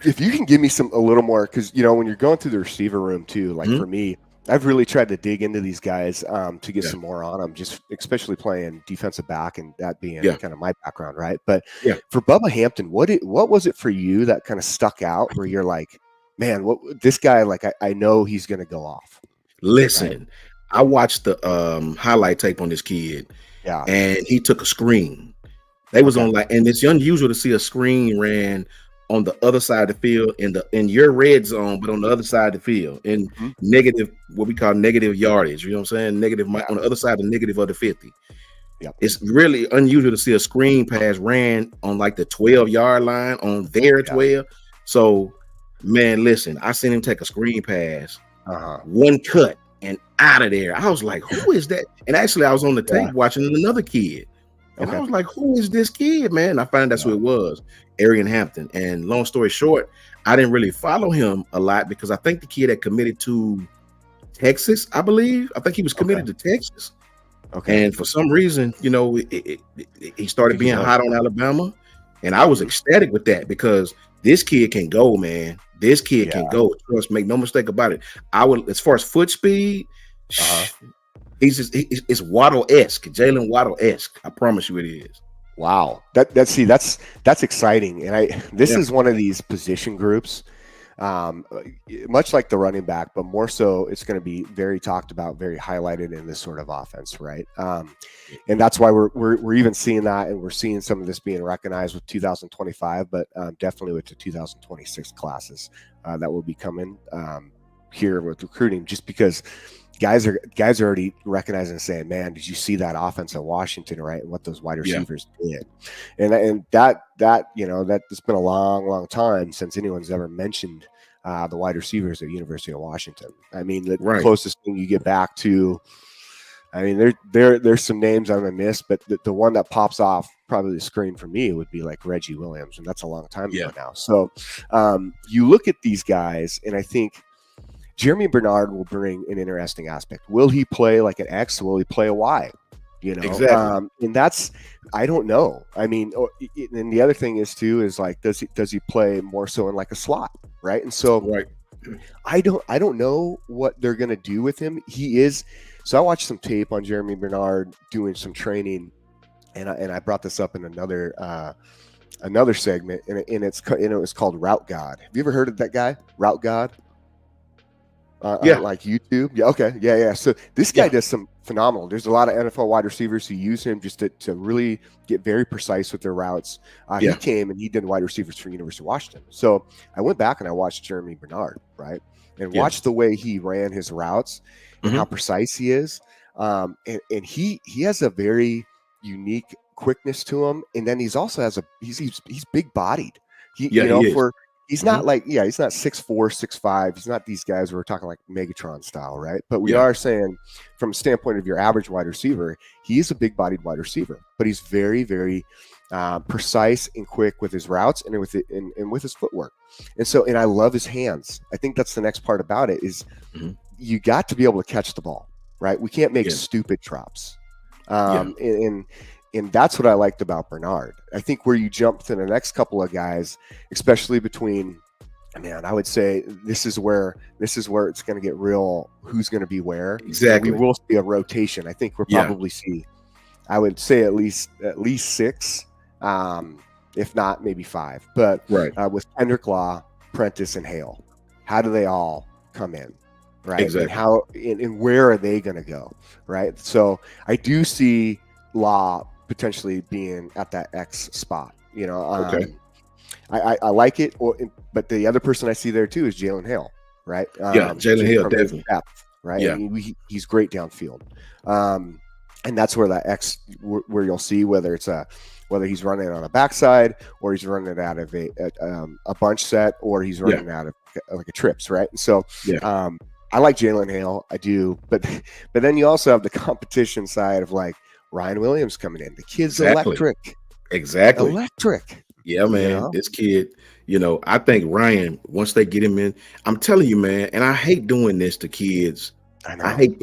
If you can give me a little more, because when you're going through the receiver room too, like for me, I've really tried to dig into these guys to get some more on them, just especially playing defensive back and that being kind of my background, right? But for Bubba Hampton, what was it for you that kind of stuck out where you're like, man, this guy, like I know he's going to go off? Listen, I watched the highlight tape on this kid, and he took a screen. They was on and it's unusual to see a screen ran on the other side of the field in your red zone, but on the other side of the field in negative, what we call negative yardage. You know what I'm saying? Negative on the other side of negative of the 50. It's really unusual to see a screen pass ran on like the 12-yard line on their 12. So, man, listen, I seen him take a screen pass, one cut, and out of there. I was like, who is that? And actually, I was on the tape watching another kid. And I was like, who is this kid, man? I found that's who it was, Arian Hampton. And long story short, I didn't really follow him a lot because I think the kid had committed to Texas, I believe. I think he was committed to Texas. And for some reason, he started being hot on Alabama. And I was ecstatic with that because this kid can go, man. This kid can go. Trust, make no mistake about it. As far as foot speed, it's Waddle-esque, Jalen Waddle-esque. I promise you it is. Wow. That's exciting. And this is one of these position groups much like the running back, but more so it's going to be very talked about, very highlighted in this sort of offense, right? And that's why we're even seeing that, and we're seeing some of this being recognized with 2025, but definitely with the 2026 classes that will be coming here with recruiting, just because guys are already recognizing and saying, man, did you see that offense at Washington, right? And what those wide receivers did. And that it's been a long time since anyone's ever mentioned the wide receivers at University of Washington. I mean, the closest thing you get back to, I mean, there's some names I'm gonna miss, but the one that pops off probably the screen for me would be like Reggie Williams, and that's a long time ago now. So you look at these guys, and I think Jeremy Bernard will bring an interesting aspect. Will he play like an X? Will he play a Y? Exactly. And that's, I don't know. I mean, and the other thing is too, is like, does he play more so in like a slot, right? And so I don't know what they're going to do with him. So I watched some tape on Jeremy Bernard doing some training, and I brought this up in another segment, and it was called Route God. Have you ever heard of that guy, Route God? Like YouTube. Yeah. Okay. Yeah. So this guy does some phenomenal. There's a lot of NFL wide receivers who use him just to really get very precise with their routes. He came and he did wide receivers for University of Washington. So I went back and I watched Jeremy Bernard, right, and watched the way he ran his routes and how precise he is. And he has a very unique quickness to him. And then he's also he's big bodied. He's not like, he's not 6'4", 6'5". He's not these guys who are talking like Megatron style, right? But we are saying, from a standpoint of your average wide receiver, he is a big-bodied wide receiver, but he's very, very precise and quick with his routes and with his footwork. And I love his hands. I think that's the next part about it is you got to be able to catch the ball, right? We can't make stupid drops. And that's what I liked about Bernard. I think where you jump to the next couple of guys, especially between, I would say this is where it's going to get real. Who's going to be where? Exactly. We will see a rotation. I think we'll probably see, I would say at least 6, if not maybe 5. But with Kendrick Law, Prentice, and Hale, how do they all come in? Right. Exactly. And where are they going to go? Right. So I do see Law potentially being at that X spot, I like it. But the other person I see there too is Jalen Hale, right? Jalen Hale definitely, depth, right? Yeah, I mean, he's great downfield, and that's where that X, where you'll see whether he's running on a backside or he's running out of a bunch set or he's running out of like a trips, right? And so, I like Jalen Hale, I do, but then you also have the competition side of like Ryan Williams coming in. The kid's electric. Exactly. Electric. Yeah, man. This kid, I think Ryan, once they get him in, I'm telling you, man, and I hate doing this to kids. I hate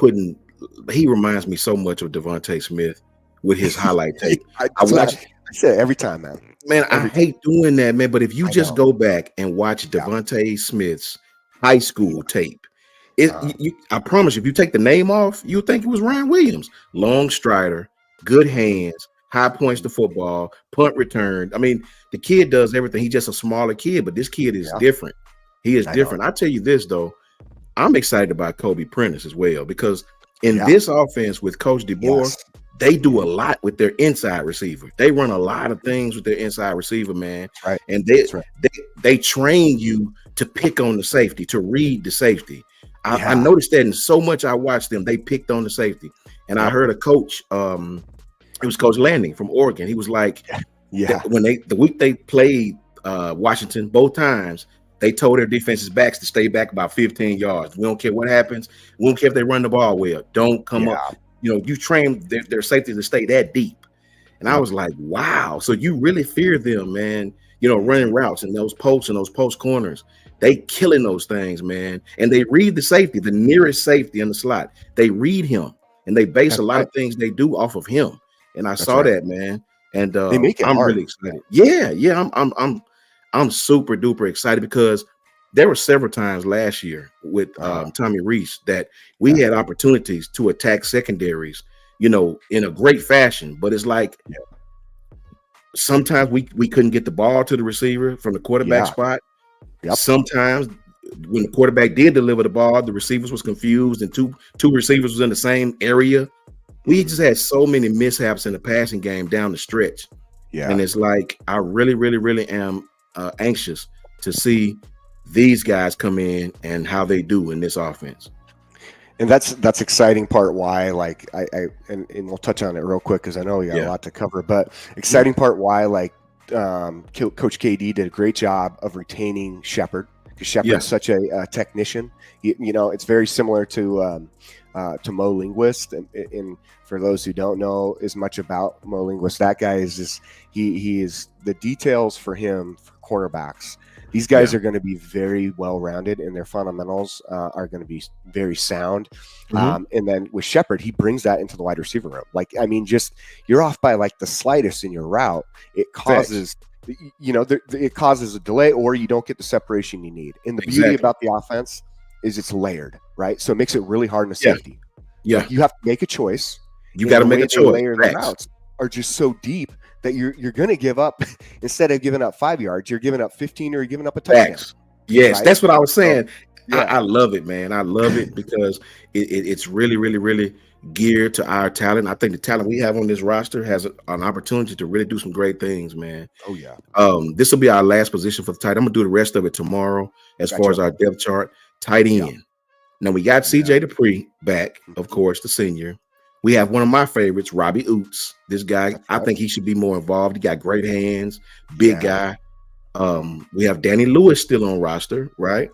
he reminds me so much of Devontae Smith with his highlight tape. I say it every time, man. Man, I hate doing that, man. But if you just go back and watch Devontae Smith's high school tape, I promise you, if you take the name off, you'll think it was Ryan Williams. Long strider, good hands, high points to football, punt return. I mean, the kid does everything. He's just a smaller kid, but this kid is different. He is different. I'll tell you this, though. I'm excited about Kobe Prentice as well, because in this offense with Coach DeBoer, they do a lot with their inside receiver. They run a lot of things with their inside receiver, man. Right. And they train you to pick on the safety, to read the safety. I noticed that in so much I watched them, they picked on the safety. And I heard a coach, it was Coach Landing from Oregon. He was like, when the week they played Washington both times, they told their defenses backs to stay back about 15 yards. We don't care what happens. We don't care if they run the ball well. Don't come up. You train their safety to stay that deep. And I was like, wow. So you really fear them, man. Running routes and those posts and those post corners. They killing those things, man. And they read the safety, the nearest safety in the slot. They read him, and they base a lot of things they do off of him. And I saw that, man. And they make it I'm hard. really excited. Yeah. I'm super duper excited, because there were several times last year with Tommy Reese that we had opportunities to attack secondaries, in a great fashion. But it's like sometimes we couldn't get the ball to the receiver from the quarterback spot. Sometimes when the quarterback did deliver the ball, the receivers was confused, and two receivers was in the same area. We just had so many mishaps in the passing game down the stretch. Yeah. And it's like, I really, really, really am anxious to see these guys come in and how they do in this offense. And that's exciting part why, like, and we'll touch on it real quick because I know we got a lot to cover, but exciting part why, like, Coach KD did a great job of retaining Shepard, because Shepard's such a technician. You know, it's very similar to Mo Linguist, and for those who don't know as much about Mo Linguist, that guy is just he is the details for him for cornerbacks. These guys are going to be very well-rounded, and their fundamentals are going to be very sound. And then with Shepard, he brings that into the wide receiver room. Like, I mean, just you're off by like the slightest in your route, it causes, it causes a delay, or you don't get the separation you need. And the beauty about the offense is it's layered, right? So it makes it really hard in the safety. Yeah, like, you have to make a choice. You got to make a choice. Layer the routes are just so deep that you're going to give up, instead of giving up 5 yards, you're giving up 15, or you're giving up a touchdown. Yes, right? That's what I was saying. So, I love it, man. I love it because it's really, really, really geared to our talent. I think the talent we have on this roster has an opportunity to really do some great things, man. Oh, yeah. This will be our last position for the tight. I'm going to do the rest of it tomorrow as far as our depth chart. Tight end. Yeah. Now, we got CJ Dupree back, of course, the senior. We have one of my favorites, Robbie Oots. This guy, I think he should be more involved. He got great hands, big guy. We have Danny Lewis still on roster, right?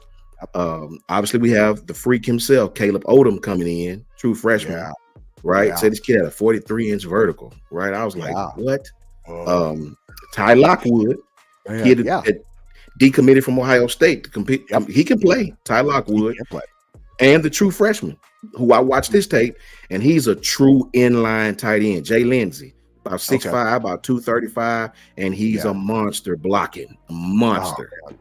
Obviously, we have the freak himself, Caleb Odom, coming in, true freshman, right? Said this kid had a 43-inch vertical, right? I was like, what? Ty Lockwood, kid that decommitted from Ohio State to compete. He can play. Ty Lockwood, and the true freshman, who I watched his tape, and he's a true inline tight end, Jay Lindsey, about 6'5", about 235, and he's a monster blocking, a monster. Oh,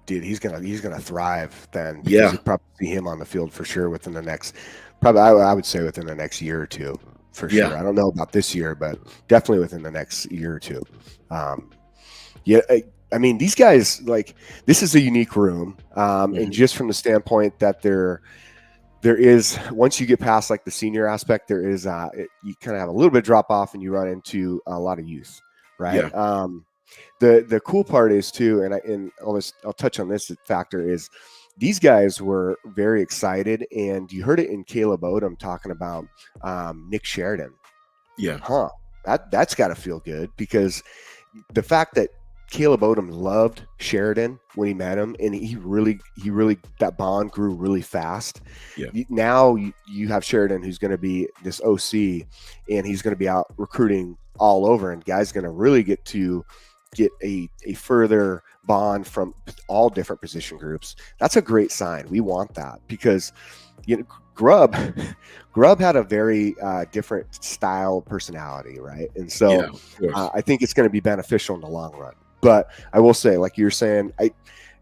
dude, he's gonna thrive then. Yeah, you'll probably see him on the field for sure within the next, I would say within the next year or two, for sure. I don't know about this year, but definitely within the next year or two. I mean, these guys, like, this is a unique room, and just from the standpoint that there is, once you get past like the senior aspect, there is you kind of have a little bit drop off, and you run into a lot of youth, right? The cool part is too, and I'll touch on this factor, is these guys were very excited, and you heard it in Caleb Odom talking about Nick Sheridan. That's got to feel good, because the fact that Caleb Odom loved Sheridan when he met him, and he really that bond grew really fast. Now you have Sheridan, who's going to be this OC, and he's going to be out recruiting all over, and guys going to really get a further bond from all different position groups. That's a great sign. We want that, because Grubb had a very different style personality, right? And so I think it's going to be beneficial in the long run. But I will say, like you're saying,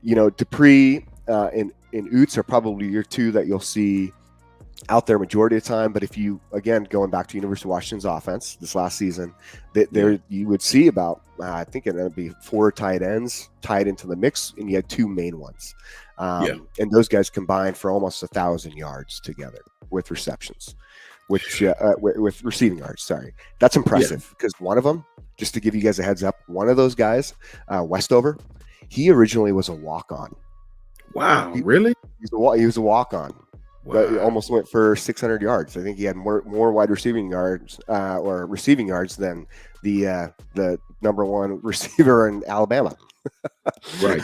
Dupree and Oots are probably your two that you'll see out there majority of the time. But if you, again, going back to University of Washington's offense this last season, there you would see about, I think it would be 4 tight ends tied into the mix, and you had 2 main ones. And those guys combined for almost 1,000 yards together with receptions, which with receiving yards. Sorry, that's impressive, because one of them, just to give you guys a heads up, one of those guys, Westover, he originally was a walk-on. Wow, really? He was a walk-on. Wow. But he almost went for 600 yards. I think he had more wide receiving yards or receiving yards than the number 1 receiver in Alabama. Right.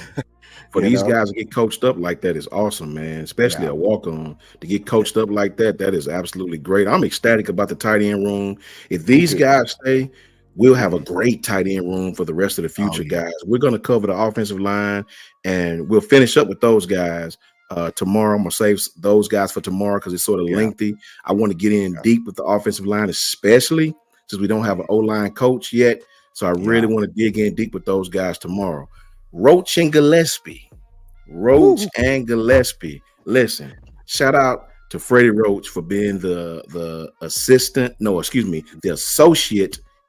For these guys to get coached up like that is awesome, man. Especially a walk-on. To get coached up like that is absolutely great. I'm ecstatic about the tight end room. If these guys stay, we'll have a great tight end room for the rest of the future, guys. We're going to cover the offensive line, and we'll finish up with those guys tomorrow. I'm going to save those guys for tomorrow because it's sort of lengthy. I want to get in deep with the offensive line, especially since we don't have an O-line coach yet. So I really want to dig in deep with those guys tomorrow. Roach and Gillespie. Listen, shout out to Freddie Roach for being the associate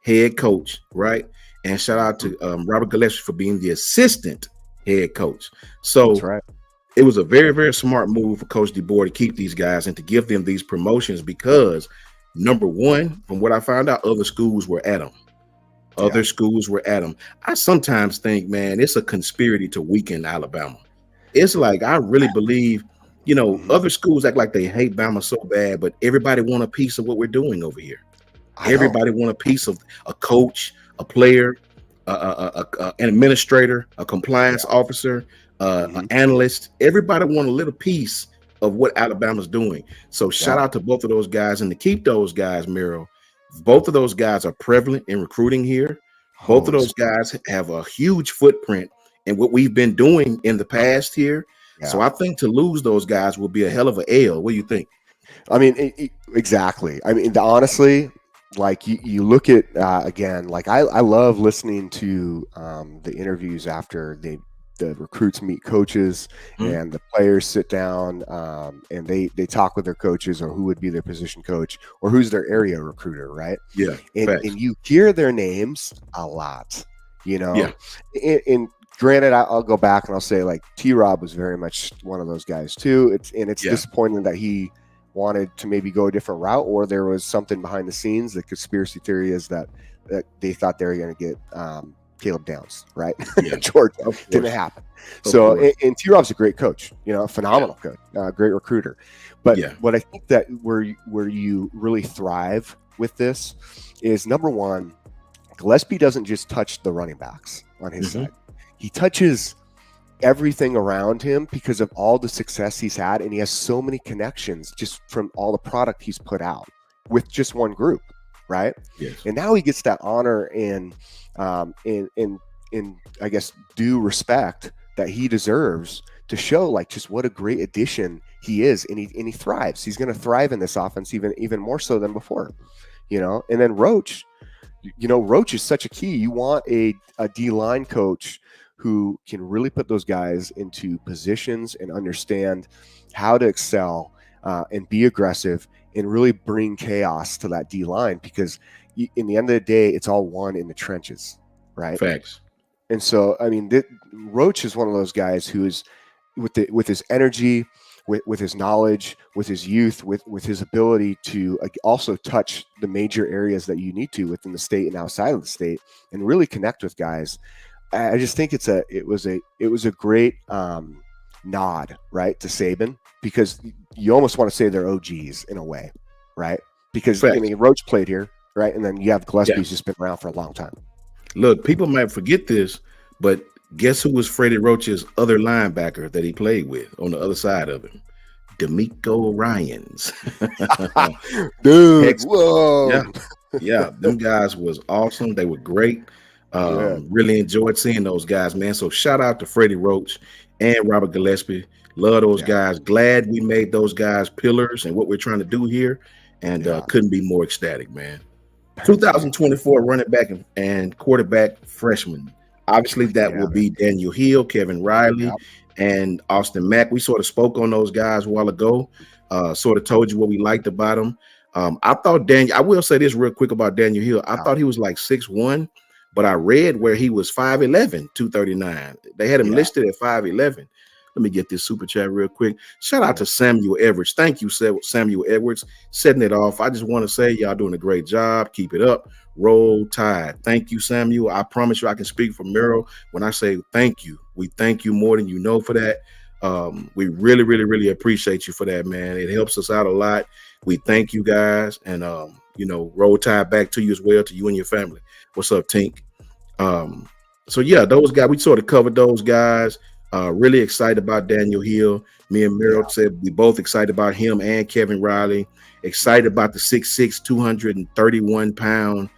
head coach, right? And shout out to Robert Gillespie for being the assistant head coach. So that's right. it was a very, very smart move for Coach DeBoer to keep these guys and to give them these promotions because, number one, from what I found out, other schools were at them. Other schools were at them. I sometimes think, man, it's a conspiracy to weaken Alabama. It's like, I really believe, other schools act like they hate Bama so bad, but everybody want a piece of what we're doing over here. Everybody want a piece of a coach, a player, an administrator, a compliance officer, an analyst. Everybody want a little piece of what Alabama's doing. So shout out to both of those guys, and to keep those guys, Merrill. Both of those guys are prevalent in recruiting here. Both of those guys have a huge footprint in what we've been doing in the past here. Yeah. So I think to lose those guys will be a hell of a L. What do you think? I mean, exactly. I mean, honestly, like you look at again, like I love listening to the interviews after the recruits meet coaches and the players sit down and they talk with their coaches, or who would be their position coach, or who's their area recruiter, right? Yeah. And you hear their names a lot, Yeah. And granted, I'll go back and I'll say, like, T-Rob was very much one of those guys too. It's disappointing that he wanted to maybe go a different route, or there was something behind the scenes. The conspiracy theory is that they thought they were going to get Caleb Downs, right? Yeah. Georgia. Didn't happen. And T-Rob's a great coach, a phenomenal coach, great recruiter. But what I think that where you really thrive with this is, number one, Gillespie doesn't just touch the running backs on his side. He touches everything around him because of all the success he's had, and he has so many connections just from all the product he's put out with just one group, right? Yes. And now he gets that honor and I guess due respect that he deserves to show, like, just what a great addition he is, and he thrives. He's going to thrive in this offense even more so than before, And then Roach, Roach is such a key. You want a D-line coach who can really put those guys into positions and understand how to excel and be aggressive and really bring chaos to that D-line, because in the end of the day, it's all won in the trenches, right? Facts. And so, I mean, Roach is one of those guys who is, with his energy, with his knowledge, with his youth, with his ability to also touch the major areas that you need to within the state and outside of the state, and really connect with guys. I just think it was a great nod, right, to Saban, because you almost want to say they're OGs in a way, right? Because I mean, Roach played here, right, and then you have Gillespie's just been around for a long time. Look, people might forget this, but guess who was Freddie Roach's other linebacker that he played with on the other side of him? D'Amico Ryans. Dude, whoa. Yeah, them guys was awesome. They were great. Really enjoyed seeing those guys, man. So shout out to Freddie Roach and Robert Gillespie. Love those guys. Glad we made those guys pillars and what we're trying to do here, and couldn't be more ecstatic, man. 2024 running back and quarterback freshman. Obviously, that will be Daniel Hill, Kevin Riley, and Austin Mack. We sort of spoke on those guys a while ago, sort of told you what we liked about them. I thought I will say this real quick about Daniel Hill. I thought he was like 6'1", but I read where he was 5'11", 239. They had him listed at 5'11". Let me get this super chat real quick. Shout out to Samuel Edwards. Thank you, Samuel Edwards, setting it off. I just want to say y'all doing a great job. Keep it up. Roll Tide. Thank you, Samuel. I promise you I can speak for Merrill when I say thank you. We thank you more than you know for that. We really, really, really appreciate you for that, man. It helps us out a lot. We thank you guys, and Roll Tide back to you as well, to you and your family. What's up, Tink? So yeah, those guys, we sort of covered those guys. Really excited about Daniel Hill. Me and Merrill said we both excited about him and Kevin Riley. Excited about the 6'6", 231-pound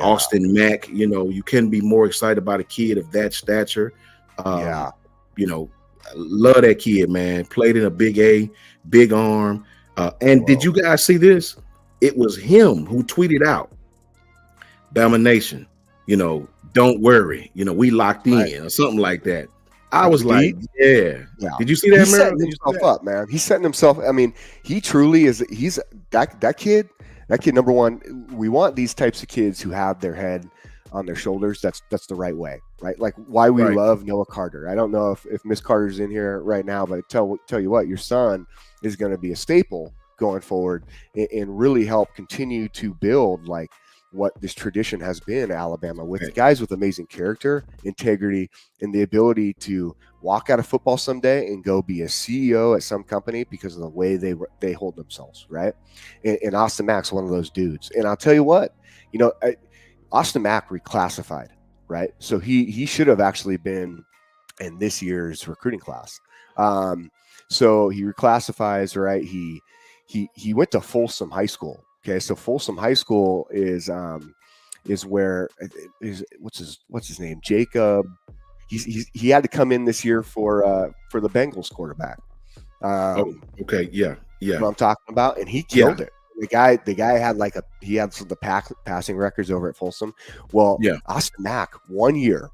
Austin Mack. You couldn't be more excited about a kid of that stature. Love that kid, man. Played in a big A, big arm. Did you guys see this? It was him who tweeted out, Bama Nation, don't worry, we locked in, or something like that. I was like, yeah. Did you see that, He's setting himself up, man. He's setting himself. I mean, he truly is. He's that kid. That kid, number one. We want these types of kids who have their head on their shoulders, that's the right way, right? Like why we love Noah Carter. I don't know if Miss Carter's in here right now, but tell you what, your son is going to be a staple going forward and really help continue to build like what this tradition has been at Alabama, with guys with amazing character, integrity, and the ability to walk out of football someday and go be a CEO at some company because of the way they hold themselves, right? And Austin Mack's one of those dudes. And I'll tell you what, Austin Mack reclassified, right? So he should have actually been in this year's recruiting class. So he reclassifies, right? He went to Folsom High School. Okay, so Folsom High School is where what's his name? Jacob. He had to come in this year for the Bengals quarterback. Okay, yeah. You know what I'm talking about, and he killed it. The guy had he had some of the passing records over at Folsom. Well, Austin Mack, 1 year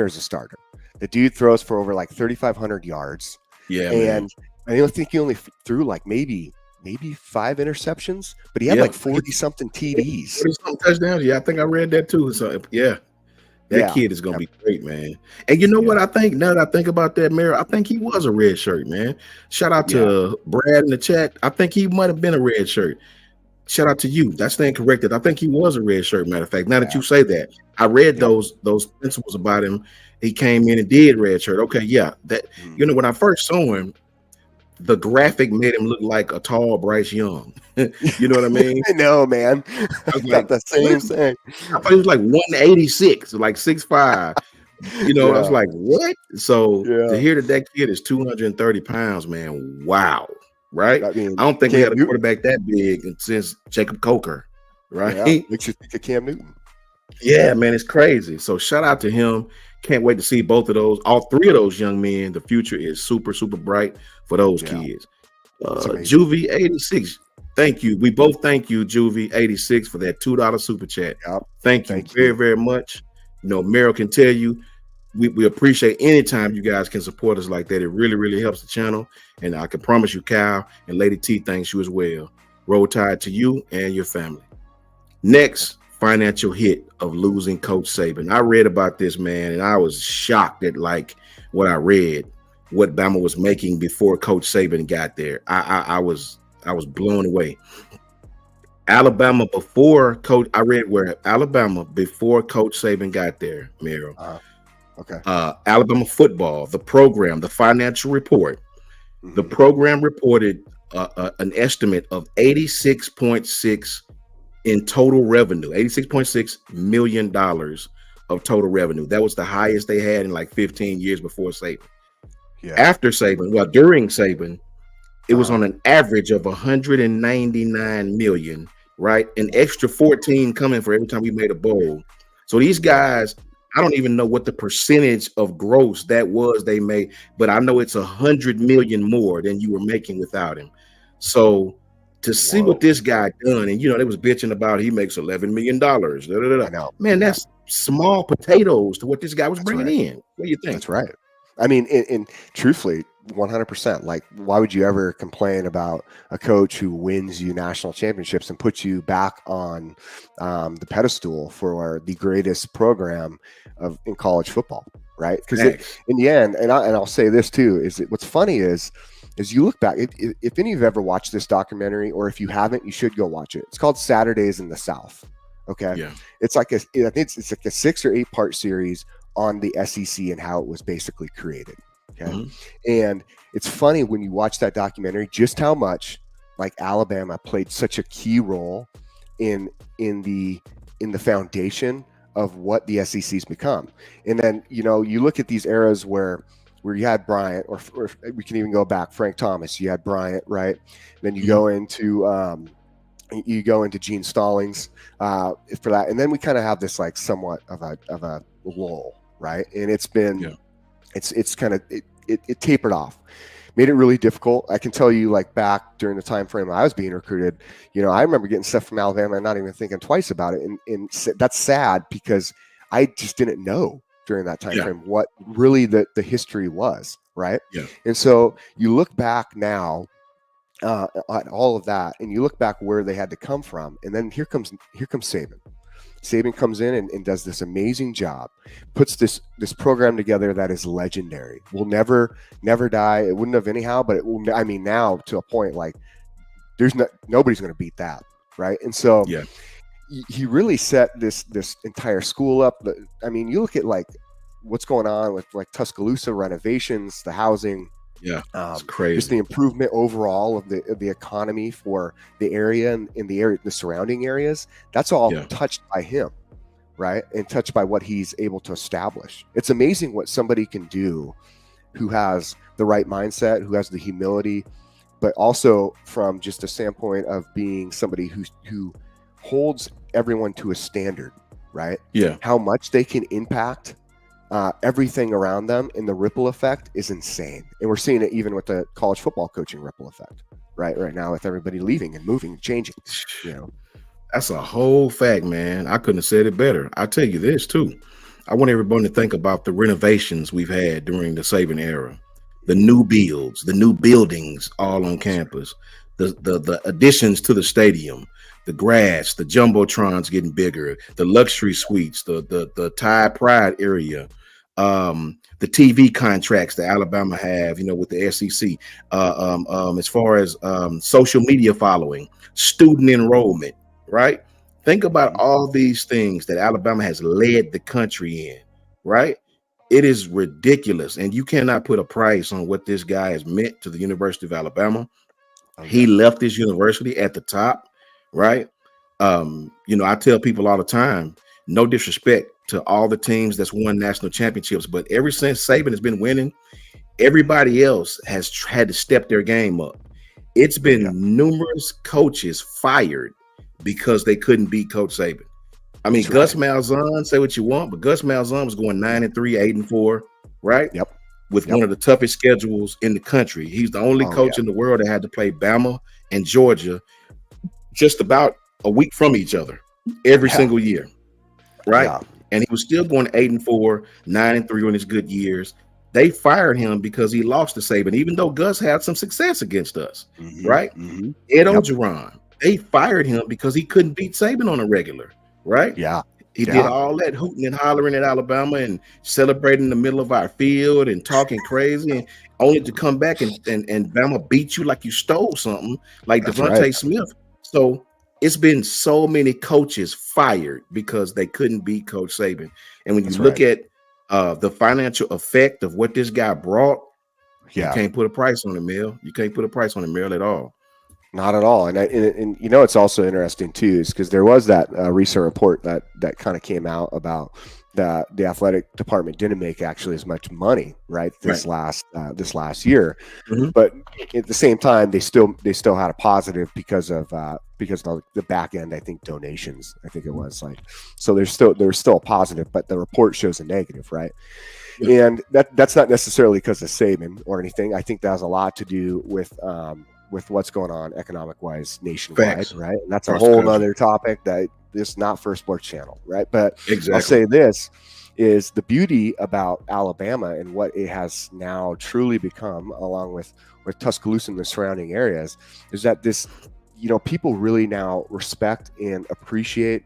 as a starter. The dude throws for over 3,500 yards. Yeah, and I don't think he only threw maybe 5 interceptions, but he had 40 something TDs. 40 something touchdowns. Yeah, I think I read that too. So that kid is gonna be great, man. And you know what I think? Now that I think about that, Mary, I think he was a red shirt, man. Shout out to Brad in the chat. I think he might have been a red shirt. Shout out to you. That's staying corrected. I think he was a red shirt. Matter of fact, now that you say that, I read those principles about him. He came in and did red shirt. Okay, that when I first saw him, the graphic made him look like a tall Bryce Young. You know what I mean? I know, man. I got the same thing. I thought he was 186, 6'5". I was like, what? So to hear that kid is 230 pounds, man, wow. Right? I don't think we had a quarterback that big since Jacob Coker, right? Yeah, makes you think of Cam Newton. Yeah, man, it's crazy. So shout out to him. Can't wait to see both of those, all three of those young men. The future is super, super bright for those kids. Juvie 86. Thank you. We both thank you, Juvie 86, for that $2 super chat. Thank you very, very much. Meryl can tell you, we appreciate any time you guys can support us like that. It really, really helps the channel. And I can promise you, Kyle and Lady T thanks you as well. Roll Tide to you and your family. Next, financial hit of losing Coach Saban. I read about this, man, and I was shocked at what I read, what Bama was making before Coach Saban got there. I was blown away. Alabama before Coach Saban got there, Miro. Okay. Alabama football, the program, the financial report. The program reported an estimate of 86.6 in total revenue, $86.6 million of total revenue. That was the highest they had in 15 years before Saban. After Saban, during Saban, it was on an average of 199 million, right? An extra 14 coming for every time we made a bowl. So these guys, I don't even know what the percentage of gross that was they made, but I know it's 100 million more than you were making without him. So to see what this guy done, and they was bitching about he makes $11 million. I know. Man, that's small potatoes to what this guy was bringing in. What do you think? That's right. I mean, and truthfully, 100%. Why would you ever complain about a coach who wins you national championships and puts you back on the pedestal for the greatest program in college football, right? Because in the end, and I'll say this too, is that what's funny is you look back, if any of you have ever watched this documentary, or if you haven't, you should go watch it. It's called Saturdays in the South. Okay. Yeah. It's I think it's like a 6 or 8 part series on the SEC and how it was basically created. Okay. And it's funny when you watch that documentary, just how much Alabama played such a key role in the foundation of what the SEC's become. And then, you look at these eras where you had Bryant, or we can even go back, Frank Thomas, you had Bryant, right? Then you go into Gene Stallings for that. And then we kind of have this somewhat of a lull, right? And it's been, it's kind of, it tapered off, made it really difficult. I can tell you back during the time frame I was being recruited, I remember getting stuff from Alabama and not even thinking twice about it. And that's sad because I just didn't know during that time frame what really the history was, right? Yeah. And so you look back now at all of that, and you look back where they had to come from, and then here comes Saban. Saban comes in and does this amazing job, puts this program together that is legendary. Will never die. It wouldn't have anyhow, but it will. I mean, now to a point like nobody's going to beat that, right? And so he really set this entire school up. I mean, you look at like what's going on with like Tuscaloosa renovations, the housing. Yeah, it's crazy. Just the improvement overall of the economy for the area and in the surrounding areas. That's all touched by him, right? And touched by what he's able to establish. It's amazing what somebody can do who has the right mindset, who has the humility, but also from just a standpoint of being somebody who holds everyone to a standard, right? Yeah. How much they can impact everything around them, and the ripple effect is insane. And we're seeing it even with the college football coaching ripple effect, right now, with everybody leaving and moving and changing. That's a whole fact, man. I couldn't have said it better. I'll tell you this too. I want everybody to think about the renovations we've had during the Saban era, the new builds, the new buildings all on campus, the additions to the stadium, the grass, the jumbotrons getting bigger, the luxury suites, the Tide Pride area, the TV contracts that Alabama have, with the SEC, as far as social media following, student enrollment, right? Think about all these things that Alabama has led the country in, right? It is ridiculous. And you cannot put a price on what this guy has meant to the University of Alabama. Okay. He left this university at the top, right? I tell people all the time, no disrespect to all the teams that's won national championships, but ever since Saban has been winning, everybody else has had to step their game up. It's been numerous coaches fired because they couldn't beat Coach Saban. I mean, Gus Malzahn, say what you want, but Gus Malzahn was going 9-3, 8-4, right? Yep. With one of the toughest schedules in the country. He's the only coach in the world that had to play Bama and Georgia just about a week from each other every single year, right? Yeah. And he was still going 8-4, 9-3 on his good years. They fired him because he lost to Saban, even though Gus had some success against us, right? Ed Ogeron, they fired him because he couldn't beat Saban on a regular, right? Yeah. He did all that hooting and hollering at Alabama and celebrating in the middle of our field and talking crazy, and only to come back and Bama beat you like you stole something, like Devontae Smith. So it's been so many coaches fired because they couldn't beat Coach Saban. And when you look at the financial effect of what this guy brought, you can't put a price on him, Mel. You can't put a price on him, Mel, at all. Not at all. And it's also interesting too, is because there was that recent report that kind of came out about the athletic department didn't make actually as much money, right? This last year, but at the same time, they still had a positive because of the back end, I think, donations. I think it was so there's still a positive, but the report shows a negative, right? Yeah. And that's not necessarily because of Saban or anything. I think that has a lot to do with what's going on economic wise nationwide. Facts. Right? And that's a whole other topic that is not for Sports Channel, right? But I'll say this is the beauty about Alabama and what it has now truly become, along with Tuscaloosa and the surrounding areas, is that this, people really now respect and appreciate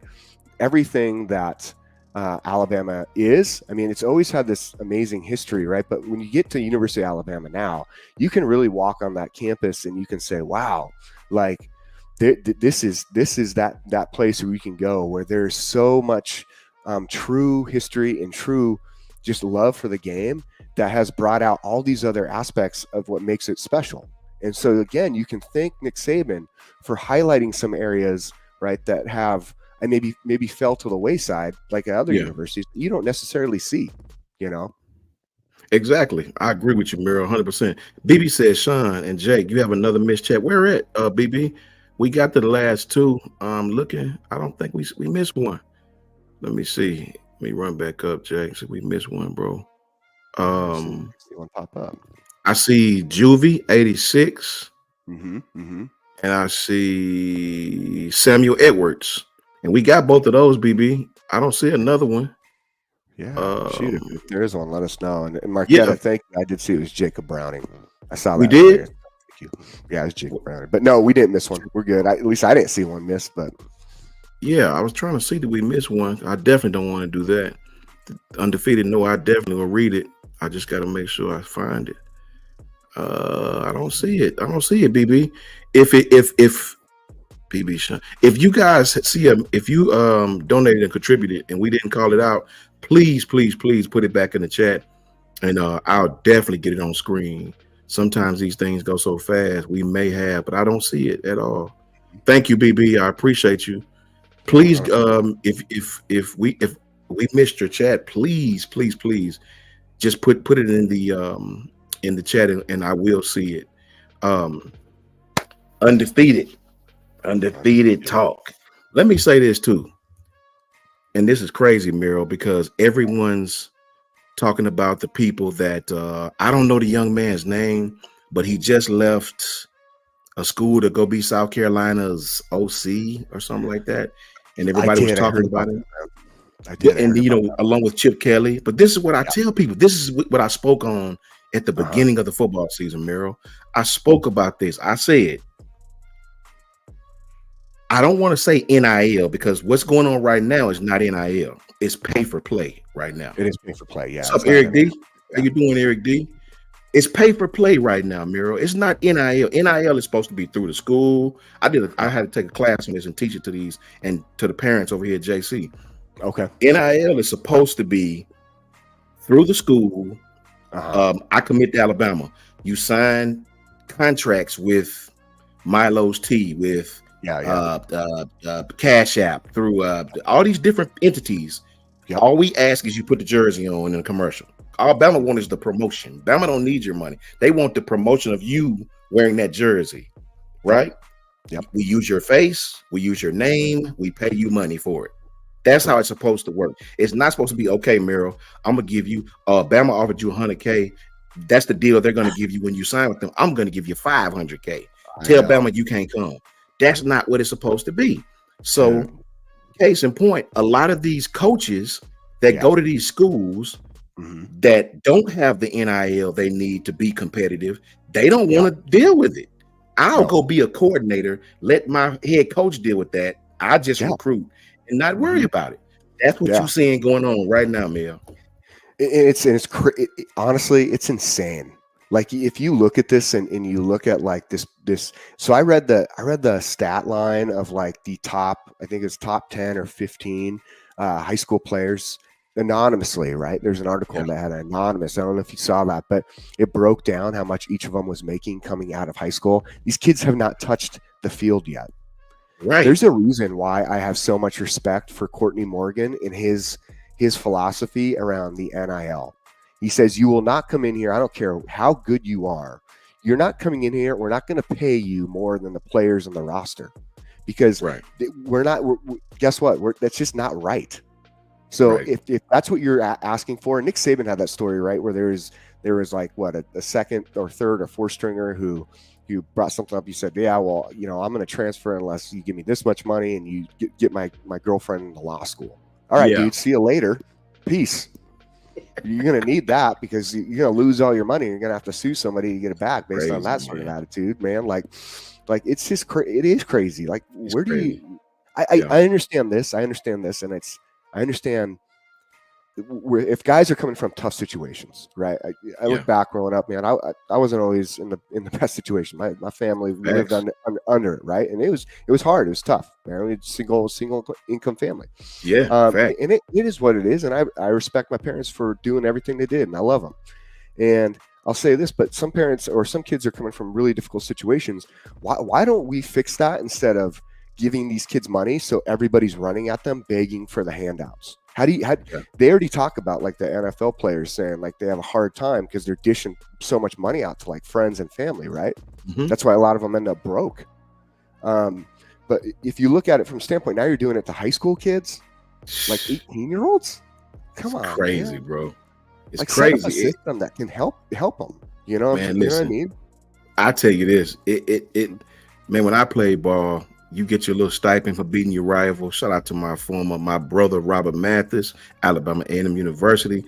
everything that Alabama is. I mean, it's always had this amazing history, right? But when you get to University of Alabama now, you can really walk on that campus and you can say, wow, like this is that place where we can go, where there's so much true history and true just love for the game that has brought out all these other aspects of what makes it special. And so again, you can thank Nick Saban for highlighting some areas, right, that have and maybe fell to the wayside like at other universities you don't necessarily see, Exactly. I agree with you, Miro, 100%. BB says, Sean and Jake, you have another missed chat. Where at, BB? We got to the last two. Looking, I don't think we missed one. Let me see. Let me run back up, Jake. So we missed one, bro. See one pop up. I see Juvie 86. And I see Samuel Edwards. And we got both of those, BB. I don't see another one. Yeah, shoot, if there is one, let us know. And Marquette, I think I did see it was Jacob Browning. I saw that. We did? Thank you. Yeah, it was Jacob Browning. But no, we didn't miss one. We're good. At least I didn't see one miss, but Yeah, I was trying to see that we missed one. I definitely don't want to do that. Undefeated, no, I definitely will read it. I just got to make sure I find it. I don't see it. I don't see it, BB. If BB Sean, if you guys see if you donated and contributed and we didn't call it out, please put it back in the chat, and I'll definitely get it on screen. Sometimes these things go so fast, we may have, but I don't see it at all. Thank you, BB. I appreciate you. Please, if we missed your chat, please just put it in the chat, and I will see it. Undefeated talk. Let me say this too, and this is crazy, Miro, because everyone's talking about the people that I don't know the young man's name, but he just left a school to go be South Carolina's OC or something like that, and everybody was talking about it. I did, and along with Chip Kelly. But this is what I tell people. This is what I spoke on at the beginning of the football season, Miro. I spoke about this. I said, I don't want to say NIL because what's going on right now is not NIL. It's pay for play right now. It is pay for play. Yeah. What's up, Eric D? How you doing, Eric D? It's pay for play right now, Miro. It's not NIL. NIL is supposed to be through the school. I had to take a class on this and teach it to these and to the parents over here at JC. Okay. NIL is supposed to be through the school. I commit to Alabama. You sign contracts with Milo's Tea, with Cash App, through all these different entities. Yep. All we ask is you put the jersey on in a commercial. All Bama want is the promotion. Bama don't need your money. They want the promotion of you wearing that jersey, right? Yep. We use your face. We use your name. We pay you money for it. That's how it's supposed to work. It's not supposed to be, okay, Miro, I'm going to give you, Bama offered you $100K. That's the deal they're going to give you when you sign with them. I'm going to give you $500K. Tell Bama you can't come. That's not what it's supposed to be. So, case in point, a lot of these coaches that go to these schools that don't have the NIL they need to be competitive, they don't want to deal with it. I'll go be a coordinator, let my head coach deal with that. I just recruit and not worry about it. That's what you're seeing going on right now, Mel. Honestly, it's insane. Like if you look at this and you look at like this, so I read the stat line of like the top, I think it's top 10 or 15 high school players anonymously, right? There's an article that had anonymous. I don't know if you saw that, but it broke down how much each of them was making coming out of high school. These kids have not touched the field yet. Right. There's a reason why I have so much respect for Courtney Morgan and his philosophy around the NIL. He says, you will not come in here. I don't care how good you are. You're not coming in here. We're not going to pay you more than the players on the roster because guess what? That's just not right. So if that's what you're asking for, Nick Saban had that story, right? Where there was like a second or third or fourth stringer who brought something up. You said, yeah, well, I'm going to transfer unless you give me this much money and you get my girlfriend into law school. All right, dude, see you later. Peace. You're going to need that because you're going to lose all your money. You're going to have to sue somebody to get it back based on that sort of attitude, man. Like it's just it is crazy. Like, where do you? I understand this. I understand this, and I understand if guys are coming from tough situations, right? I look back growing up, man. I wasn't always in the best situation. My family lived under it, right? And it was hard. It was tough. Man, single income family. Yeah, and it is what it is. And I respect my parents for doing everything they did, and I love them. And I'll say this, but some parents or some kids are coming from really difficult situations. Why don't we fix that instead of giving these kids money so everybody's running at them begging for the handouts? They already talk about like the NFL players saying like they have a hard time because they're dishing so much money out to like friends and family, right? Mm-hmm. That's why a lot of them end up broke. But if you look at it from a standpoint, now you're doing it to high school kids, like 18-year-olds. Come on, crazy, man. Bro. It's like crazy. Set up a system that can help them. You know, man, you know what I mean? I tell you this, man, when I played ball, you get your little stipend for beating your rival. Shout out to my brother, Robert Mathis, Alabama A&M University,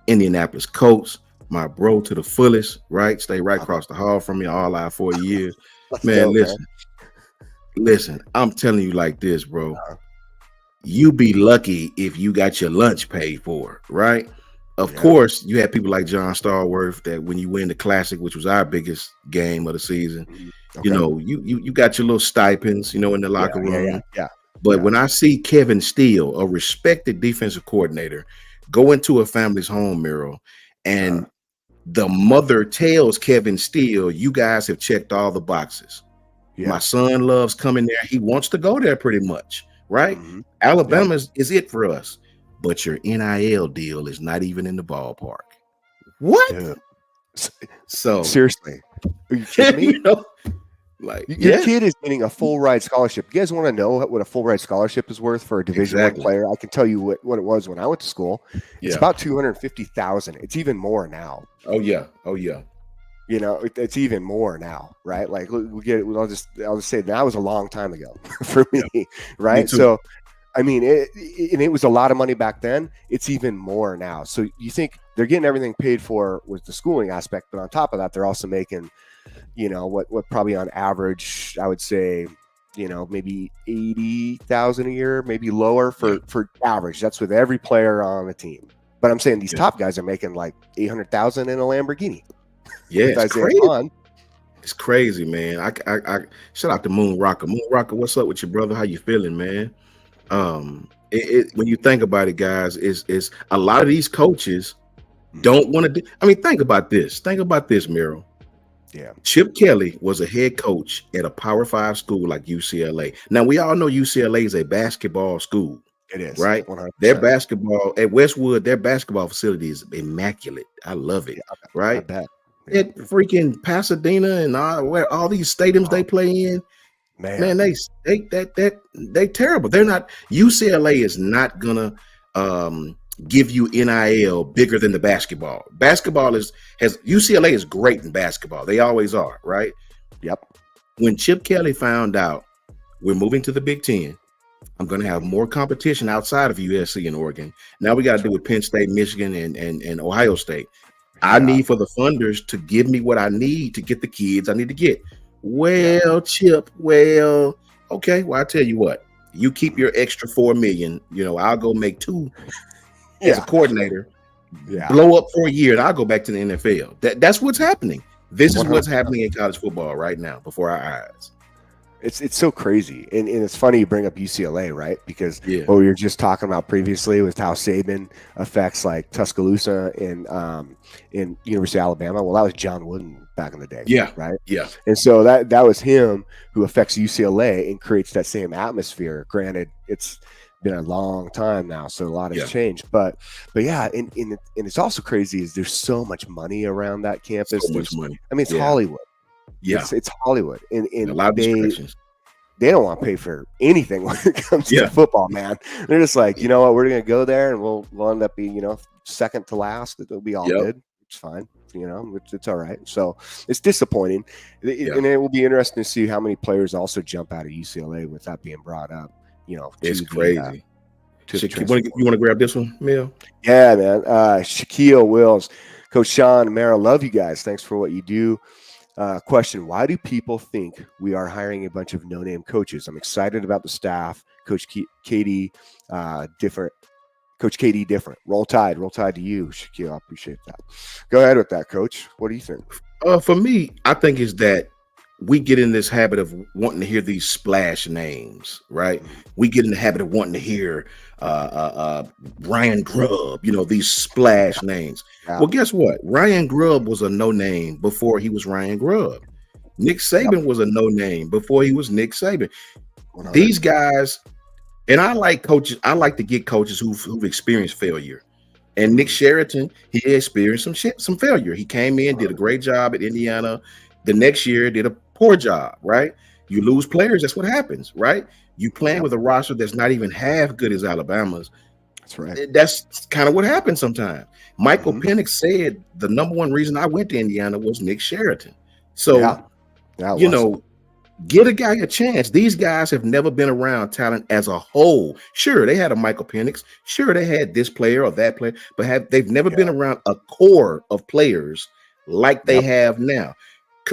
Indianapolis Colts, my bro to the fullest, right? Stay right across the hall from me all our 4 years. Man, listen, I'm telling you like this, bro. you be lucky if you got your lunch paid for, right? Of course, you had people like John Stallworth that when you win the Classic, which was our biggest game of the season, you know, you got your little stipends, you know, in the locker room. But when I see Kevin Steele, a respected defensive coordinator, go into a family's home, Merrill, and the mother tells Kevin Steele, you guys have checked all the boxes. My son loves coming there. He wants to go there pretty much, right? Alabama is it for us. But your NIL deal is not even in the ballpark. What? Yeah. So seriously, are you kidding me? You know, like your kid is getting a full ride scholarship. You guys want to know what a full ride scholarship is worth for a Division I player? I can tell you what it was when I went to school. It's about $250,000. It's even more now. Oh yeah. You know, it's even more now, right? Like we get it. I'll just say that was a long time ago for me, right? Me so. I mean, it was a lot of money back then. It's even more now. So you think they're getting everything paid for with the schooling aspect, but on top of that, they're also making, you know, what probably on average, I would say, you know, maybe 80,000 a year, maybe lower for average. That's with every player on the team. But I'm saying these top guys are making like 800,000 in a Lamborghini. Yeah, it's crazy. It's crazy, man. I shout out to Moon Rocker. Moon Rocker, what's up with your brother? How you feeling, man? When you think about it, guys, is a lot of these coaches don't want to do. I mean, think about this, Merrill. Yeah, Chip Kelly was a head coach at a Power 5 school like UCLA. Now we all know UCLA is a basketball school. It is, right? 100%. Their basketball at Westwood, their basketball facility is immaculate. I love it. Right? I bet. At freaking Pasadena and all these stadiums they play in. Man, they terrible. They're not. UCLA is not gonna give you NIL bigger than the basketball. UCLA is great in basketball. They always are, right? Yep. When Chip Kelly found out we're moving to the Big Ten, I'm gonna have more competition outside of USC and Oregon. Now we got to do with Penn State, Michigan, and Ohio State. I need for the funders to give me what I need to get the kids I need to get. Well, Chip, okay. Well, I tell you what, you keep your extra $4 million. You know, I'll go make $2 as a coordinator. Blow up for a year, and I'll go back to the NFL. That's what's happening. This is what's happening in college football right now before our eyes. It's so crazy, and it's funny you bring up UCLA, right? Because what we were just talking about previously with how Saban affects like Tuscaloosa and in University of Alabama. Well, that was John Wooden back in the day, right? Yeah, and so that was him who affects UCLA and creates that same atmosphere. Granted, it's been a long time now, so a lot has changed, but yeah, and it's also crazy is there's so much money around that campus. So much money. I mean, it's Hollywood. Yeah, it's Hollywood, and a lot of distractions. They don't want to pay for anything when it comes to football, man. They're just like, you know what, we're gonna go there and we'll end up being, second to last. It'll be all good. It's fine, it's all right. So it's disappointing, and it will be interesting to see how many players also jump out of UCLA with that being brought up. It's crazy. You want to grab this one, Mel? Yeah, man. Shaquille Wills, Coach Sean, Mara, love you guys. Thanks for what you do. Question: why do people think we are hiring a bunch of no-name coaches? I'm excited about the staff. Coach KD, different. Coach KD, different. Roll Tide to you, Shaquille. I appreciate that. Go ahead with that, Coach. What do you think? For me, I think is that we get in this habit of wanting to hear these splash names, right? We get in the habit of wanting to hear Ryan Grubb, these splash names. Yeah. Well, guess what? Ryan Grubb was a no-name before he was Ryan Grubb. Nick Saban was a no-name before he was Nick Saban. 100%. These guys, and I like coaches. I like to get coaches who've experienced failure. And Nick Sheraton, he experienced some failure. He came in, did a great job at Indiana. The next year, did a poor job, right? You lose players, that's what happens, right? You playing with a roster that's not even half good as Alabama's. That's right. That's kind of what happens sometimes. Michael Penix said the number one reason I went to Indiana was Nick Sheraton. So, get a guy a chance. These guys have never been around talent as a whole. Sure, they had a Michael Penix. Sure, they had this player or that player, but they've never been around a core of players like they have now.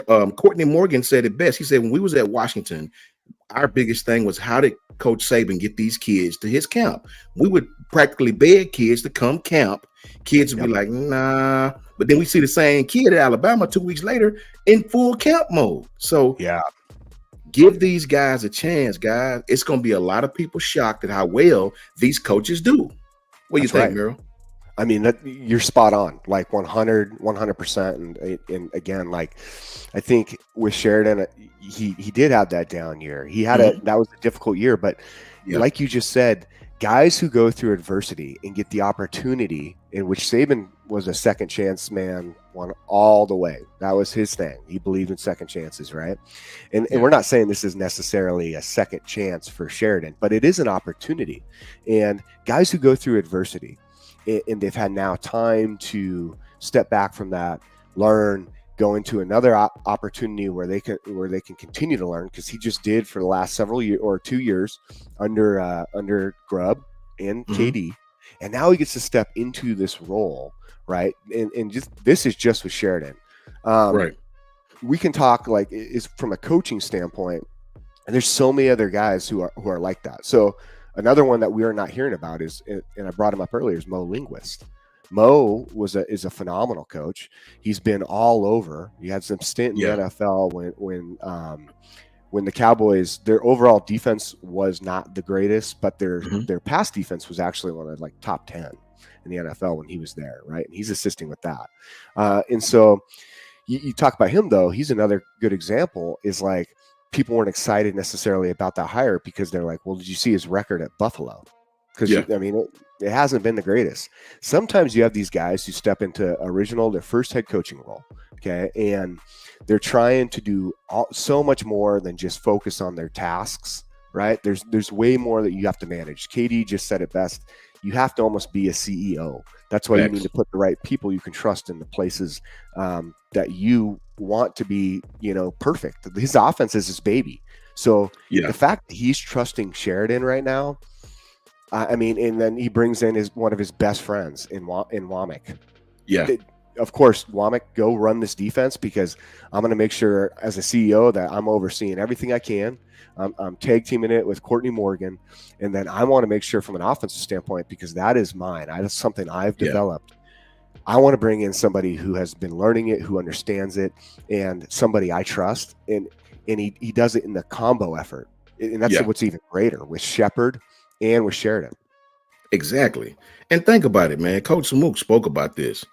Courtney Morgan said it best. He said, when we was at Washington, our biggest thing was how did Coach Saban get these kids to his camp. We would practically beg kids to come camp. Kids would be like, nah. But then we see the same kid at Alabama 2 weeks later in full camp mode. So give these guys a chance, guys. It's going to be a lot of people shocked at how well these coaches do. What do you think, Miro? I mean, you're spot on, like 100%. And again, like, I think with Sheridan, he did have that down year. He had that was a difficult year, but like you just said, guys who go through adversity and get the opportunity, in which Saban was a second chance man, won all the way. That was his thing. He believed in second chances, right? And we're not saying this is necessarily a second chance for Sheridan, but it is an opportunity. And guys who go through adversity, and they've had now time to step back from that, learn, go into another opportunity where they can continue to learn, because he just did for the last several years or 2 years under Grubb and KD, and now he gets to step into this role, right? And just this is just with Sheridan, right? We can talk like is from a coaching standpoint, and there's so many other guys who are like that. So another one that we are not hearing about is, and I brought him up earlier, is Mo Linguist. Mo is a phenomenal coach. He's been all over. He had some stint in the NFL when the Cowboys, their overall defense was not the greatest, but their pass defense was actually one of like top 10 in the NFL when he was there, right? And he's assisting with that. And so you talk about him though, he's another good example, is like people weren't excited necessarily about that hire because they're like, well, did you see his record at Buffalo? Because I mean, it hasn't been the greatest. Sometimes you have these guys who step into their first head coaching role, okay, and they're trying to do so much more than just focus on their tasks, right? There's way more that you have to manage. KD just said it best. You have to almost be a CEO. That's why you need to put the right people you can trust in the places that you want to be, perfect. His offense is his baby. So the fact that he's trusting Sheridan right now, I mean, and then he brings in one of his best friends in Womack. Yeah. Of course, Womack, go run this defense, because I'm going to make sure as a CEO that I'm overseeing everything I can. I'm tag teaming it with Courtney Morgan. And then I want to make sure from an offensive standpoint, because that is mine. That's something I've developed. I want to bring in somebody who has been learning it, who understands it, and somebody I trust. And he does it in the combo effort. And that's what's even greater with Shepard and with Sheridan. Exactly. And think about it, man. Coach Mook spoke about this.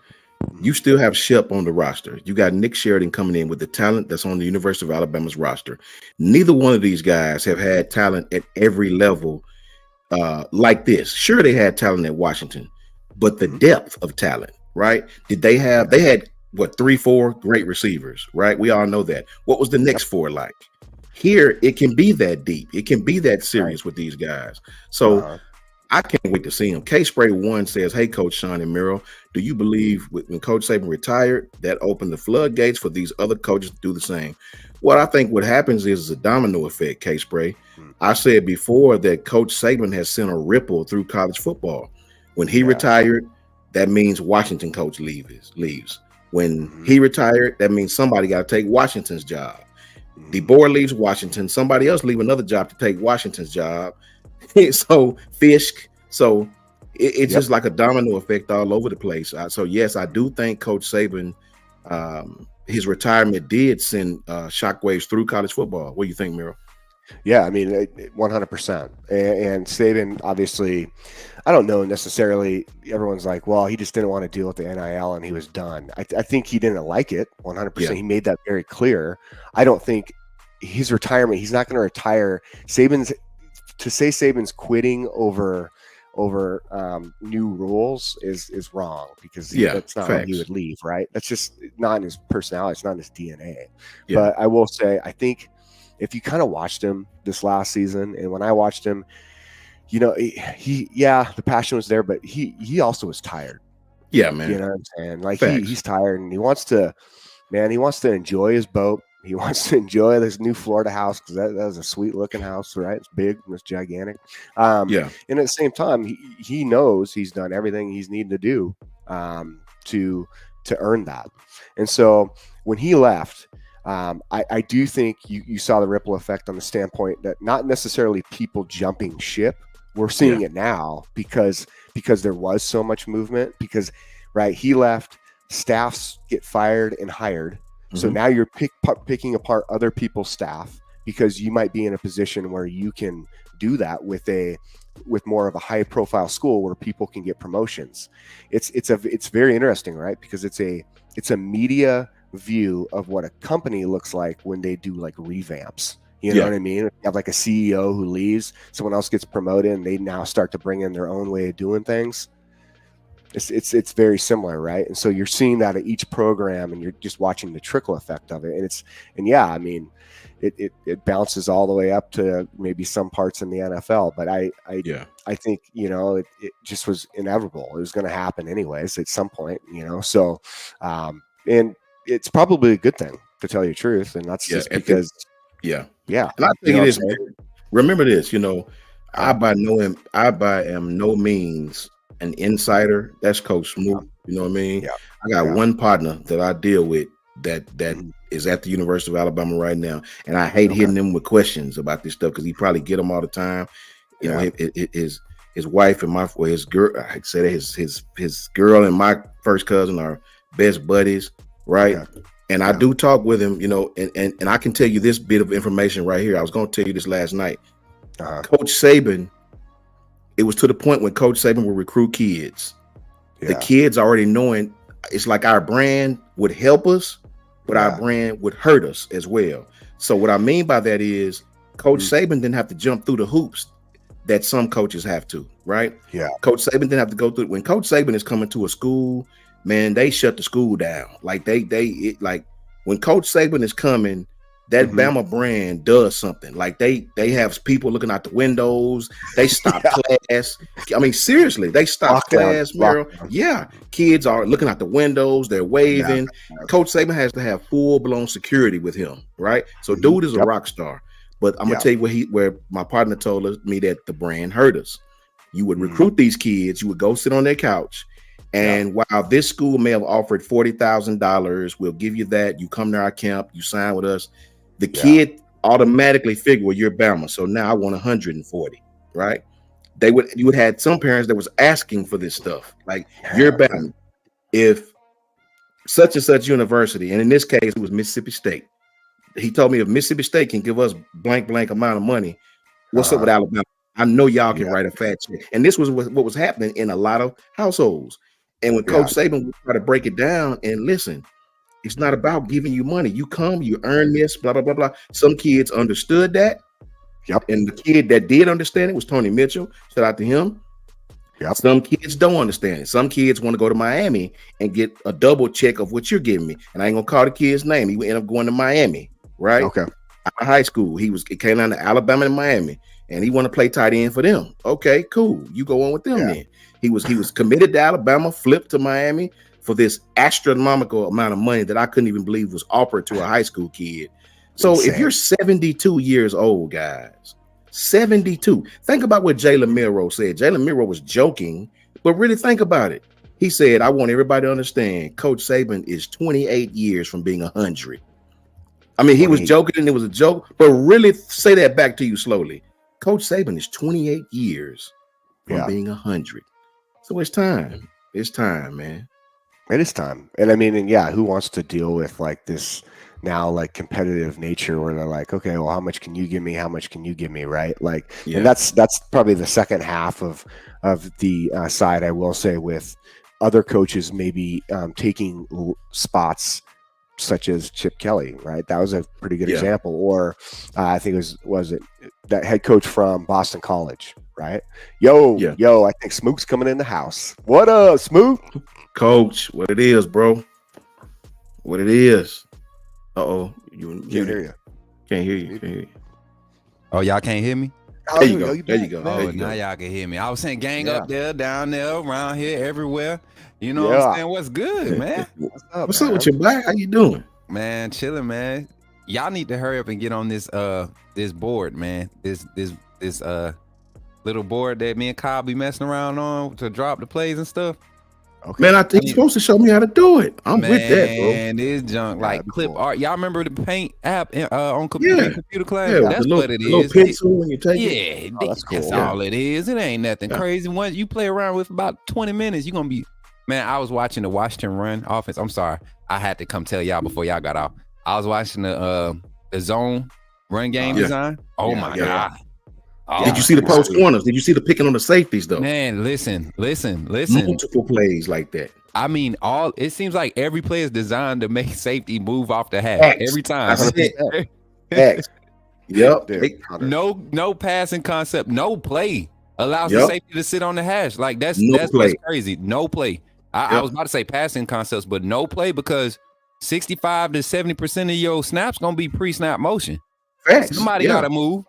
You still have Shep on the roster. You got Nick Sheridan coming in with the talent that's on the University of Alabama's roster. Neither one of these guys have had talent at every level like this. Sure, they had talent at Washington, but the depth of talent, right? They had 3-4 great receivers, right? We all know that. What was the next 4 like? Here, it can be that deep. It can be that serious with these guys. So I can't wait to see him. K-Spray 1 says, hey, Coach Sean and Miro, do you believe when Coach Saban retired, that opened the floodgates for these other coaches to do the same? What I think what happens is a domino effect, K-Spray. I said before that Coach Saban has sent a ripple through college football. When he retired, that means Washington coach leaves. When he retired, that means somebody got to take Washington's job. DeBoer leaves Washington. Somebody else leave another job to take Washington's job. So Fisk. So it's just like a domino effect all over the place. So yes, I do think Coach Saban, his retirement did send shockwaves through college football. What do you think, Miro? Yeah, I mean, 100%. And Saban, obviously, I don't know necessarily. Everyone's like, well, he just didn't want to deal with the NIL and he was done. I think he didn't like it 100%. Yeah. He made that very clear. I don't think his retirement, he's not going to retire. To say Saban's quitting over new rules is wrong, because that's not how he would leave, right? That's just not in his personality. It's not in his DNA. Yeah. But I will say, I think if you kind of watched him this last season, and when I watched him, the passion was there, but he also was tired. Yeah, man. You know what I'm saying? Like he's tired, and he wants to enjoy his boat. He wants to enjoy this new Florida house, because that was a sweet looking house, right? It's big, it's gigantic. And at the same time, he knows he's done everything he's needed to do to earn that. And so when he left, I do think you saw the ripple effect on the standpoint that not necessarily people jumping ship. We're seeing it now because there was so much movement, because right, he left, staffs get fired and hired. So now you're picking apart other people's staff, because you might be in a position where you can do that with more of a high profile school where people can get promotions. It's very interesting, right? Because it's a media view of what a company looks like when they do like revamps. You know what I mean? You have like a CEO who leaves, someone else gets promoted, and they now start to bring in their own way of doing things. It's very similar, right? And so you're seeing that at each program, and you're just watching the trickle effect of it. And I mean, it bounces all the way up to maybe some parts in the NFL. But I think, it just was inevitable. It was going to happen anyways at some point, So, and it's probably a good thing, to tell you the truth. And that's just because. Yeah. And I think it is. Remember this, I by no means an insider. That's Coach Smoot. You know what I mean? Yeah. I got one partner that I deal with that is at the University of Alabama right now, and I hate hitting him with questions about this stuff because he probably get them all the time. You know, his wife and his girl. I said his girl and my first cousin are best buddies, right? Yeah. And I do talk with him, and I can tell you this bit of information right here. I was going to tell you this last night. Coach Saban, it was to the point when Coach Saban would recruit kids. The kids already knowing, it's like our brand would help us, but our brand would hurt us as well. So what I mean by that is Coach Saban didn't have to jump through the hoops that some coaches have to, right? Yeah. Coach Saban didn't have to go through. When Coach Saban is coming to a school, man, they shut the school down. Like like when Coach Saban is coming, that Bama brand does something. Like they have people looking out the windows. They stop class. I mean, seriously, they stop class, Merrill. Yeah, kids are looking out the windows. They're waving. Yeah. Coach Saban has to have full-blown security with him, right? So dude is a rock star. But I'm gonna tell you where my partner told me that the brand hurt us. You would recruit these kids. You would go sit on their couch. And while this school may have offered $40,000, we'll give you that. You come to our camp, you sign with us. The kid automatically figure, well, you're Bama, so now I want 140, right? You would have some parents that was asking for this stuff, like you're Bama. If such and such university, and in this case it was Mississippi State. He told me if Mississippi State can give us blank amount of money, what's up with Alabama? I know y'all can write a fat check. And this was what was happening in a lot of households. And when Coach Saban would try to break it down and listen, it's not about giving you money. You come, you earn this, blah, blah, blah, blah. Some kids understood that. Yep. And the kid that did understand it was Tony Mitchell. Shout out to him. Yep. Some kids don't understand it. Some kids want to go to Miami and get a double check of what you're giving me. And I ain't gonna call the kid's name. He would end up going to Miami, right? Okay. Out of high school. It came down to Alabama and Miami. And he want to play tight end for them. Okay, cool. You go on with them then. He was committed to Alabama, flipped to Miami for this astronomical amount of money that I couldn't even believe was offered to a high school kid. So if you're 72 years old, guys, 72, think about what Jalen Milroe said. Jalen Milroe was joking, but really think about it. He said, I want everybody to understand Coach Saban is 28 years from being 100. I mean, he was joking and it was a joke, but really say that back to you slowly. Coach Saban is 28 years from being 100. So it's time. It's time, man. It is time. And I mean, who wants to deal with like this now, like competitive nature where they're like, okay, well, how much can you give me? How much can you give me? Right. Like, and that's probably the second half of the side, I will say, with other coaches maybe taking spots such as Chip Kelly, right? That was a pretty good example. Or I think it was it that head coach from Boston College, right? Yo, I think Smoot's coming in the house. What up, Smoot? Coach, what it is, bro? What it is? Uh-oh. Can't hear you. Can't hear you. Oh, y'all can't hear me? There you go. There you go. Oh, now y'all can hear me. I was saying gang up there, down there, around here, everywhere. You know what I'm saying? What's good, man? What's up with your black? How you doing? Man, chilling, man. Y'all need to hurry up and get on this this board, man. This little board that me and Kyle be messing around on to drop the plays and stuff. Okay. Man, he's supposed to show me how to do it. I'm with that, bro. Man, this junk like clip art. Y'all remember the Paint app on Yeah. computer class? Yeah, That's what it little is. pencil when you take it. Yeah, that's cool. that's all it is. It ain't nothing crazy. Once you play around with about 20 minutes, you're gonna be. Man, I was watching the Washington run offense. I'm sorry, I had to come tell y'all before y'all got off. I was watching the zone run game design. Oh my god. Oh, did you see the post corners? Did you see the picking on the safeties though? Man, listen. Multiple plays like that. I mean, it seems like every play is designed to make safety move off the hash every time. X. Yep. No passing concept, no play allows the safety to sit on the hash. Like that's what's crazy. No play. I was about to say passing concepts, but no play because 65 to 70% of your snaps gonna be pre-snap motion. Facts. Somebody gotta move.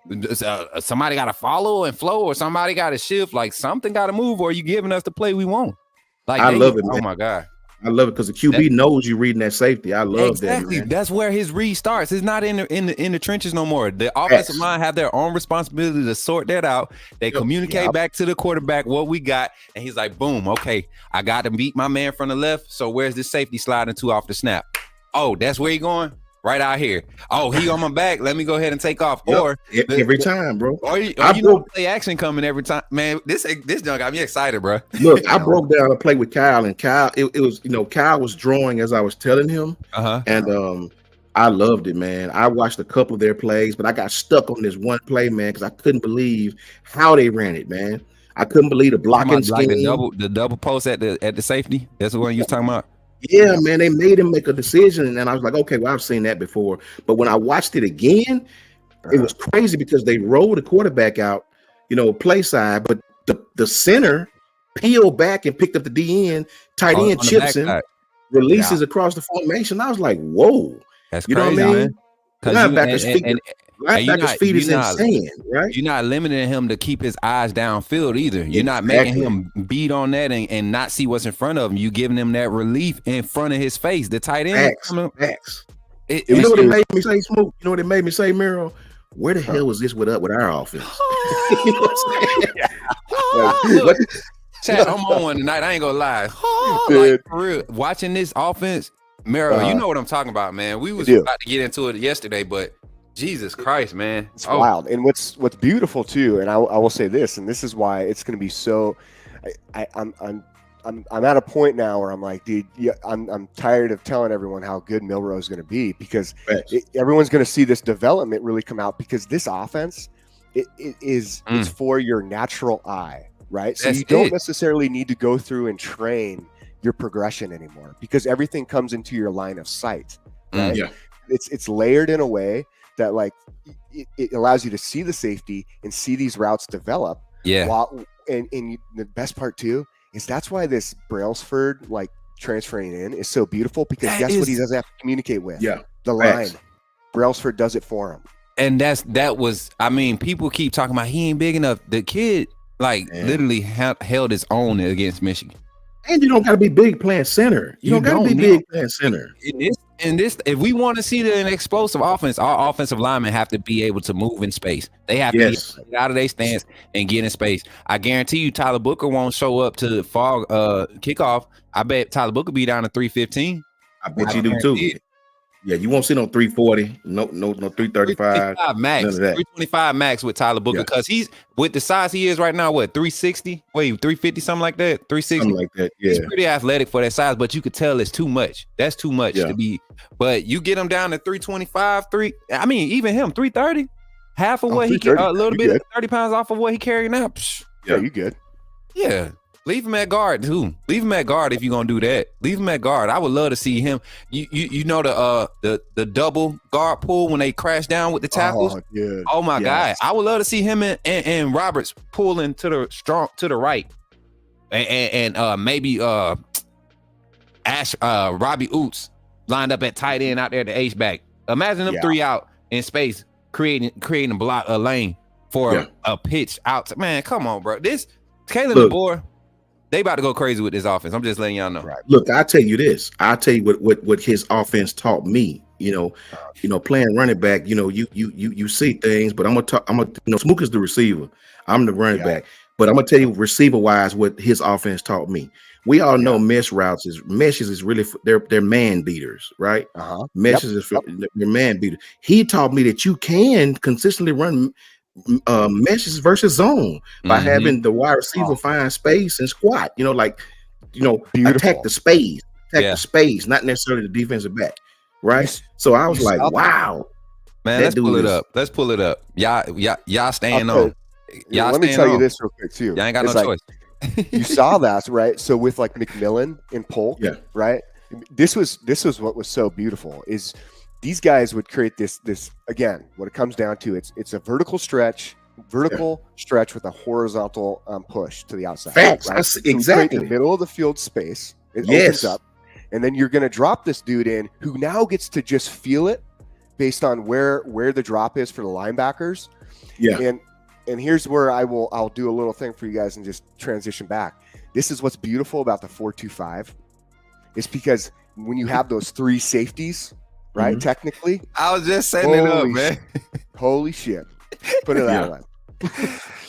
Somebody gotta follow and flow, or somebody gotta shift. Like something gotta move, or you giving us the play we want. Like I love it. Oh Man. my god, I love it because the QB knows you reading that safety. I love that. Exactly. That's where his read starts. It's not in the trenches no more. The offensive line have their own responsibility to sort that out. They communicate back to the quarterback what we got, and he's like, boom, okay, I got to beat my man from the left. So where's this safety sliding to off the snap? Oh, that's where he going? Right out here. Oh, he on my back. Let me go ahead and take off. Or every time, bro. Or you know, play action coming every time. Man, this junk got me excited, bro. Look, I broke down a play with Kyle, and Kyle, it was Kyle was drawing as I was telling him, and I loved it, man. I watched a couple of their plays, but I got stuck on this one play, man, because I couldn't believe how they ran it, man. I couldn't believe the blocking scheme. Like the double post at the safety. That's the one you was talking about. Yeah, man, they made him make a decision, and I was like, okay, well, I've seen that before. But when I watched it again, it was crazy because they rolled the quarterback out, play side, but the center peeled back and picked up the DN, tight end chips him, releases across the formation. I was like, whoa, that's crazy, what I mean? Linebackers' feet is insane, right? You're not limiting him to keep his eyes downfield either. You're not making him beat on that and not see what's in front of him. You giving him that relief in front of his face. The tight end. Facts. You know what it made me say, Smoke? You know what it made me say, Miro? Where the hell was this with our offense? You know what I'm saying? Chad, I'm on one tonight. I ain't gonna lie. Like, for real, watching this offense, Miro, you know what I'm talking about, man. We was about to get into it yesterday, but Jesus Christ, man. It's wild. And what's beautiful too, and I will say this, and this is why it's going to be so I'm at a point now where I'm like, dude, I'm tired of telling everyone how good Milroe is going to be because everyone's going to see this development really come out because this offense it's for your natural eye, right? So you don't necessarily need to go through and train your progression anymore because everything comes into your line of sight, right? It's layered in a way that like it allows you to see the safety and see these routes develop. And the best part too is that's why this Brailsford like transferring in is so beautiful because guess what he doesn't have to communicate with? The line. Brailsford does it for him. And that was, I mean, people keep talking about he ain't big enough. The kid literally held his own against Michigan. And you don't got to be big playing center. You don't got to be big playing center. If we want to see an explosive offense, our offensive linemen have to be able to move in space. They have to get out of their stance and get in space. I guarantee you, Tyler Booker won't show up to the fall kickoff. I bet Tyler Booker be down to 315. I bet you do too. Yeah, you won't see no 340, no 335 max, 325 max with Tyler Booker because he's with the size he is right now. What 360? Wait, 350, something like that. 360, something like that. Yeah, he's pretty athletic for that size, but you could tell it's too much. That's too much to be. But you get him down to 325, I mean, even him 330, half of what he can, a little bit, 30 pounds off of what he carrying now. Yeah, you good? Yeah. Leave him at guard too. Leave him at guard if you're gonna do that. Leave him at guard. I would love to see him. You know the double guard pull when they crash down with the tackles. Oh my God! I would love to see him and Roberts pulling to the right, and maybe Robbie Oots lined up at tight end out there the H back. Imagine them three out in space, creating a lane for a pitch out. Man, come on, bro. This Caleb DeBoer. They about to go crazy with this offense. I'm just letting y'all know. Right. Look, I'll tell you this. I'll tell you what his offense taught me. Playing running back. You see things, but I'm gonna Smook is the receiver. I'm the running back. But I'm gonna tell you receiver wise what his offense taught me. We all know meshes is really they're man beaters, right? Meshes is for they're man beaters. He taught me that you can consistently run meshes versus zone by having the wide receiver find space and squat. Attack the space, the space, not necessarily the defensive back, right? So I was like, wow, man. Let's pull it up. Let's pull it up. Y'all staying on. Let me tell you this real quick too. Y'all ain't got no choice. You saw that, right? So with like McMillan and Polk, right? This was what was so beautiful is these guys would create this again. What it comes down to, it's a vertical stretch with a horizontal push to the outside. Facts, right? exactly. The middle of the field space. It opens up, and then you're going to drop this dude in, who now gets to just feel it based on where the drop is for the linebackers. Yeah, and here's where I'll do a little thing for you guys and just transition back. This is what's beautiful about the 4-2-5. It's because when you have those three safeties, right? Technically, I was just setting it up, man. Holy shit! Put it that way.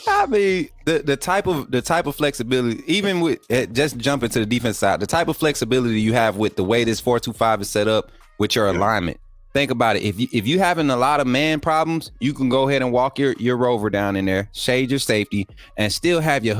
I mean, the type of flexibility, even with just jumping to the defense side, the type of flexibility you have with the way this 4-2-5 is set up with your alignment. Think about it. If you having a lot of man problems, you can go ahead and walk your rover down in there, shade your safety, and still have your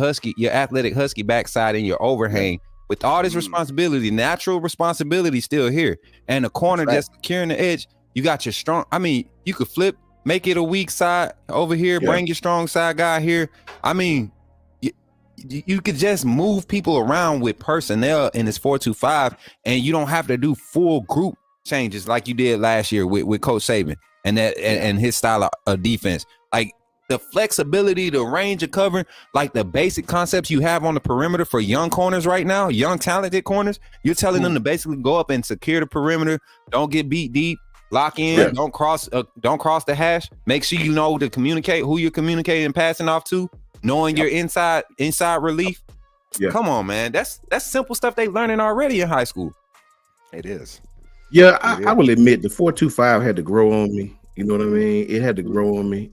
athletic husky backside and your overhang. With all this responsibility, natural responsibility still here. And the corner just securing the edge, you got your strong. I mean, you could flip, make it a weak side over here, bring your strong side guy here. I mean, you could just move people around with personnel in this 4-2-5, and you don't have to do full group changes like you did last year with Coach Saban and his style of defense. Like the flexibility, the range of covering, like the basic concepts you have on the perimeter for young corners right now, young talented corners, you're telling them to basically go up and secure the perimeter, don't get beat deep, lock in, don't cross the hash, make sure you know to communicate who you're communicating and passing off to, knowing your inside relief. Come on, man. That's simple stuff they learning already in high school. It is. Yeah, I will admit the 4-2-5 had to grow on me. You know what I mean? It had to grow on me.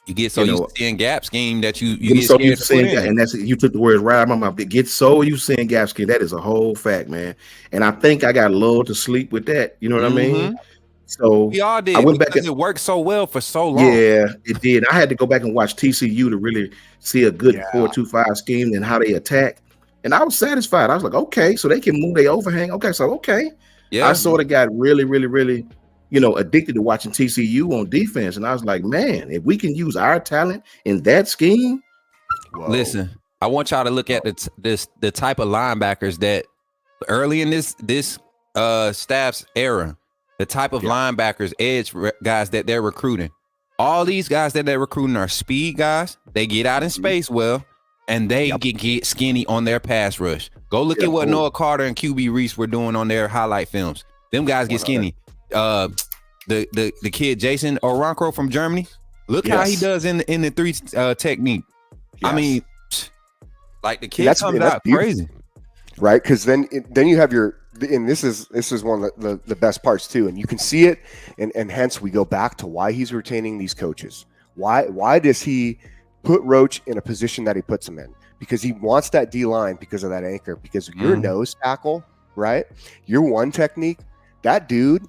You get so used to seeing gap scheme that you get so used to seeing gap, and that's you took the words right out of my mouth. Get so used to seeing gap scheme. That is a whole fact, man. And I think I got lulled to sleep with that. You know what I mean? So we all did. I went back. It worked so well for so long. Yeah, it did. I had to go back and watch TCU to really see a good 4-2-5 scheme and how they attack. And I was satisfied. I was like, okay, so they can move their overhang. Okay. Yeah, I sort of got really, really, really, addicted to watching TCU on defense. And I was like, man, if we can use our talent in that scheme. Listen, I want y'all to look at the type of linebackers that early in this staff's era, the type of linebackers, edge guys that they're recruiting. All these guys that they're recruiting are speed guys. They get out in space well, and they get skinny on their pass rush. Go look at what Noah Carter and QB Reese were doing on their highlight films. Them guys get skinny. The kid Jason Orankro from Germany. Look how he does in the three technique. I mean, like the kid comes out crazy, right? Because then you have and this is one of the best parts too, and you can see it, and hence we go back to why he's retaining these coaches. Why does he put Roach in a position that he puts him in? Because he wants that D line because of that anchor. Because your nose tackle, right? Your one technique, that dude,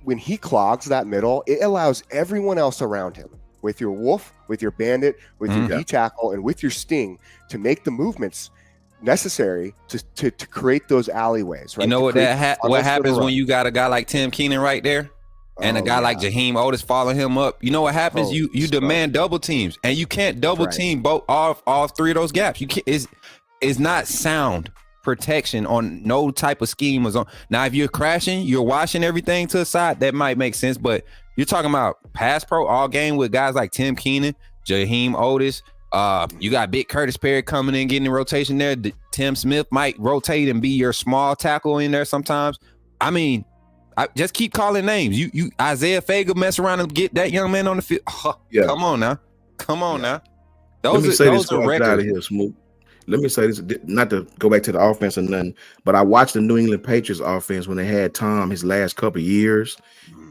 when he clogs that middle, it allows everyone else around him, with your wolf, with your bandit, with your D tackle, and with your sting, to make the movements necessary to create those alleyways. Right? You know what what happens when you got a guy like Tim Keenan right there? And a guy like Jaheim Otis following him up, you know what happens? You demand double teams, and you can't double team both all three of those gaps. You can't. It's not sound protection on no type of scheme. Now, if you're crashing, you're washing everything to the side, that might make sense. But you're talking about pass pro all game with guys like Tim Keenan, Jaheim Otis. You got Big Curtis Perry coming in, getting in rotation there. Tim Smith might rotate and be your small tackle in there sometimes. I mean, I just keep calling names. You Isaiah Fager mess around and get that young man on the field. Come on now. Those are records. Out of here, Smoot. Let me say this, not to go back to the offense or nothing, but I watched the New England Patriots offense when they had Tom his last couple of years,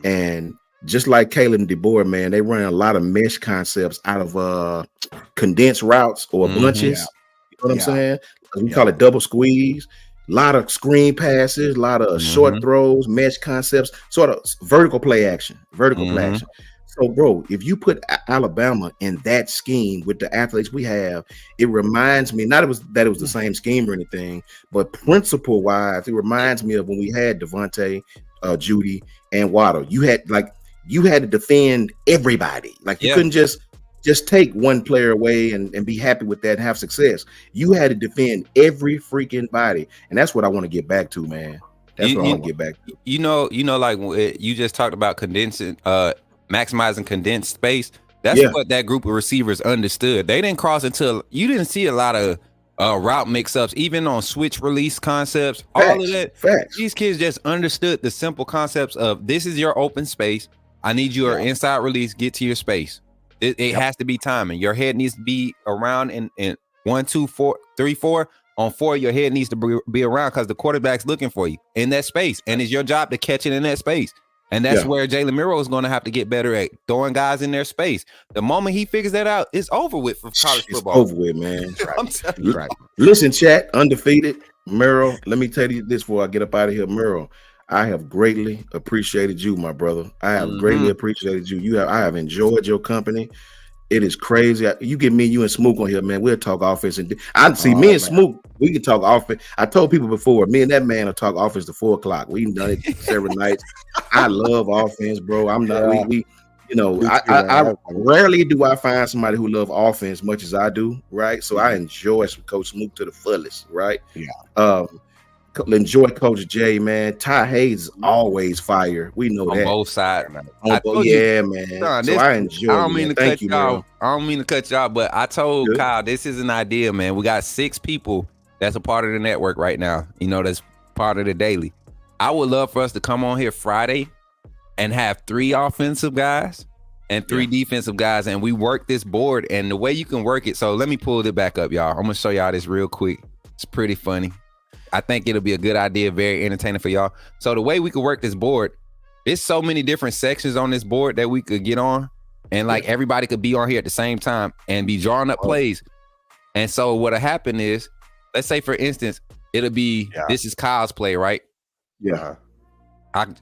and just like Caleb DeBoer, man, they run a lot of mesh concepts out of condensed routes or bunches. You know what I'm saying? We call it double squeeze. A lot of screen passes, a lot of short throws, mesh concepts, sort of vertical play action. So, bro, if you put Alabama in that scheme with the athletes we have, it reminds me, not that it was the same scheme or anything, but principle-wise, it reminds me of when we had Devontae, Judy, and Waddle. You had to defend everybody. Like you couldn't just take one player away and be happy with that and have success. You had to defend every freaking body. And that's what I want to get back to, man. That's what I want to get back to. You know, like you just talked about condensing, maximizing condensed space. That's what that group of receivers understood. They didn't cross until you didn't see a lot of route mix-ups, even on switch release concepts. All of that. These kids just understood the simple concepts of this is your open space. I need your inside release. Get to your space. It has to be timing. Your head needs to be around in 1, 2, 4, 3, 4. On 4, your head needs to be around because the quarterback's looking for you in that space, and it's your job to catch it in that space. And that's where Jalen Miro is going to have to get better at throwing guys in their space. The moment he figures that out, it's over with for college football. It's over with, man. Right. Listen, chat, undefeated. Miro, let me tell you this before I get up out of here. Miro, I have greatly appreciated you, my brother. I have greatly appreciated you. I have enjoyed your company. It is crazy. You get me, you and Smook on here, man. We'll talk offense. And me and Smook, we can talk offense. I told people before, me and that man will talk offense to 4 o'clock. We've done it several nights. I love offense, bro. I'm not. I rarely do I find somebody who love offense as much as I do, right? So I enjoy Coach Smook to the fullest, right? Yeah. Enjoy Coach J, man. Ty Hayes is always fire. We know on that. Both sides, man. Man. Son, so I enjoy it. I don't mean to cut y'all, but I told Kyle this is an idea, man. We got 6 people that's a part of the network right now. You know, that's part of the daily. I would love for us to come on here Friday and have 3 offensive guys and 3 defensive guys, and we work this board. And the way you can work it, so let me pull it back up, y'all. I'm gonna show y'all this real quick. It's pretty funny. I think it'll be a good idea, very entertaining for y'all. So the way we could work this board, there's so many different sections on this board that we could get on, and like everybody could be on here at the same time and be drawing up plays. And so what'll happen is, let's say for instance, it'll be this is Kyle's play, right? Yeah.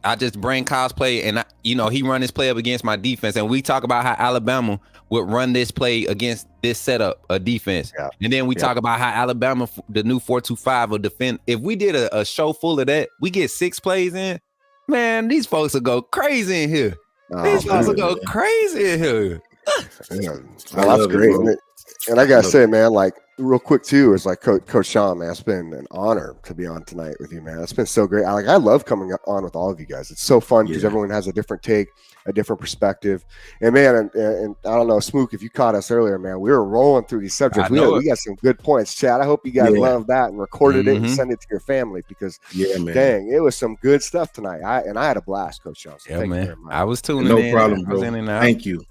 I just bring Kyle's play, and he run this play up against my defense, and we talk about how Alabama would run this play against this setup of defense, and then we talk about how Alabama, the new 4-2-5, will defend. If we did a show full of that, we get 6 plays in, man. These folks will go crazy in here. These folks will go crazy in here. Well, that's great. And I gotta say, man, like real quick too, is like Coach Sean, man, it's been an honor to be on tonight with you, man. It's been so great. I love coming on with all of you guys. It's so fun because everyone has a different take, a different perspective. And man, and I don't know, Smook, if you caught us earlier, man, we were rolling through these subjects. We got some good points, Chad. I hope you guys love that and recorded it and send it to your family because dang, it was some good stuff tonight. I had a blast, Coach Sean. So man. I was tuning in. No problem, bro. Thank you.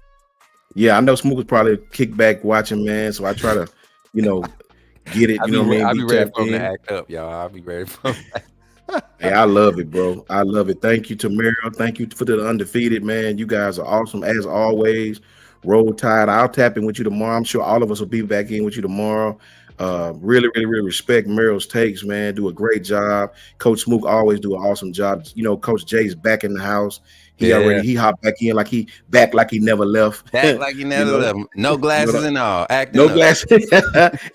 Yeah, I know Smook was probably kick back watching, man. So I try to, get it. I'll be ready for him to act up, y'all. I'll be ready for him. Hey, I love it, bro. I love it. Thank you to Muriel. Thank you for the undefeated, man. You guys are awesome as always. Roll Tide. I'll tap in with you tomorrow. I'm sure all of us will be back in with you tomorrow. Really, really, really respect Muriel's takes, man. Do a great job. Coach Smook always do an awesome job. Coach Jay's back in the house. He hopped back in like he never left. Back like he never left. No glasses and all. No glasses.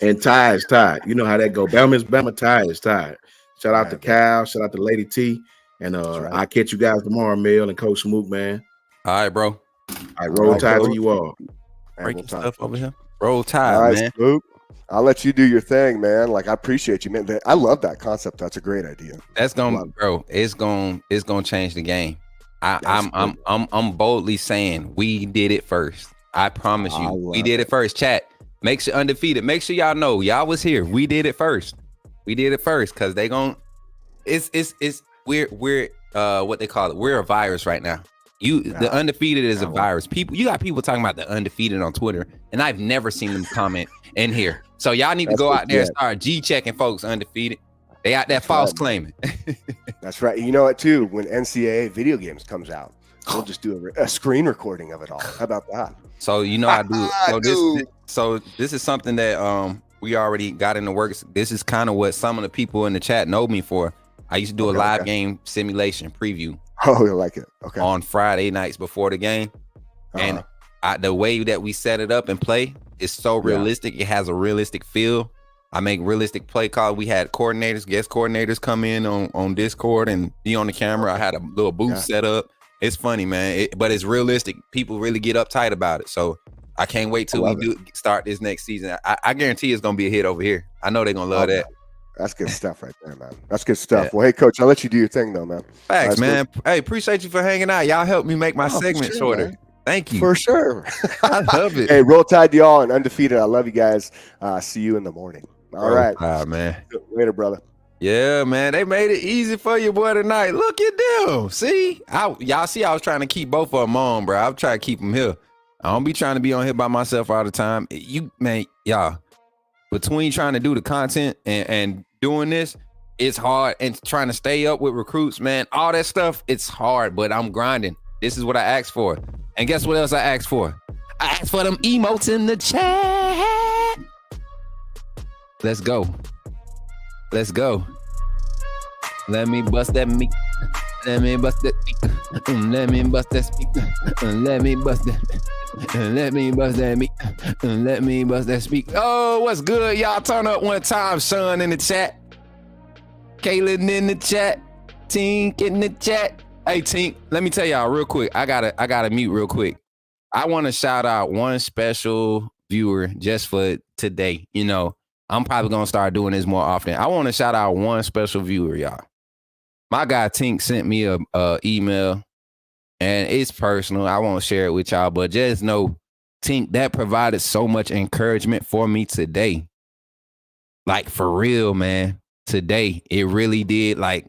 And tie is tied. You know how that go. Bama tie is tied. Shout out to Kyle. Shout out to Lady T. And I'll catch you guys tomorrow, Mel and Coach Smook, man. All right, bro. All right, roll tide to you all. Breaking stuff over here. Roll tide, all right, man. Smook. I'll let you do your thing, man. Like I appreciate you, man. I love that concept. That's a great idea. It's gonna change the game. I'm boldly saying we did it first. I promise you, we did it first. Chat, make sure undefeated. Make sure y'all know y'all was here. We did it first. We did it first because they gon' we're what they call it. We're a virus right now. The undefeated is a virus. You got people talking about the undefeated on Twitter, and I've never seen them comment in here. So y'all need to go out there and start G-checking folks undefeated. They out there false claiming. That's right. You know what, too? When NCAA video games comes out, we'll just do a screen recording of it all. How about that? So, I do. So this is something that we already got in the works. This is kind of what some of the people in the chat know me for. I used to do a live game simulation preview. Oh, you like it? Okay. On Friday nights before the game, and the way that we set it up and play is so realistic. It has a realistic feel. I make realistic play calls. We had guest coordinators come in on Discord and be on the camera. I had a little booth set up. It's funny, man, but it's realistic. People really get uptight about it. So I can't wait till we do start this next season. I guarantee it's gonna be a hit over here. I know they're gonna love that. That's good stuff right there, man. That's good stuff. Yeah. Well, hey, Coach, I'll let you do your thing, though, man. Thanks, man. Good. Hey, appreciate you for hanging out. Y'all helped me make my segment shorter. Man. Thank you. For sure. I love it. Hey, roll tide to y'all and undefeated. I love you guys. See you in the morning. All right. Man. Later, brother. Yeah, man. They made it easy for you, boy, tonight. Look at them. See? Y'all see I was trying to keep both of them on, bro. I'm trying to keep them here. I don't be trying to be on here by myself all the time. Y'all, between trying to do the content and doing this, it's hard, and trying to stay up with recruits, man, all that stuff, it's hard, but I'm grinding. This is what I asked for. And guess what else I asked for? I asked for them emotes in the chat. Let's go. Let's go. Let me bust that meat. Let me bust that meat. Let me bust that speak. Let me bust that. Let me bust that meat. Let me bust that speak. Oh, what's good? Y'all turn up one time. Sean in the chat. Kaylin in the chat. Tink in the chat. Hey, Tink, let me tell y'all real quick. I gotta mute real quick. I want to shout out one special viewer just for today. You know, I'm probably gonna start doing this more often. I want to shout out one special viewer, y'all. My guy Tink sent me a email, and it's personal. I won't share it with y'all, but just know, Tink, that provided so much encouragement for me today. Like, for real, man. Today, it really did. Like,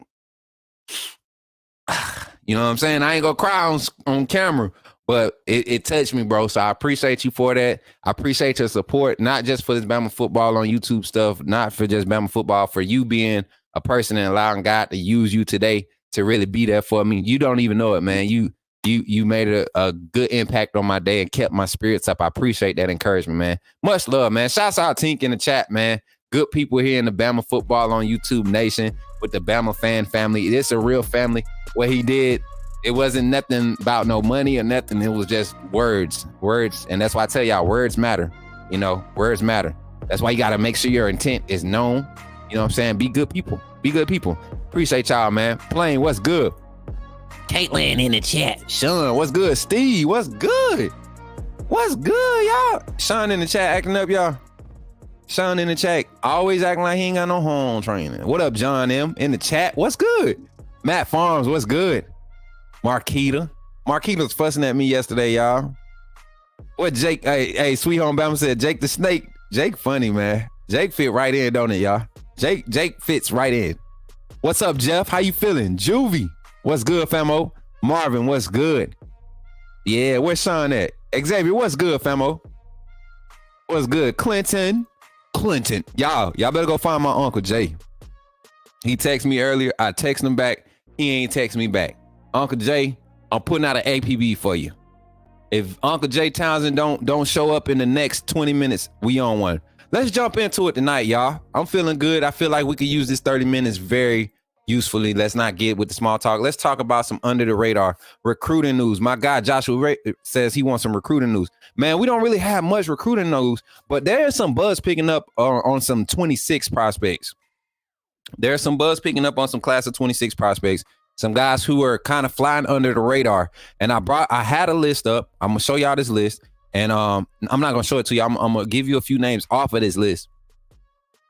you know what I'm saying? I ain't gonna cry on camera, but it touched me, bro. So I appreciate you for that. I appreciate your support, not just for this Bama football on YouTube stuff, not for just Bama football, for you being a person and allowing God to use you today to really be there for me. You don't even know it, man. You made a good impact on my day and kept my spirits up. I appreciate that encouragement, man. Much love, man. Shouts out Tink in the chat, man. Good people here in the Bama football on YouTube Nation with the Bama fan family. It's a real family. What he did, it wasn't nothing about no money or nothing. It was just words. And that's why I tell y'all, words matter. You know, words matter. That's why you got to make sure your intent is known. You know what I'm saying? Be good people. Be good people. Appreciate y'all, man. Plain, what's good? Caitlin in the chat. Sean, what's good? Steve, what's good? What's good, y'all? Sean in the chat acting up, y'all. Sean in the chat, always acting like he ain't got no home training. What up, John M? In the chat, what's good? Matt Farms, what's good? Marquita's fussing at me yesterday, y'all. What Jake, hey, Sweet Home Bama said, Jake the Snake. Jake funny, man. Jake fit right in, don't it, y'all? Jake fits right in. What's up, Jeff? How you feeling? Juvie, what's good, famo? Marvin, what's good? Yeah, where's Sean at? Xavier, what's good, famo? What's good? Clinton. Y'all better go find my Uncle Jay. He texted me earlier. I text him back. He ain't text me back. Uncle Jay, I'm putting out an APB for you. If Uncle Jay Townsend don't show up in the next 20 minutes, we on one. Let's jump into it tonight, y'all. I'm feeling good. I feel like we could use this 30 minutes very usefully. Let's not get with the small talk. Let's talk about some under the radar recruiting news. My guy Joshua Ray says he wants some recruiting news. Man, we don't really have much recruiting news, but there's some buzz picking up on some 26 prospects. There's some buzz picking up on some class of 26 prospects. Some guys who are kind of flying under the radar. And I had a list up. I'm gonna show y'all this list, and I'm not gonna show it to you. I'm gonna give you a few names off of this list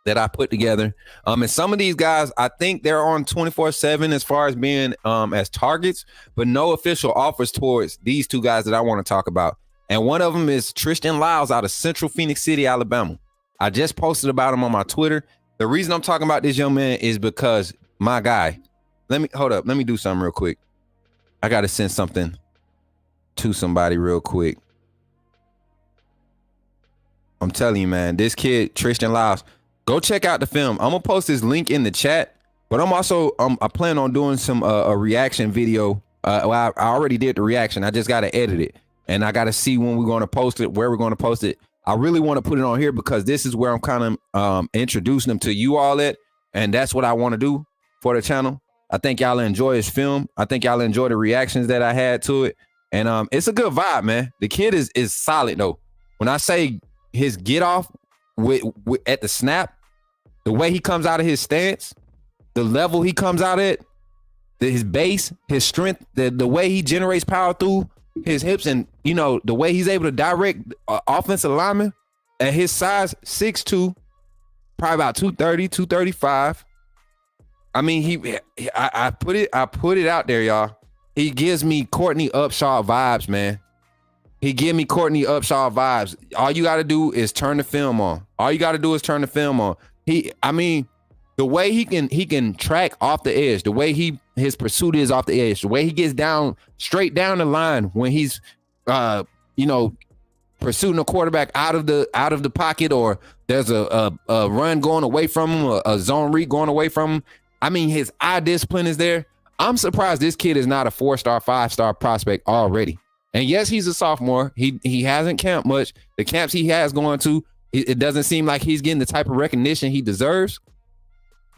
that I put together. And some of these guys, I think they're on 24/7 as far as being as targets, but no official offers towards these two guys that I want to talk about. And one of them is Tristan Lyles out of Central Phoenix City, Alabama. I just posted about him on my Twitter. The reason I'm talking about this young man is because my guy, let me do something real quick. I got to send something to somebody real quick. I'm telling you, man, this kid, Tristan Lyles, go check out the film. I'm going to post this link in the chat, but I'm also, I plan on doing some a reaction video. I already did the reaction. I just got to edit it, and I got to see when we're going to post it, where we're going to post it. I really want to put it on here because this is where I'm kind of introducing him to you all at, and that's what I want to do for the channel. I think y'all enjoy his film. I think y'all enjoy the reactions that I had to it, and it's a good vibe, man. The kid is solid though. When I say his get off with at the snap, the way he comes out of his stance, the level he comes out at, his base, his strength, the way he generates power through his hips, and the way he's able to direct offensive linemen at his size, 6'2", probably about 230, 235. I mean, I put it out there, y'all. He gives me Courtney Upshaw vibes, man. He give me Courtney Upshaw vibes. All you got to do is turn the film on. The way he can track off the edge, the way his pursuit is off the edge, the way he gets down straight down the line when he's pursuing a quarterback out of the pocket, or there's a run going away from him, a zone read going away from him. I mean, his eye discipline is there. I'm surprised this kid is not a 4-star, 5-star prospect already. And yes, he's a sophomore. He hasn't camped much. The camps he has going to, it doesn't seem like he's getting the type of recognition he deserves.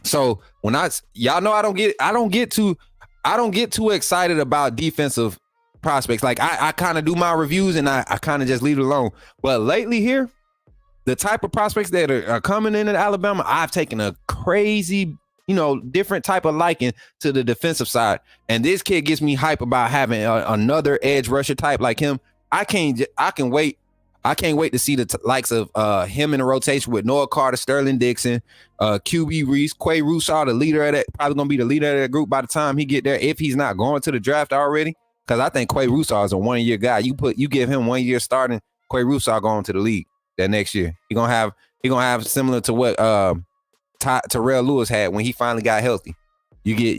So when y'all know I don't get too excited about defensive prospects. Like I kind of do my reviews and I kind of just leave it alone. But lately here, the type of prospects that are coming in at Alabama, I've taken a crazy, different type of liking to the defensive side. And this kid gets me hype about having another edge rusher type like him. I can't wait to see the likes of him in a rotation with Noah Carter, Sterling Dixon, QB Reese, Quay Russaw, the leader of that, probably gonna be the leader of that group by the time he get there, if he's not going to the draft already. Because I think Quay Russaw is a 1-year guy. You give him 1 year starting, Quay Russaw going to the league that next year. He gonna have similar to what Terrell Lewis had when he finally got healthy.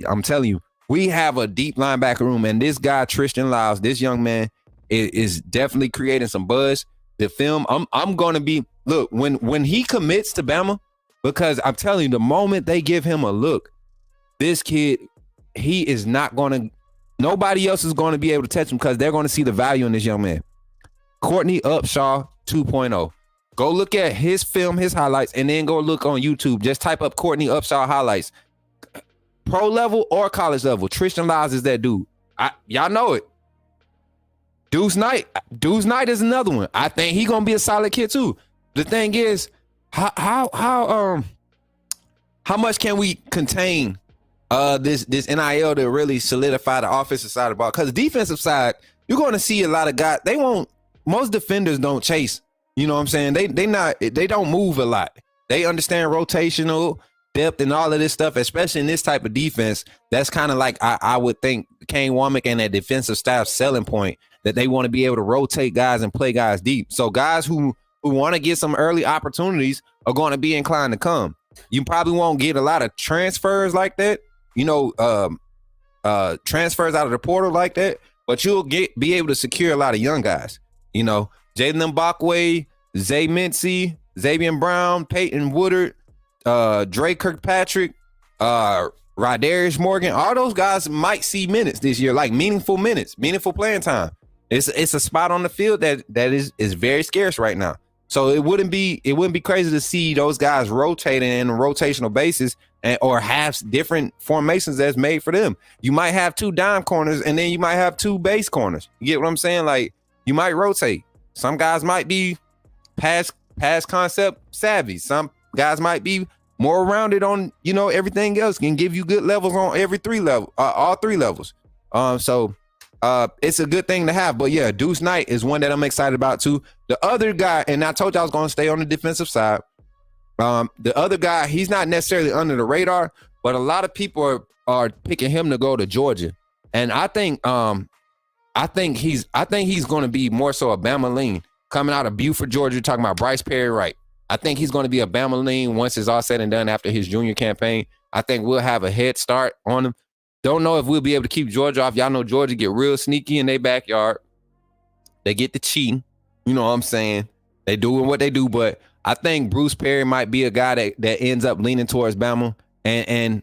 I'm telling you, we have a deep linebacker room, and this guy Tristan Lyles, this young man, is definitely creating some buzz. The film, I'm gonna be when he commits to Bama, because I'm telling you, the moment they give him a look, this kid, nobody else is gonna be able to touch him because they're gonna see the value in this young man. Courtney Upshaw 2.0. Go look at his film, his highlights, and then go look on YouTube. Just type up Courtney Upshaw highlights. Pro level or college level, Tristan Lyles is that dude. Y'all know it. Deuce Knight is another one. I think he's gonna be a solid kid too. The thing is, how much can we contain this NIL to really solidify the offensive side of the ball? Because the defensive side, you're going to see a lot of guys. Most defenders don't chase. You know what I'm saying? They don't move a lot. They understand rotational depth and all of this stuff, especially in this type of defense. That's kind of like I would think Kane Womack and that defensive staff selling point, that they want to be able to rotate guys and play guys deep. So guys who want to get some early opportunities are going to be inclined to come. You probably won't get a lot of transfers like that, transfers out of the portal like that, but you'll be able to secure a lot of young guys. Jalen Mbakwe, Zay Mincy, Xavier Brown, Peyton Woodard, Dre Kirkpatrick, Rodarius Morgan, all those guys might see minutes this year, like meaningful minutes, meaningful playing time. It's a spot on the field that is very scarce right now. So it wouldn't be crazy to see those guys rotating in a rotational basis or have different formations that's made for them. You might have 2 dime corners and then you might have 2 base corners. You get what I'm saying? Like, you might rotate. Some guys might be pass concept savvy. Some guys might be more rounded on, everything else, can give you good levels on all 3 levels. So it's a good thing to have. But yeah, Deuce Knight is one that I'm excited about too. The other guy, and I told you I was going to stay on the defensive side. The other guy, he's not necessarily under the radar, but a lot of people are picking him to go to Georgia. And I think he's going to be more so a Bama lean coming out of Buford, Georgia. Talking about Bryce Perry, right? I think he's going to be a Bama lean once it's all said and done after his junior campaign. I think we'll have a head start on him. Don't know if we'll be able to keep Georgia off. Y'all know Georgia get real sneaky in their backyard. They get the cheating. You know what I'm saying? They doing what they do, but I think Bruce Perry might be a guy that ends up leaning towards Bama, and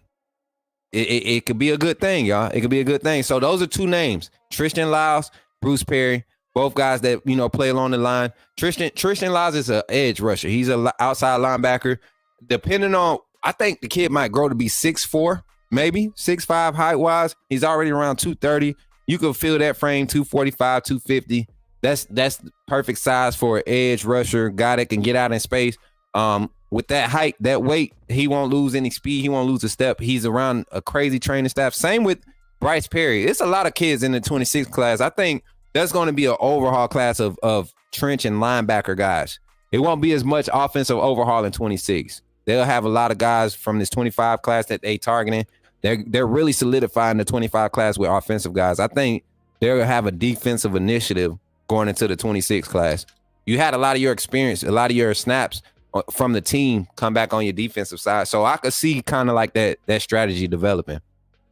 it could be a good thing, y'all. It could be a good thing. So those are 2 names: Tristan Lyles, Bruce Perry. Both guys that, you know, play along the line. Tristan Laws is an edge rusher. He's an outside linebacker. Depending on, I think the kid might grow to be 6'4", maybe 6'5" height-wise. He's already around 230. You can feel that frame, 245, 250. That's perfect size for an edge rusher, guy that can get out in space. With that height, that weight, he won't lose any speed. He won't lose a step. He's around a crazy training staff. Same with Bryce Perry. It's a lot of kids in the 26 class. I think that's going to be an overhaul class of trench and linebacker guys. It won't be as much offensive overhaul in 26. They'll have a lot of guys from this 25 class that they targeting. They're really solidifying the 25 class with offensive guys. I think they'll have a defensive initiative going into the 26 class. You had a lot of your experience, a lot of your snaps from the team come back on your defensive side. So I could see kind of like that strategy developing.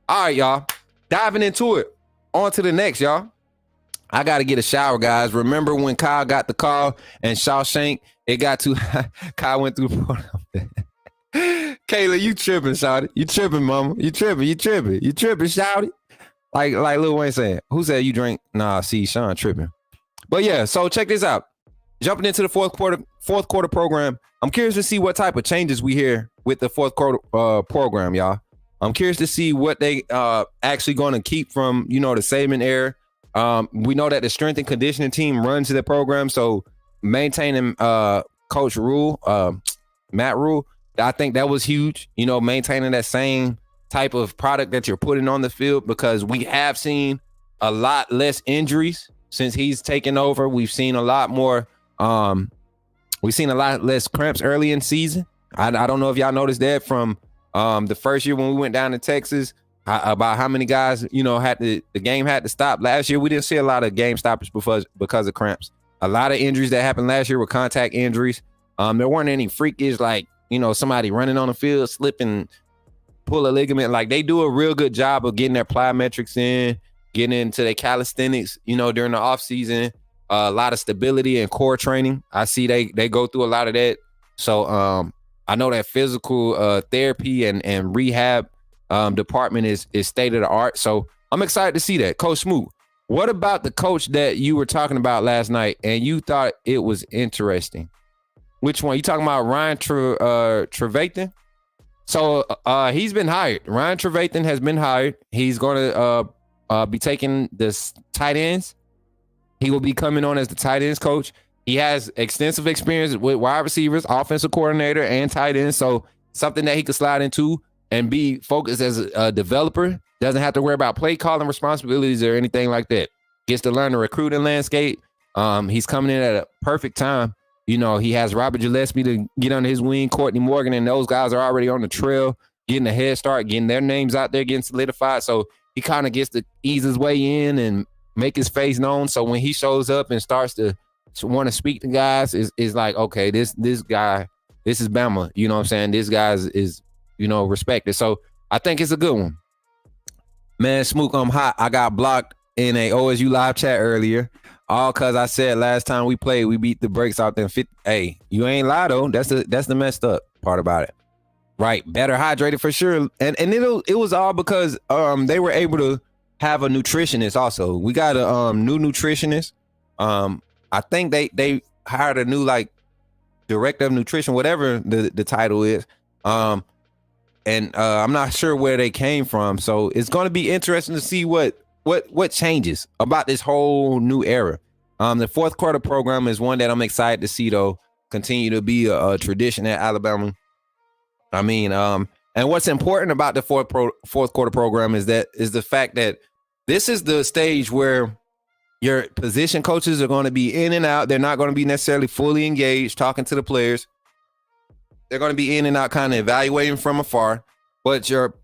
All right, y'all. Diving into it. On to the next, y'all. I got to get a shower, guys. Remember when Kyle got the call and Shawshank, it got to Kyle went through. Kayla, you tripping, shawty. You tripping, mama. You tripping, shawty. Like Lil Wayne said. Who said you drink? Nah, see, Sean tripping. But yeah, so check this out. Jumping into the fourth quarter program, I'm curious to see what type of changes we hear with the fourth quarter program, y'all. I'm curious to see what they actually going to keep from, you know, the Saban era. We know that the strength and conditioning team runs the program, so maintaining Coach Rule, Matt Rule, I think that was huge. You know, maintaining that same type of product that you're putting on the field, because we have seen a lot less injuries since he's taken over. We've seen a lot more. We've seen a lot less cramps early in season. I don't know if y'all noticed that from the first year when we went down to Texas, about how many guys, you know, the game had to stop. Last year, we didn't see a lot of game stoppers because of cramps. A lot of injuries that happened last year were contact injuries. There weren't any freakish, like, you know, somebody running on the field, slipping, pull a ligament. Like, they do a real good job of getting their plyometrics in, getting into their calisthenics, you know, during the off season. A lot of stability and core training. I see they go through a lot of that. So I know that physical therapy and rehab department is state of the art. So I'm excited to see that. Coach Smoot, what about the coach that you were talking about last night and you thought it was interesting? Which one? You talking about Ryan Trevathan? So he's been hired. Ryan Trevathan has been hired. He's going to be taking this tight ends. He will be coming on as the tight ends coach. He has extensive experience with wide receivers, offensive coordinator, and tight ends. So something that he could slide into and be focused as a developer. Doesn't have to worry about play calling responsibilities or anything like that. Gets to learn the recruiting landscape. He's coming in at a perfect time. You know, he has Robert Gillespie to get under his wing, Courtney Morgan, and those guys are already on the trail, getting a head start, getting their names out there, getting solidified. So he kind of gets to ease his way in and make his face known. So when he shows up and starts to want to speak to guys, is like, okay, this guy, this is Bama. You know what I'm saying? This guy is, you know, respected. So I think it's a good one. Man, Smook, I'm hot. I got blocked in a OSU live chat earlier. All because I said last time we played, we beat the brakes out there. Hey, you ain't lie though. That's the messed up part about it. Right. Better hydrated for sure. And it was all because they were able to have a nutritionist also. We got a new nutritionist. I think they hired a new like director of nutrition, whatever the title is. And I'm not sure where they came from. So it's going to be interesting to see what changes about this whole new era. The fourth quarter program is one that I'm excited to see though continue to be a tradition at Alabama. I mean, and what's important about the fourth quarter program is the fact that this is the stage where your position coaches are going to be in and out. They're not going to be necessarily fully engaged talking to the players. They're going to be in and out, kind of evaluating from afar. But your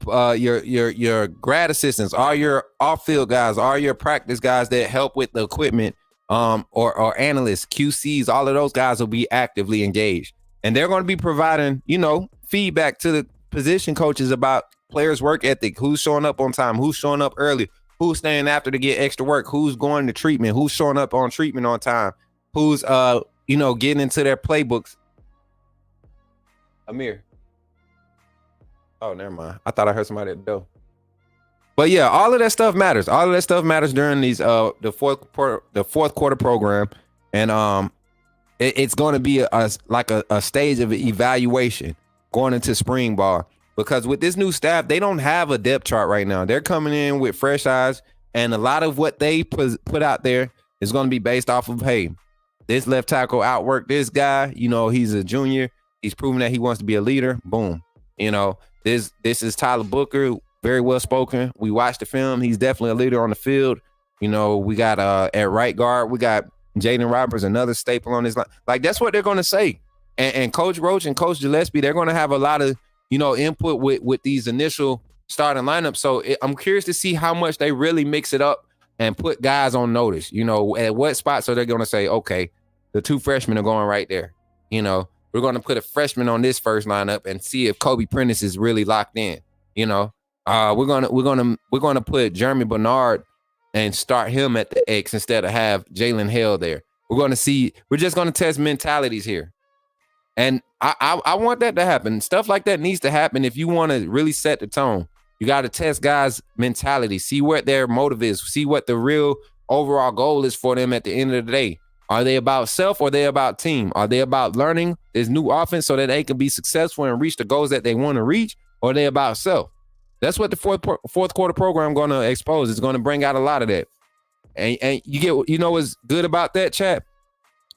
grad assistants, all your off-field guys, all your practice guys that help with the equipment, or analysts, QCs, all of those guys will be actively engaged. And they're going to be providing, you know, feedback to the position coaches about players' work ethic, who's showing up on time, who's showing up early, who's staying after to get extra work, who's going to treatment, who's showing up on treatment on time, who's getting into their playbooks. Amir. Oh, never mind. I thought I heard somebody at the door. But yeah, all of that stuff matters. All of that stuff matters during these the fourth quarter program, and it's going to be a stage of evaluation going into spring ball, because with this new staff, they don't have a depth chart right now. They're coming in with fresh eyes, and a lot of what they put out there is going to be based off of, hey, this left tackle outworked this guy. You know, he's a junior. He's proven that he wants to be a leader. Boom. You know, this is Tyler Booker. Very well spoken. We watched the film. He's definitely a leader on the field. You know, we got at right guard, we got Jaden Roberts, another staple on this line. Like, that's what they're going to say. And Coach Roach and Coach Gillespie, they're going to have a lot of, you know, input with these initial starting lineups. So I'm curious to see how much they really mix it up and put guys on notice. You know, at what spots are they going to say, okay, the two freshmen are going right there. You know, we're going to put a freshman on this first lineup and see if Kobe Prentice is really locked in. You know, we're gonna put Jeremy Bernard and start him at the X instead of have Jalen Hale there. We're just gonna test mentalities here, and I want that to happen. Stuff like that needs to happen if you want to really set the tone. You got to test guys' mentality, see what their motive is, see what the real overall goal is for them at the end of the day. Are they about self or are they about team? Are they about learning this new offense so that they can be successful and reach the goals that they want to reach, or are they about self? That's what the fourth quarter program going to expose. It's going to bring out a lot of that. And you know what's good about that, chat?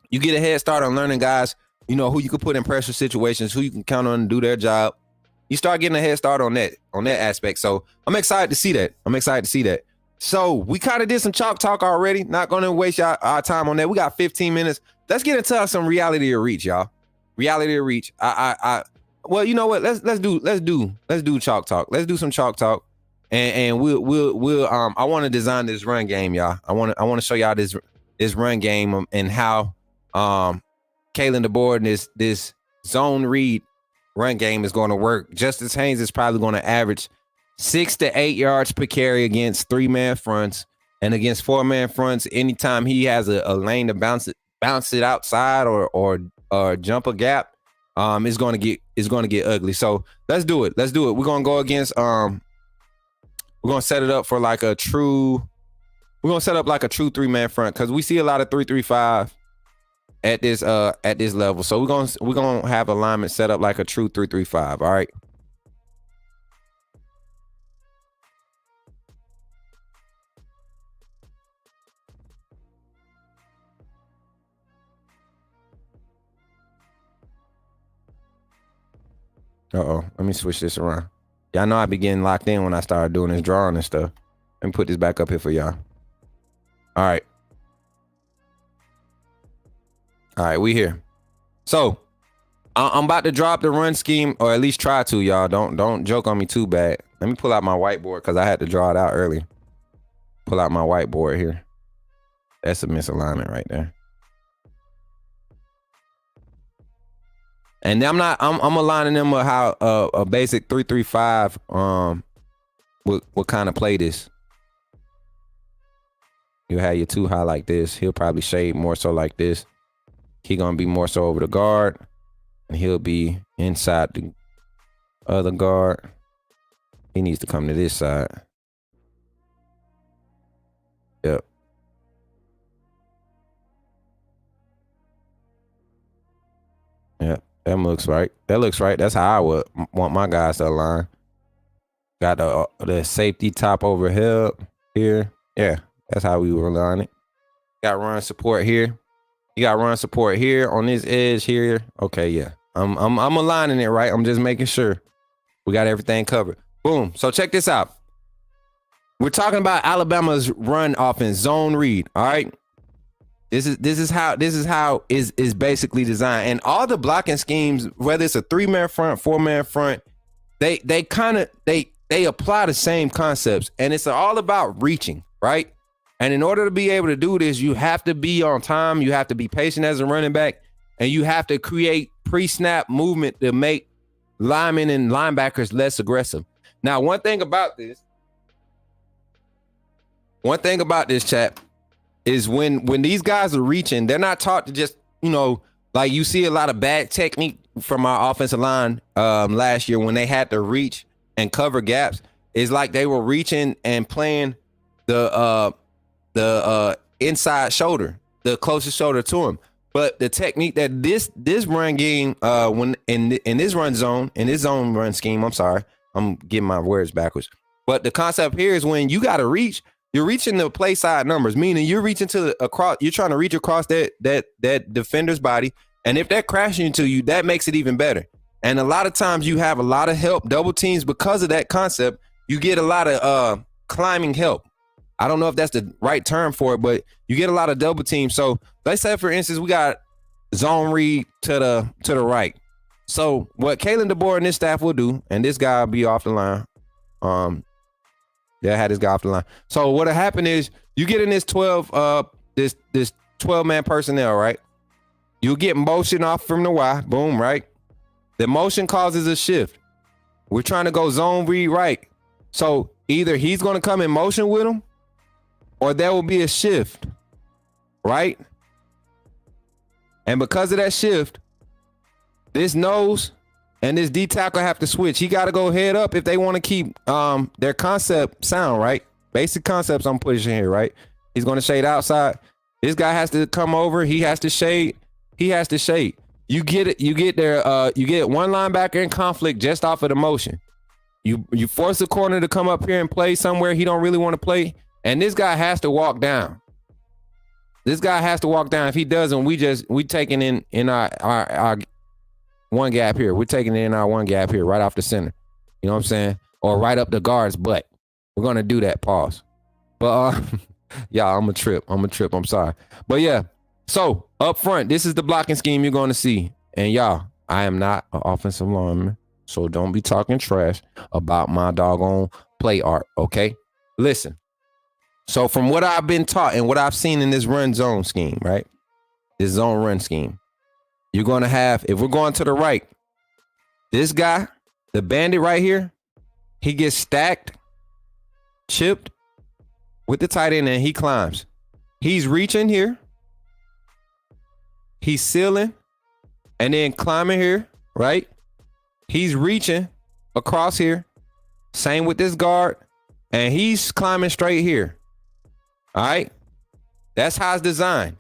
You get a head start on learning guys, you know, who you can put in pressure situations, who you can count on to do their job. You start getting a head start on that aspect. So I'm excited to see that. So we kind of did some chalk talk already. Not going to waste our time on that. We got 15 minutes. Let's get into some reality of reach, y'all. Reality of reach. Well, you know what? Let's do chalk talk. Let's do some chalk talk, and we'll I want to design this run game, y'all. I want to show y'all this run game and how Kalen DeBoer and this zone read run game is going to work. Justice Haynes is probably going to average 6 to 8 yards per carry against 3-man fronts, and against 4-man fronts, anytime he has a lane to bounce it outside or jump a gap. It's gonna get ugly. So let's do it. We're gonna go against we're gonna set it up for like a true 3-man front, because we see a lot of 3-3-5 at this level. So we're gonna have alignment set up like a true 3-3-5. All right. Let me switch this around. Y'all know I be getting locked in when I started doing this drawing and stuff. Let me put this back up here for y'all. All right, we here. So I'm about to drop the run scheme, or at least try to, y'all. Don't joke on me too bad. Let me pull out my whiteboard because I had to draw it out early. Pull out my whiteboard here. That's a misalignment right there. And I'm aligning them with how a basic 3-3-5 would kind of play this. You have your two high like this. He'll probably shade more so like this. He gonna be more so over the guard, and he'll be inside the other guard. He needs to come to this side. Yep. Yep. That looks right. That's how I would want my guys to align. Got the safety top overhead here. Yeah, that's how we would align it. Got run support here. You got run support here on this edge here. Okay, yeah. I'm aligning it right. I'm just making sure we got everything covered. Boom. So check this out. We're talking about Alabama's run offense, zone read. All right. This is how is basically designed, and all the blocking schemes, whether it's a 3-man front, 4-man front, they apply the same concepts, and it's all about reaching, right? And in order to be able to do this, you have to be on time, you have to be patient as a running back, and you have to create pre-snap movement to make linemen and linebackers less aggressive. Now, one thing about this, chat, is when these guys are reaching, they're not taught to just, like you see a lot of bad technique from our offensive line last year when they had to reach and cover gaps. is like they were reaching and playing the inside shoulder, the closest shoulder to him. But the technique that this run game, when in this run zone, in this zone run scheme, I'm sorry, I'm getting my words backwards. But the concept here is when you got to reach, you're reaching the play side numbers, meaning you're reaching to across, you're trying to reach across that defender's body. And if they're crashing into you, that makes it even better. And a lot of times you have a lot of help, double teams, because of that concept. You get a lot of climbing help. I don't know if that's the right term for it, but you get a lot of double teams. So let's say, for instance, we got zone read to the right. So what Kalen DeBoer and his staff will do, and this guy will be off the line. They had this guy off the line. So what'll happen is you get in this 12 this 12-man personnel, right? You'll get motion off from the Y, boom, right? The motion causes a shift. We're trying to go zone read right. So either he's going to come in motion with him, or there will be a shift, right? And because of that shift, this nose and this D tackle have to switch. He got to go head up if they want to keep their concept sound, right? Basic concepts I'm pushing here, right? He's going to shade outside. This guy has to come over. He has to shade. He has to shade. You get it. You get there. You get one linebacker in conflict just off of the motion. You force the corner to come up here and play somewhere he don't really want to play, and this guy has to walk down. This guy has to walk down. If he doesn't, we taking in our one gap here. We're taking it in our one gap here, right off the center. You know what I'm saying? Or right up the guard's butt. We're gonna do that. Pause. But yeah, I'm a trip. I'm sorry. But yeah. So up front, this is the blocking scheme you're going to see. And y'all, I am not an offensive lineman, so don't be talking trash about my doggone play art, okay? Listen. So from what I've been taught and what I've seen in this run zone scheme, right? This zone run scheme, you're going to have, if we're going to the right, this guy, the bandit right here, he gets stacked, chipped with the tight end, and he climbs. He's reaching here. He's sealing and then climbing here, right? He's reaching across here. Same with this guard. And he's climbing straight here. All right? That's how it's designed.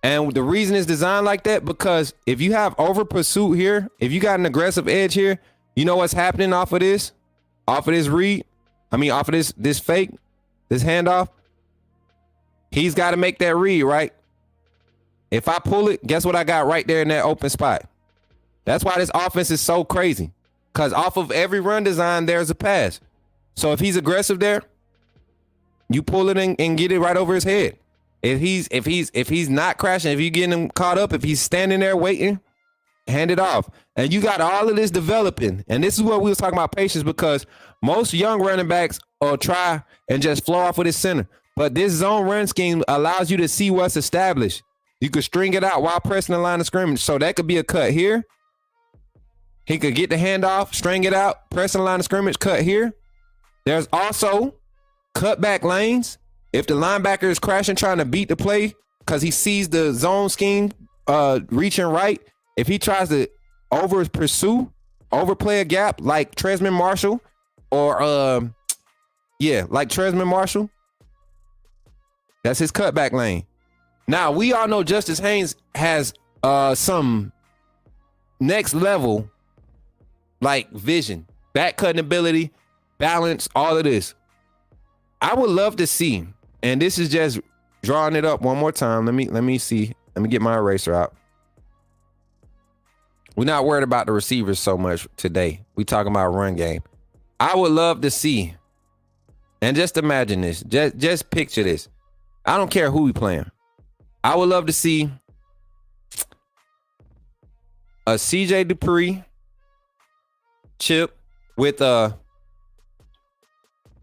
And the reason it's designed like that, because if you have over pursuit here, if you got an aggressive edge here, you know what's happening off of this? Off of this read? Off of this fake, this handoff? He's got to make that read, right? If I pull it, guess what I got right there in that open spot? That's why this offense is so crazy. Because off of every run design, there's a pass. So if he's aggressive there, you pull it and get it right over his head. If he's not crashing, if you're getting him caught up, if he's standing there waiting, hand it off. And you got all of this developing. And this is what we was talking about patience, because most young running backs will try and just flow off with his center. But this zone run scheme allows you to see what's established. You could string it out while pressing the line of scrimmage. So that could be a cut here. He could get the handoff, string it out, pressing the line of scrimmage, cut here. There's also cutback lanes. If the linebacker is crashing, trying to beat the play because he sees the zone scheme reaching right, if he tries to overplay a gap like Tresman Marshall or like Tresman Marshall, that's his cutback lane. Now, we all know Justice Haynes has some next level like vision, back cutting ability, balance, all of this. I would love to see, and this is just drawing it up one more time. Let me see. Let me get my eraser out. We're not worried about the receivers so much today. We talking about run game. I would love to see, and just imagine this. Just picture this. I don't care who we playing. I would love to see a CJ Dupree chip with Miles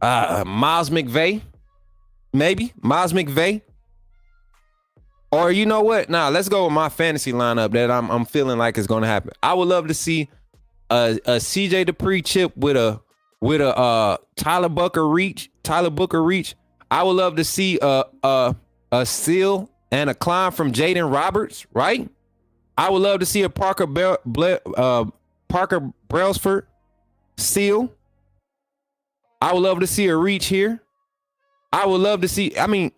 McVay, maybe Miles McVay, or you know what? Nah, let's go with my fantasy lineup that I'm feeling like is going to happen. I would love to see a CJ Dupree chip with a Tyler Booker reach. I would love to see a seal and a climb from Jaden Roberts, right? I would love to see a Parker Brailsford seal. I would love to see a reach here. I would love to see. I mean,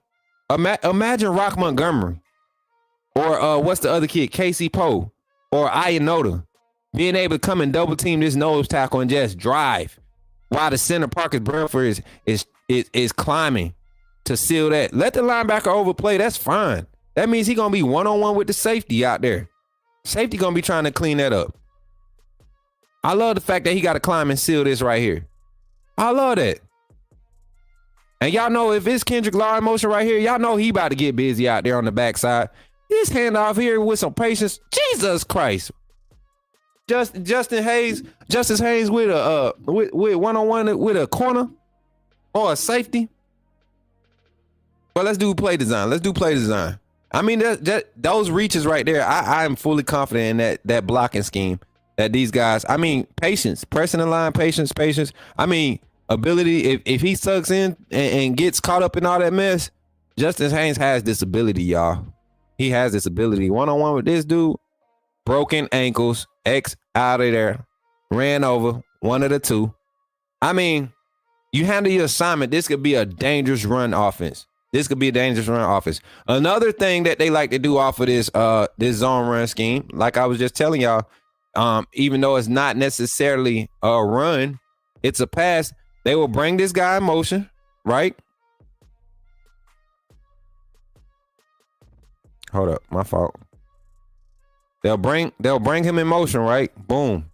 imagine Rock Montgomery or what's the other kid, Casey Poe or Ionoda, being able to come and double team this nose tackle and just drive while the center Parker Brentford is climbing to seal that. Let the linebacker overplay. That's fine. That means he's gonna be one-on-one with the safety out there. Safety gonna be trying to clean that up. I love the fact that he got to climb and seal this right here. I love that. And y'all know if it's Kendrick Lamar in motion right here, y'all know he about to get busy out there on the backside. This handoff here with some patience. Jesus Christ. Justice Hayes with a with one-on-one with a corner or a safety. But let's do play design. I mean, those reaches right there, I am fully confident in that blocking scheme that these guys, I mean, patience, pressing the line, patience. I mean, ability, if he sucks in and gets caught up in all that mess, Justice Haynes has this ability, y'all. He has this ability. One-on-one with this dude, broken ankles, X out of there, ran over, one of the two. I mean, you handle your assignment, this could be a dangerous run offense. Another thing that they like to do off of this zone run scheme, like I was just telling y'all, even though it's not necessarily a run, it's a pass. They will bring this guy in motion, right? Hold up, my fault. They'll bring him in motion, right? Boom.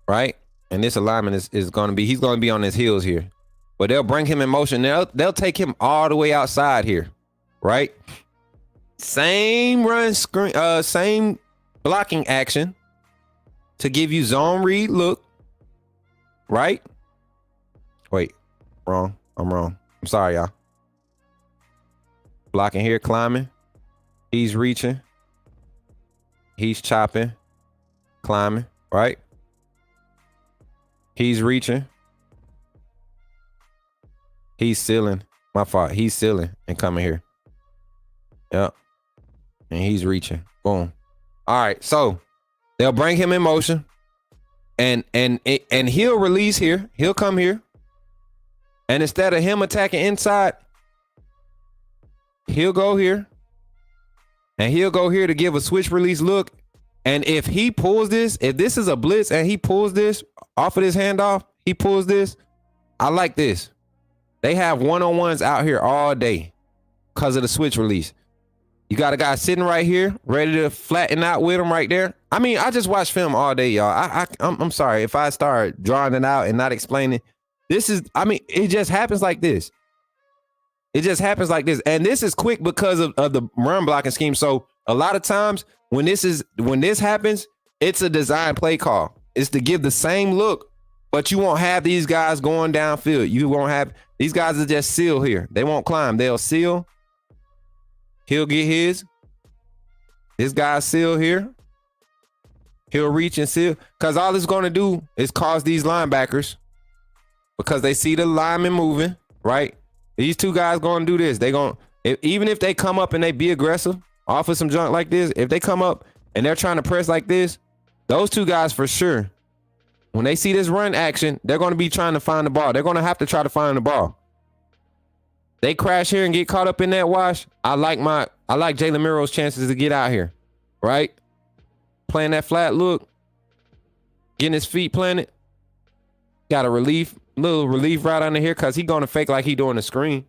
Right? And this alignment is going to be, he's going to be on his heels here. But they'll bring him in motion. They'll take him all the way outside here, right? Same run screen, same blocking action to give you zone read look, right? Wait, wrong. I'm wrong. I'm sorry, y'all. Blocking here, climbing. He's reaching. He's chopping, climbing, right? He's reaching. He's sealing. My fault. He's sealing and coming here. Yep. And he's reaching. Boom. All right. So they'll bring him in motion. And he'll release here. He'll come here. And instead of him attacking inside, he'll go here. And he'll go here to give a switch release look. And if he pulls this, if this is a blitz and he pulls this off of this handoff, he pulls this. I like this. They have one-on-ones out here all day because of the switch release. You got a guy sitting right here, ready to flatten out with him right there. I mean, I just watch film all day, y'all. I'm sorry if I start drawing it out and not explaining. This is, I mean, it just happens like this. It just happens like this. And this is quick because of the run blocking scheme. So a lot of times when this happens, it's a design play call. It's to give the same look, but you won't have these guys going downfield. You won't have, these guys are just seal here. They won't climb. They'll seal. He'll get his. This guy's seal here. He'll reach and seal. Because all it's going to do is cause these linebackers, because they see the lineman moving, right? These two guys going to do this. They going to, even if they come up and they be aggressive, offer some junk like this, if they come up and they're trying to press like this, those two guys for sure, when they see this run action, they're going to be trying to find the ball. They're going to have to try to find the ball. They crash here and get caught up in that wash. I like Jalen Miro's chances to get out here, right? Playing that flat look, getting his feet planted. Got a little relief right under here because he's going to fake like he doing the screen.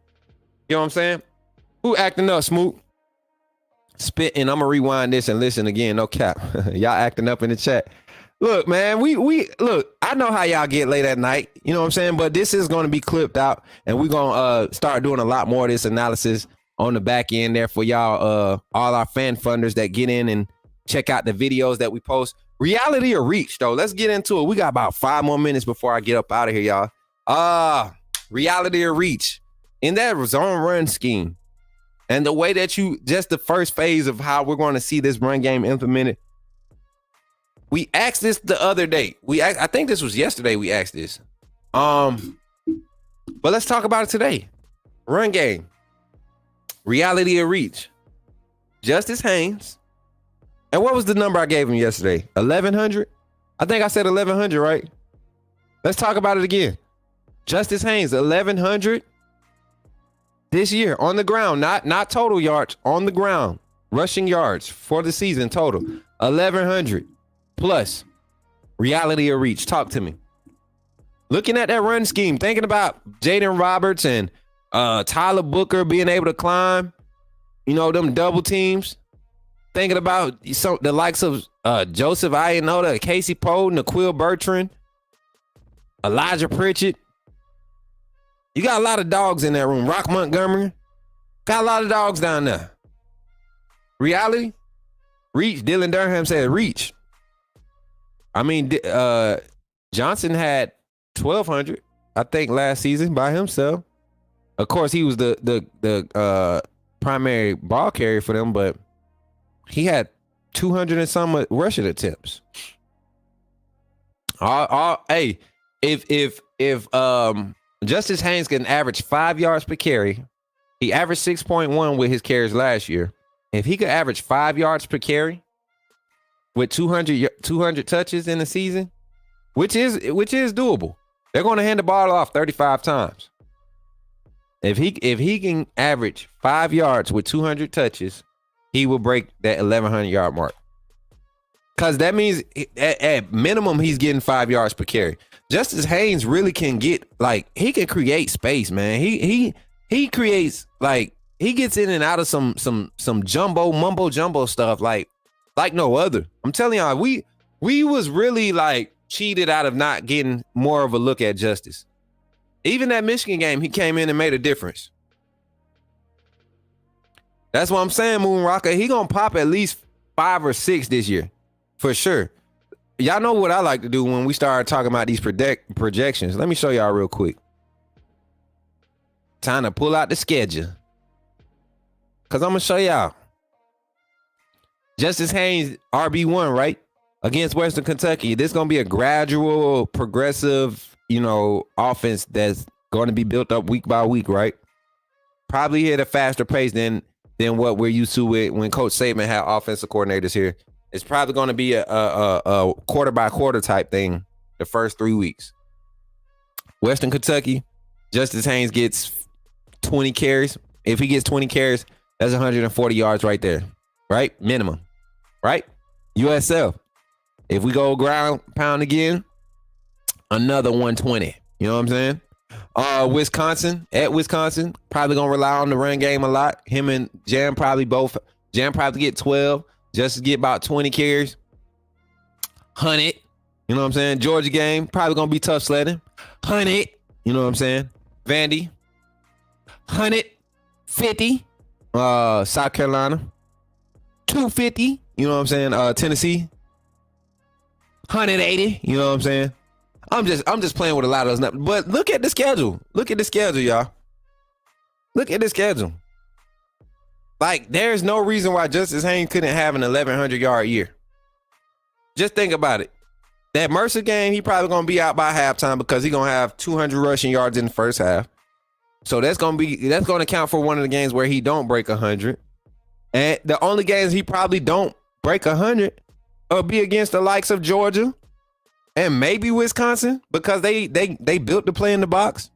You know what I'm saying? Who acting up, Smoot? Spitting. I'm going to rewind this and listen again. No cap. Y'all acting up in the chat. Look, man, we look, I know how y'all get late at night, you know what I'm saying? But this is going to be clipped out, and we're going to start doing a lot more of this analysis on the back end there for y'all, all our fan funders that get in and check out the videos that we post. Reality or reach, though. Let's get into it. We got about 5 more minutes before I get up out of here, y'all. Reality or reach. In that zone run scheme, and the way that just the first phase of how we're going to see this run game implemented, we asked this the other day. I think this was yesterday we asked this. But let's talk about it today. Run game. Reality or reach. Justice Haynes. And what was the number I gave him yesterday? 1,100? I think I said 1,100, right? Let's talk about it again. Justice Haynes, 1,100 this year on the ground, not total yards, on the ground, rushing yards for the season total, 1,100 plus. Reality or reach? Talk to me. Looking at that run scheme, thinking about Jaden Roberts and Tyler Booker being able to climb, them double teams. Thinking about the likes of Joseph Ionota, Casey Poe, Naquil Bertrand, Elijah Pritchett. You got a lot of dogs in that room. Rock Montgomery. Got a lot of dogs down there. Reality? Reach. Dylan Durham said reach. I mean, Johnson had 1,200, I think, last season by himself. Of course, he was the primary ball carrier for them, but he had 200 and some rushing attempts. Hey, if Justice Haynes can average 5 yards per carry, he averaged 6.1 with his carries last year. If he could average 5 yards per carry with 200 touches in the season, which is doable, they're going to hand the ball off 35 times. If he can average 5 yards with 200 touches, he will break that 1,100 yard mark. Because that means at minimum he's getting 5 yards per carry. Justice Haynes really can get, he can create space, man. He creates, he gets in and out of some mumbo jumbo stuff like no other. I'm telling y'all, we was really cheated out of not getting more of a look at Justice. Even that Michigan game, he came in and made a difference. That's what I'm saying, Moon Rocker. He gonna pop at least 5 or 6 this year, for sure. Y'all know what I like to do when we start talking about these projections. Let me show y'all real quick. Time to pull out the schedule, because I'm gonna show y'all. Justice Haynes, RB1, right? Against Western Kentucky. This is gonna be a gradual, progressive, offense that's going to be built up week by week, right? Probably at a faster pace than what we're used to when Coach Saban had offensive coordinators here. It's probably going to be a quarter by quarter type thing the first 3 weeks. Western Kentucky, Justice Haynes gets 20 carries. If he gets 20 carries, that's 140 yards right there, right? Minimum, right? USF, if we go ground pound again, another 120. You know what I'm saying? Wisconsin, probably gonna rely on the run game a lot. Him and Jam probably get 12. Just to get about 20 carries. 100. You know what I'm saying? Georgia game, probably gonna be tough sledding. 100. You know what I'm saying? Vandy. 150. South Carolina. 250. You know what I'm saying? Tennessee. 180. You know what I'm saying? I'm just playing with a lot of those numbers. But look at the schedule. Look at the schedule, y'all. Look at the schedule. There's no reason why Justice Haynes couldn't have an 1,100 yard year. Just think about it. That Mercer game, he probably gonna be out by halftime because he's gonna have 200 rushing yards in the first half. So that's gonna count for one of the games where he don't break 100. And the only games he probably don't break 100 will be against the likes of Georgia and maybe Wisconsin, because they built to play in the box.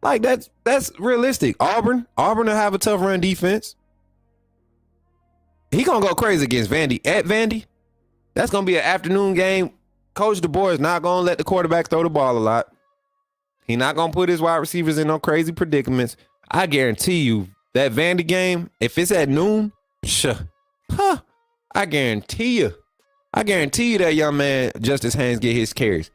That's realistic. Auburn will have a tough run defense. He gonna go crazy against Vandy. At Vandy, that's gonna be an afternoon game. Coach DeBoer is not gonna let the quarterback throw the ball a lot. He's not gonna put his wide receivers in no crazy predicaments. I guarantee you that Vandy game, if it's at noon, I guarantee you that young man Justice Haynes get his carries.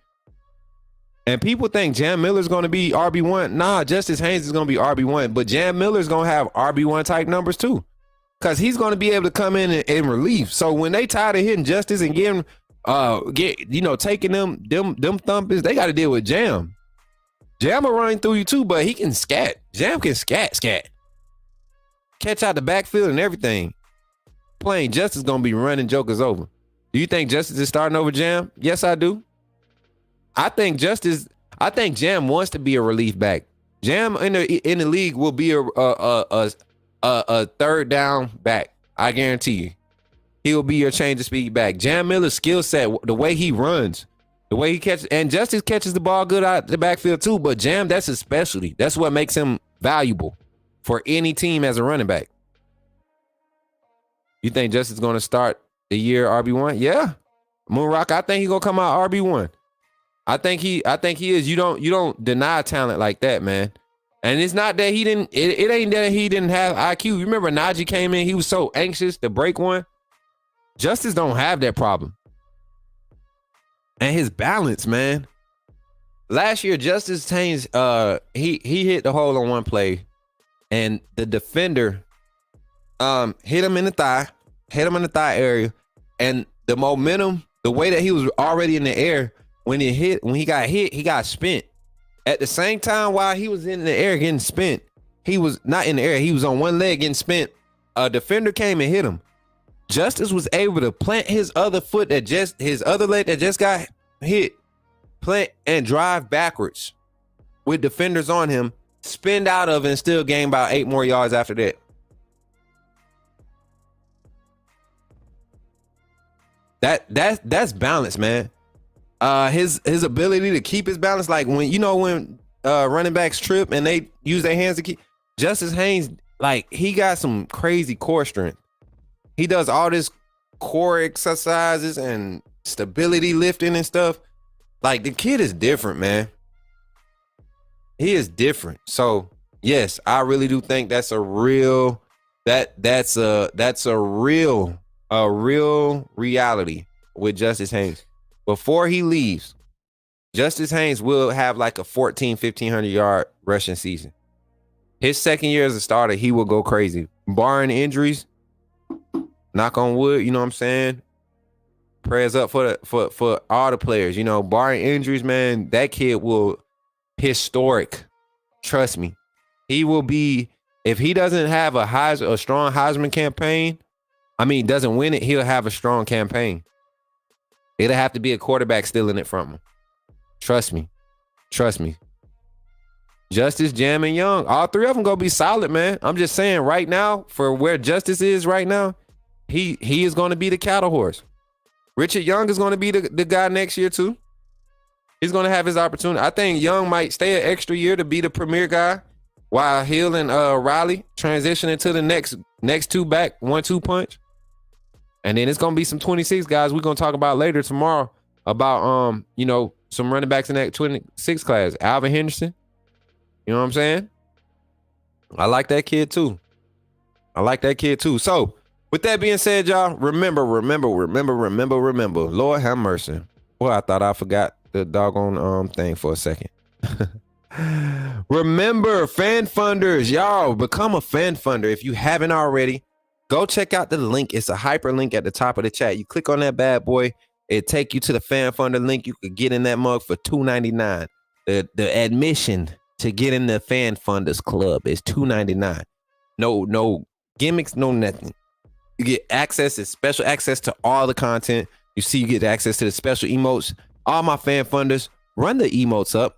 And people think Jam Miller's going to be RB1. Nah, Justice Haynes is going to be RB1, but Jam Miller's going to have RB1 type numbers too, because he's going to be able to come in and relief. So when they tired of hitting Justice and taking them thumpers, they got to deal with Jam. Jam will run through you too, but he can scat. Jam can scat. Catch out the backfield and everything. Playing Justice is going to be running jokers over. Do you think Justice is starting over Jam? Yes, I do. I think Jam wants to be a relief back. Jam in the league will be a third down back. I guarantee you. He'll be your change of speed back. Jam Miller's skill set, the way he runs, The way he catches, and Justice catches the ball good out the backfield too, but Jam, that's his specialty. That's what makes him valuable for any team as a running back. You think Justice is going to start the year RB1? Yeah. Moonrock, I think he's going to come out RB1. I think he is. You don't deny talent like that, man. And it's not that he didn't, it ain't that he didn't have IQ. You remember Najee came in, he was so anxious to break one. Justice don't have that problem. And his balance, man. Last year, Justice Haynes, he hit the hole on one play, and the defender hit him in the thigh area, and the momentum, the way that he was already in the air, when he got hit, he got spent. At the same time, while he was in the air getting spent, he was not in the air. He was on one leg getting spent. A defender came and hit him. Justice was able to plant his other leg that just got hit, plant and drive backwards with defenders on him, spin out of it, and still gain about 8 more yards after that. That's balance, man. His ability to keep his balance, like when running backs trip and they use their hands to keep. Justice Haynes, like, he got some crazy core strength. He does all this core exercises and stability lifting and stuff. Like, the kid is different, man. He is different. So yes, I really do think that's a real reality with Justice Haynes. Before he leaves, Justice Haynes will have like a 1,500 yard rushing season. His second year as a starter, he will go crazy. Barring injuries, knock on wood, you know what I'm saying? Prayers up for all the players. Barring injuries, man, that kid will historic. Trust me. He will be, if he doesn't have a strong Heisman campaign, doesn't win it, he'll have a strong campaign. It'll have to be a quarterback stealing it from him. Trust me. Justice, Jam, and Young, all three of them gonna be solid, man. I'm just saying right now, for where Justice is right now, he is gonna be the cattle horse. Richard Young is gonna be the guy next year too. He's gonna have his opportunity. I think Young might stay an extra year to be the premier guy, while Hill and Riley transition into the next two back 1-2 punch. And then it's gonna be some 26 guys we're gonna talk about later tomorrow about some running backs in that 26 class. Alvin Henderson, you know what I'm saying? I like that kid too. So with that being said, y'all, remember. Lord have mercy. Boy, I thought I forgot the doggone thing for a second. Remember, fan funders, y'all, become a fan funder if you haven't already. Go check out the link. It's a hyperlink at the top of the chat. You click on that bad boy, it take you to the fan funder link. You could get in that mug for $2.99. The admission to get in the fan funders club is $2.99. No gimmicks, no nothing. You get special access to all the content. You get access to the special emotes. All my fan funders, run the emotes up.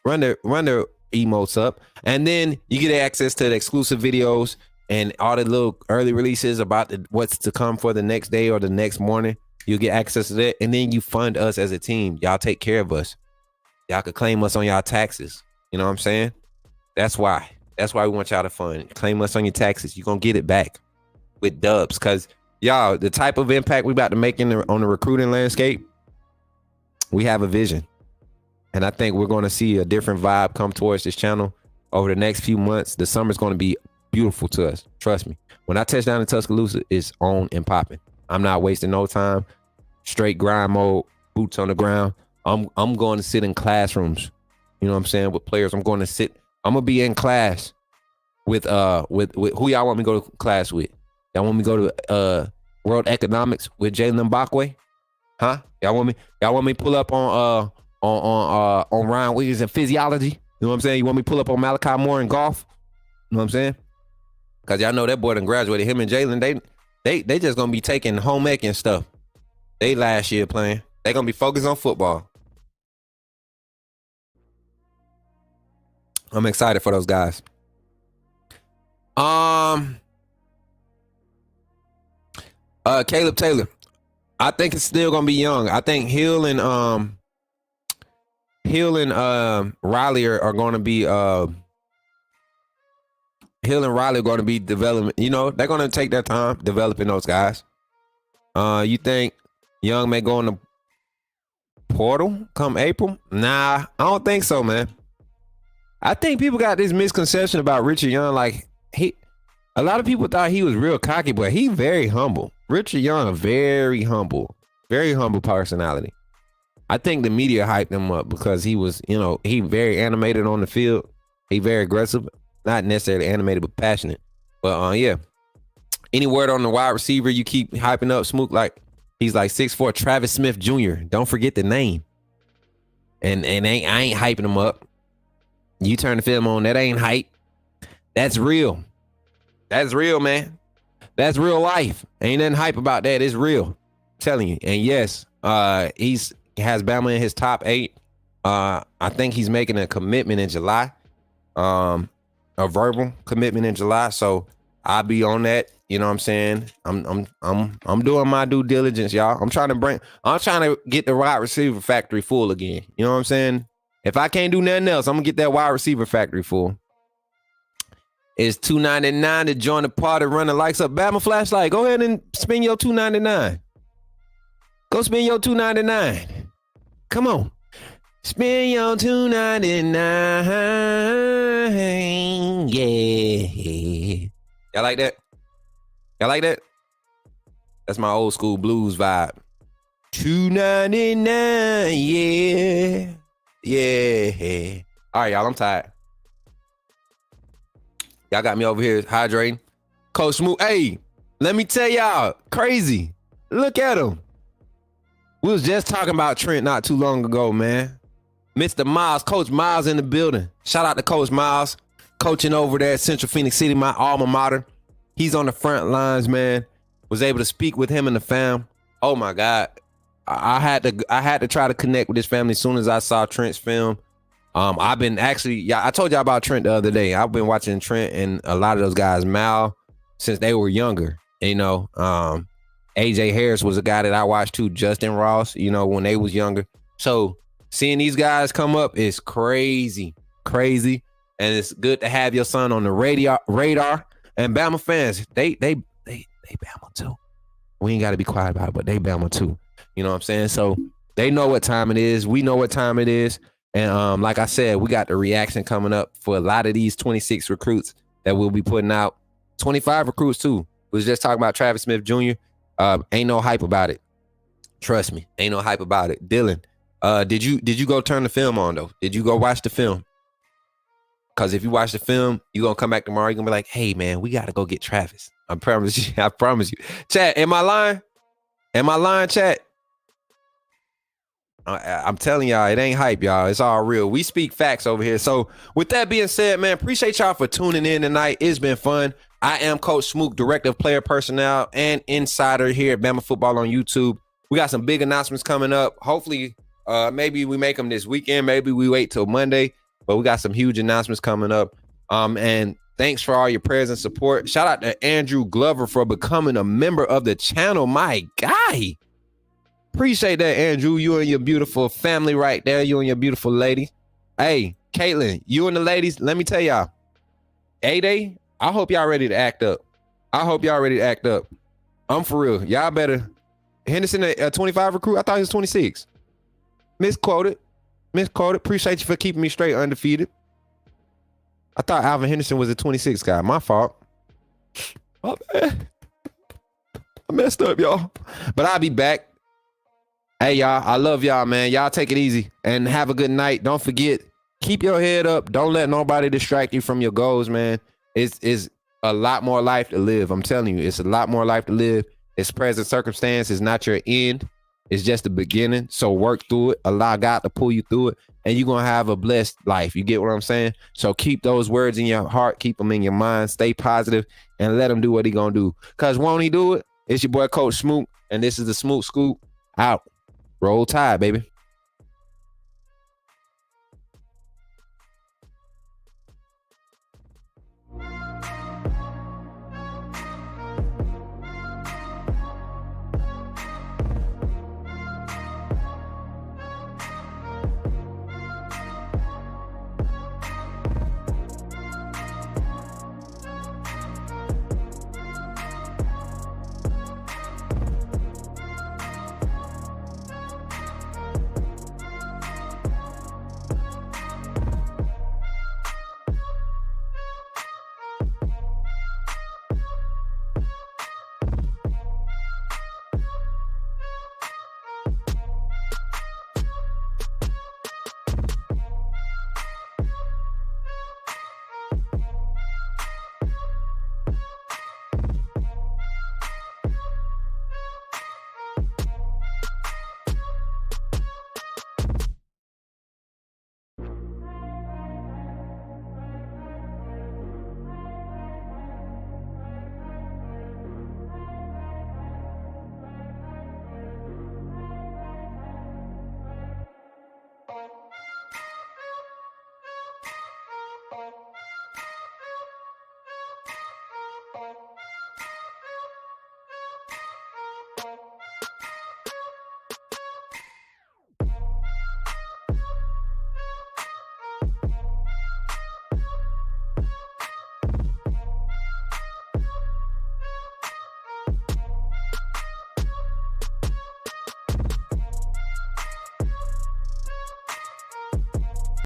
Run their emotes up. And then you get access to the exclusive videos and all the little early releases about what's to come for the next day or the next morning. You'll get access to that. And then you fund us as a team. Y'all take care of us. Y'all could claim us on y'all taxes. You know what I'm saying? That's why we want y'all to fund. Claim us on your taxes. You're going to get it back with dubs. Because, y'all, the type of impact we about to make on the recruiting landscape, we have a vision. And I think we're going to see a different vibe come towards this channel over the next few months. The summer's going to be beautiful to us. Trust me. When I touch down in Tuscaloosa, it's on and popping. I'm not wasting no time. Straight grind mode, boots on the ground. I'm going to sit in classrooms. You know what I'm saying? With players, I'm going to be in class with who y'all want me to go to class with? Y'all want me to go to World Economics with Jalen Mbakwe? Huh? Y'all want me to pull up on Ryan Williams and physiology? You know what I'm saying? You want me to pull up on Malachi Moore in golf? You know what I'm saying? Because y'all know that boy done graduated. Him and Jalen, they just going to be taking home ec and stuff. They last year playing. They going to be focused on football. I'm excited for those guys. Caleb Taylor. I think it's still going to be young. I think Hill and Hill and Riley are going to be Hill and Riley are going to be developing. You know, they're going to take their time developing those guys. You think Young may go in the portal come April? Nah, I don't think so, man. I think people got this misconception about Richard Young. Like a lot of people thought he was real cocky, but he very humble. Richard Young, very humble personality. I think the media hyped him up because he was, you know, he very animated on the field. He very aggressive, not necessarily animated, but passionate. But yeah. Any word on the wide receiver you keep hyping up, Smook? Like he's like 6'4", Travis Smith Jr. Don't forget the name. And I ain't hyping him up. You turn the film on, that ain't hype. That's real. That's real, man. That's real life. Ain't nothing hype about that. It's real. I'm telling you. And yes, he has Bama in his top 8. I think he's making a commitment in July. A verbal commitment in July. So I'll be on that. You know what I'm saying? I'm doing my due diligence, y'all. I'm trying to get the wide receiver factory full again. You know what I'm saying? If I can't do nothing else, I'm gonna get that wide receiver factory full. It's $2.99 to join the party. Run the likes up. Bama Flashlight. Go ahead and spend your $2.99. Go spend your $2.99. Come on. Spend your $2.99. Yeah. Y'all like that? Y'all like that? That's my old school blues vibe. $2.99. Yeah. Yeah. All right, y'all. I'm tired. Y'all got me over here hydrating. Coach Smoot. Hey, let me tell y'all, crazy. Look at him. We was just talking about Trent not too long ago, man. Mr. Miles, Coach Miles in the building. Shout out to Coach Miles, coaching over there at Central Phoenix City, my alma mater. He's on the front lines, man. Was able to speak with him and the fam. Oh my God. I had to try to connect with his family as soon as I saw Trent's film. I've been actually, I told y'all about Trent the other day. I've been watching Trent and a lot of those guys, Mal, since they were younger. You know, AJ Harris was a guy that I watched too, Justin Ross, you know, when they was younger. So seeing these guys come up is crazy. And it's good to have your son on the radar. And Bama fans, they Bama too. We ain't got to be quiet about it, but they Bama too. You know what I'm saying? So they know what time it is. We know what time it is. And like I said, we got the reaction coming up for a lot of these 26 recruits that we'll be putting out. 25 recruits too. We was just talking about Travis Smith Jr. Ain't no hype about it. Trust me, ain't no hype about it. Dylan, did you go turn the film on though? Did you go watch the film? Because if you watch the film, you're going to come back tomorrow. You're going to be like, hey, man, we got to go get Travis. I promise you. I promise you. Chat, am I lying? Am I lying, chat? I'm telling y'all, it ain't hype, y'all. It's all real. We speak facts over here. So with that being said, man, appreciate y'all for tuning in tonight. It's been fun. I am Coach Smook, Director of Player Personnel and Insider here at Bama Football on YouTube. We got some big announcements coming up. Hopefully, maybe we make them this weekend. Maybe we wait till Monday. But we got some huge announcements coming up. And thanks for all your prayers and support. Shout out to Andrew Glover for becoming a member of the channel. My guy. Appreciate that, Andrew. You and your beautiful family right there. You and your beautiful lady. Hey, Caitlin, you and the ladies, let me tell y'all. A-Day, I hope y'all ready to act up. I'm for real. Y'all better. Henderson, a 25 recruit? I thought he was 26. Misquoted. Appreciate you for keeping me straight undefeated. I thought Alvin Henderson was a 26 guy. My fault. My bad. I messed up, y'all. But I'll be back. Hey, y'all. I love y'all, man. Y'all take it easy and have a good night. Don't forget, keep your head up. Don't let nobody distract you from your goals, man. It's a lot more life to live. I'm telling you, it's a lot more life to live. It's present circumstance. It's not your end. It's just the beginning. So work through it. Allow God to pull you through it. And you're going to have a blessed life. You get what I'm saying? So keep those words in your heart. Keep them in your mind. Stay positive and let him do what he going to do. Because won't he do it? It's your boy, Coach Smoot. And this is the Smoot Scoop. Out. Roll Tide, baby. Bye.